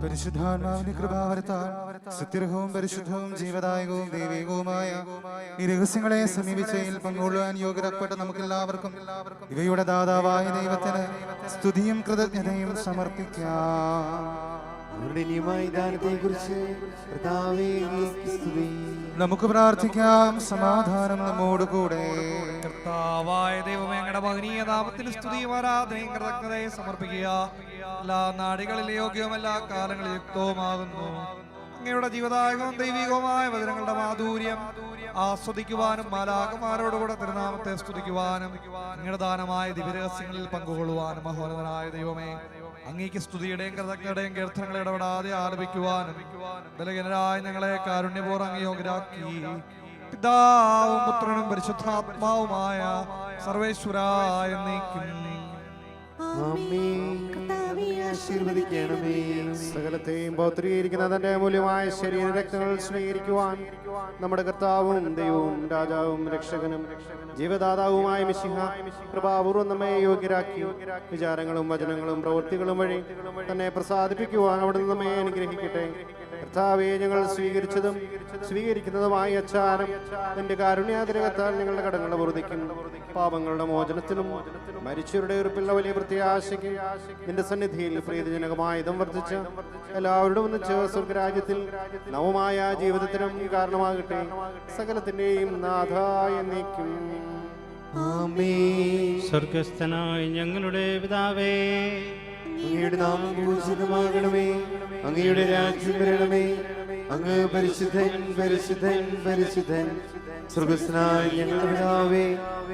പരിശുദ്ധാത്മാവിന്റെ കൃപാവരത്താൽ സത്യർഹവും പരിശുദ്ധവും ജീവദായകവും ദൈവികവുമായ ഈ രഹസ്യങ്ങളെ സമീപിച്ചതിൽ പങ്കുകൊള്ളുവാൻ യോഗ്യതപ്പെട്ട നമുക്കെല്ലാവർക്കും ഇവയുടെ ദാതാവായ ദൈവത്തിന് സ്തുതിയും കൃതജ്ഞതയും സമർപ്പിക്കാം. നമുക്ക് പ്രാർത്ഥിക്കാം. സമാധാനം നമ്മോട് കൂടെ. കർത്താവായ ദൈവമേ, അങ്ങയുടെ മഹനീയ നാമത്തിൽ സ്തുതിയും ആരാധനയും കൃതജ്ഞതയും സമർപ്പിക്കുക. എല്ലാ നാടികളിലെ യോഗ്യവും എല്ലാ കാലങ്ങളിൽ യുക്തവുമാകുന്നു. അങ്ങയുടെ ജീവദായകവും ദൈവികവുമായ വചനങ്ങളുടെ മാധുര്യം ആസ്വദിക്കുവാനും മാലാഖമാരോടുകൂടെ തിരുനാമത്തെ സ്തുതിക്കുവാനും അങ്ങയുടെ ദാനമായ ദിവ്യരഹസ്യങ്ങളിൽ പങ്കുകൊള്ളുവാനും മഹോന്നതനായ ദൈവമേ, അങ്ങേക്ക് സ്തുതിയുടെയും കൃതജ്ഞതയും കീർത്തനങ്ങളെ ഇടപെടാതെ ആലപിക്കുവാനും ബലഹീനരായ ഞങ്ങളെ കാരുണ്യപൂർവ്വം അങ്ങ് യോഗ്യരാക്കി. പിതാവും പുത്രനും പരിശുദ്ധാത്മാവുമായ സർവേശ്വരായ എന്നേക്കും സകലത്തെയും പൗത്രീകരിക്കുന്ന തന്റെ അമൂല്യമായ ശരീര രക്തങ്ങൾ സ്വീകരിക്കുവാൻ നമ്മുടെ കർത്താവും ദൈവവും രാജാവും രക്ഷകനും ജീവദാതാവുമായ മിശിഹ കൃപാപൂർവ്വം നമ്മെ യോഗ്യരാക്കി. വിചാരങ്ങളും വചനങ്ങളും പ്രവൃത്തികളും വഴി തന്നെ പ്രസാദിപ്പിക്കുവാൻ അവിടുന്ന് നമ്മെ അനുഗ്രഹിക്കട്ടെ. കർത്താവെ, ഞങ്ങൾ സ്വീകരിച്ചതും സ്വീകരിക്കുന്നതുമായ അച്ചാരം നിന്റെ കാരുണ്യാതിരകത്താൽ ഞങ്ങളുടെ കടങ്ങളുടെ പൊറുതിക്കും പാപങ്ങളുടെ മോചനത്തിനും മരിച്ചവരുടെ ഉറപ്പുള്ള വലിയ പ്രത്യാശയ്ക്ക് നിന്റെ സന്നിധിയിൽ പ്രീതിജനകമായ ഇതം വർദ്ധിച്ച് എല്ലാവരോടും ഒന്നിച്ച് സ്വർഗരാജ്യത്തിൽ നവമായ ജീവിതത്തിനും കാരണമാകട്ടെ. സകലത്തിന്റെയും നാഥായ എന്നേക്കും ആമേൻ. സ്വർഗസ്ഥനായ ഞങ്ങളുടെ പിതാവേ, അങ്ങയുടെ നാമം പൂജിതമാകണമേ. അങ്ങയുടെ രാജ്യം വരണമേ. അങ്ങ് പരിശുദ്ധൻ പരിശുദ്ധൻ പരിശുദ്ധൻ. സ്വർഗസ്ഥനായ ഞങ്ങളുടെ പിതാവേ,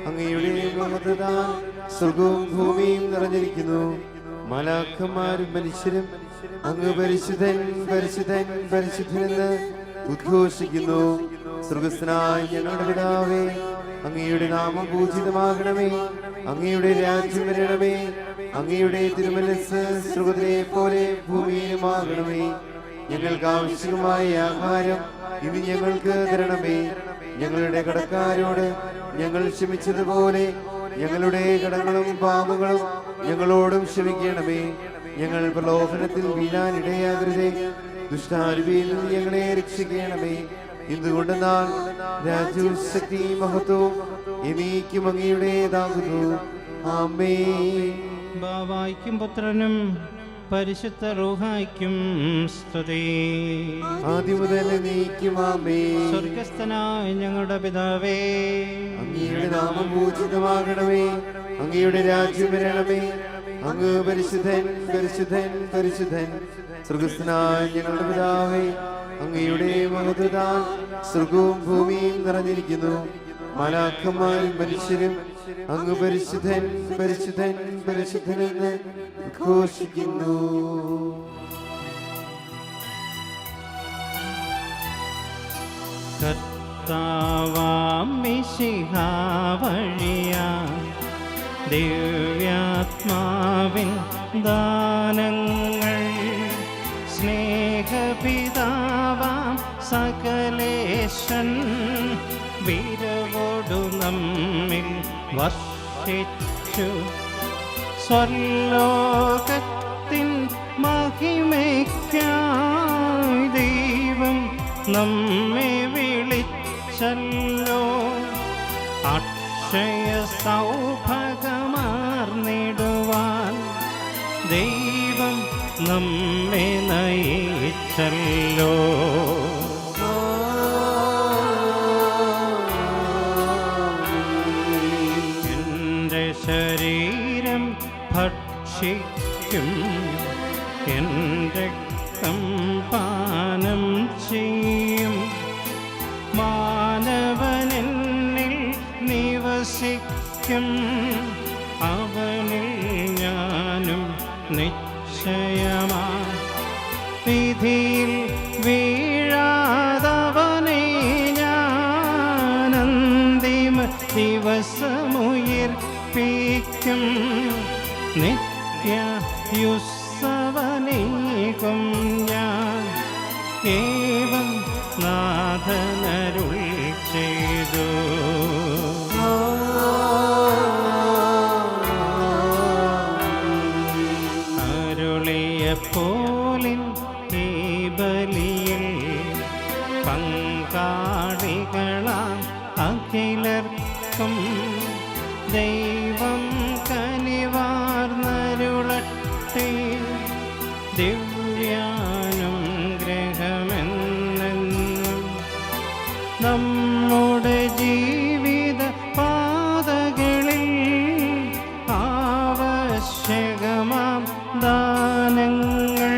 അങ്ങയുടെ മഹത്വത്താൽ സ്വർഗവും ഭൂമിയും നിറഞ്ഞിരിക്കുന്നു. മാലാഖമാരും മനുഷ്യരും അങ്ങ് പരിശുദ്ധൻ പരിശുദ്ധൻ പരിശുദ്ധനെന്ന് ഉദ്ഘോഷിക്കുന്നു. സ്വർഗസ്ഥനായ ഞങ്ങളുടെ പിതാവേ, അങ്ങയുടെ നാമം പൂജിതമാകണമേ. അങ്ങയുടെ രാജ്യം വരണമേ. അങ്ങയുടെ തിരുമനസ്സ് സ്വർഗ്ഗത്തിലെ പോലെ ഭൂമിയിലുമാകണമേ. ഞങ്ങൾക്ക് ആവശ്യമായ ആഹാരം ഇനി ഞങ്ങൾക്ക് തരണമേ. ഞങ്ങളുടെ കടക്കാരോട് ഞങ്ങൾ ക്ഷമിച്ചതുപോലെ ഞങ്ങളുടെ കടങ്ങളും പാപങ്ങളും ഞങ്ങളോടും ക്ഷമിക്കണമേ. ഞങ്ങൾ പ്രലോഭനത്തിൽ വീഴാൻ ഇടയാകരുതേ. ദുഷ്ടാരൂപിയിൽ നിന്ന് ഞങ്ങളെ രക്ഷിക്കണമേ. എന്തുകൊണ്ടെന്നാൽ രാജ്യവും ശക്തിയും മഹത്വവും എന്നേക്കും അങ്ങയുടേതാകുന്നു. ആമേൻ. ബാവായ്ക്കും പുത്രനും പരിശുദ്ധ റൂഹായ്ക്കും സ്തുതി. ആദ്യം മുതൽ നീക്കുമാമേ. സ്വർഗസ്ഥനായ ഞങ്ങളുടെ പിതാവേ, അങ്ങയുടെ നാമം പൂജിതമാകണമേ. അങ്ങയുടെ രാജ്യം വരണമേ. അങ്ങ് പരിശുദ്ധൻ പരിശുദ്ധൻ പരിശുദ്ധൻ. സ്വർഗസ്ഥനായ ഞങ്ങളുടെ പിതാവേ, അങ്ങയുടെ മഹത്വത്താൽ സ്വർഗവും ഭൂമിയും നിറഞ്ഞിരിക്കുന്നു. മാലാഖമാരും മനുഷ്യരും അങ്ങ് പരിശുദ്ധൻ പരിശുദ്ധൻ പരിശുദ്ധനെന്ന് ഘോഷിക്കുന്നു. കർത്താവാം മിശിഹാ വഴിയായി ദിവ്യാത്മാവിൻ ദാനങ്ങൾ സ്നേഹപിതാവാം സകലേശൻ വിരവോടു നമ്മിൽ വർഷിച്ചു. സ്വർലോകത്തിൻ മഹിമയ്ക്കായി ദൈവം നമ്മെ വിളിച്ചല്ലോ. അക്ഷയ സൗഭാഗ്യമാർന്നിടുവാൻ ദൈവം നമ്മെ നയിച്ചല്ലോ. എൻ്റെ ശരീരം ഭക്ഷിക്കും, എൻ്റെ രക്തം പാനം ചെയ്യും. മാനവനെന്നിൽ നിവസിക്കും, അവനിൽ ഞാനും നിശ്ചയമാ. വിധിയിൽ വീഴാതവനെ ഞാൻ അന്തിമ ദിവസമുയർപ്പിക്കും. നിത്യയുസ്സവനേകും ഞാൻ, ഏവം നാഥനരുൾ ചെയ്തു. അരുളിയ പോലിൻ ഈ ബലിയിൽ പങ്കാളികളാം അഖിലർക്കും ദൈവം കനിവാർന്നരുളട്ടെ. ദിവ്യാനുഗ്രഹമെന്നെന്നും നമ്മുടെ ജീവിത പാതകളിൽ ആവശ്യകമാം ദാനങ്ങൾ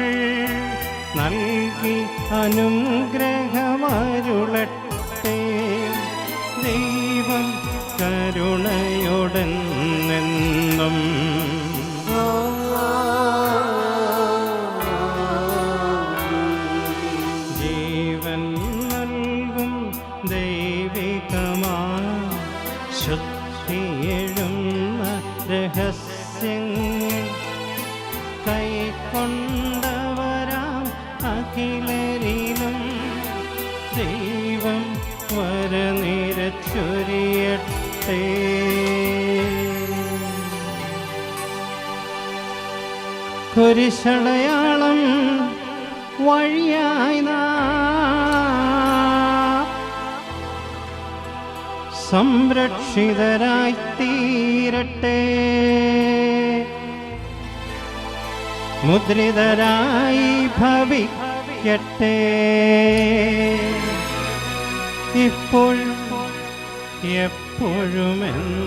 നൽകി അനുഗ്രഹമരുളട്ടെ. ദൈവം കരുണയോടെന്നെന്നും. ജീവൻ നൽകും ദൈവികമാ ശുദ്ധിയെഴുന്ന രഹസ്യങ്ങൾ കൈക്കൊണ്ടവരാം അഖിലരിലും ദൈവം വരനിരച്ചൊരിയട്ടെ. കുരിശടയാളം വഴിയായി നാം സംരക്ഷിതരായി തീരട്ടെ. മുദ്രിതരായി ഭവിക്കട്ടെ. ഇപ്പോഴും എപ്പോഴും എന്നേക്കും.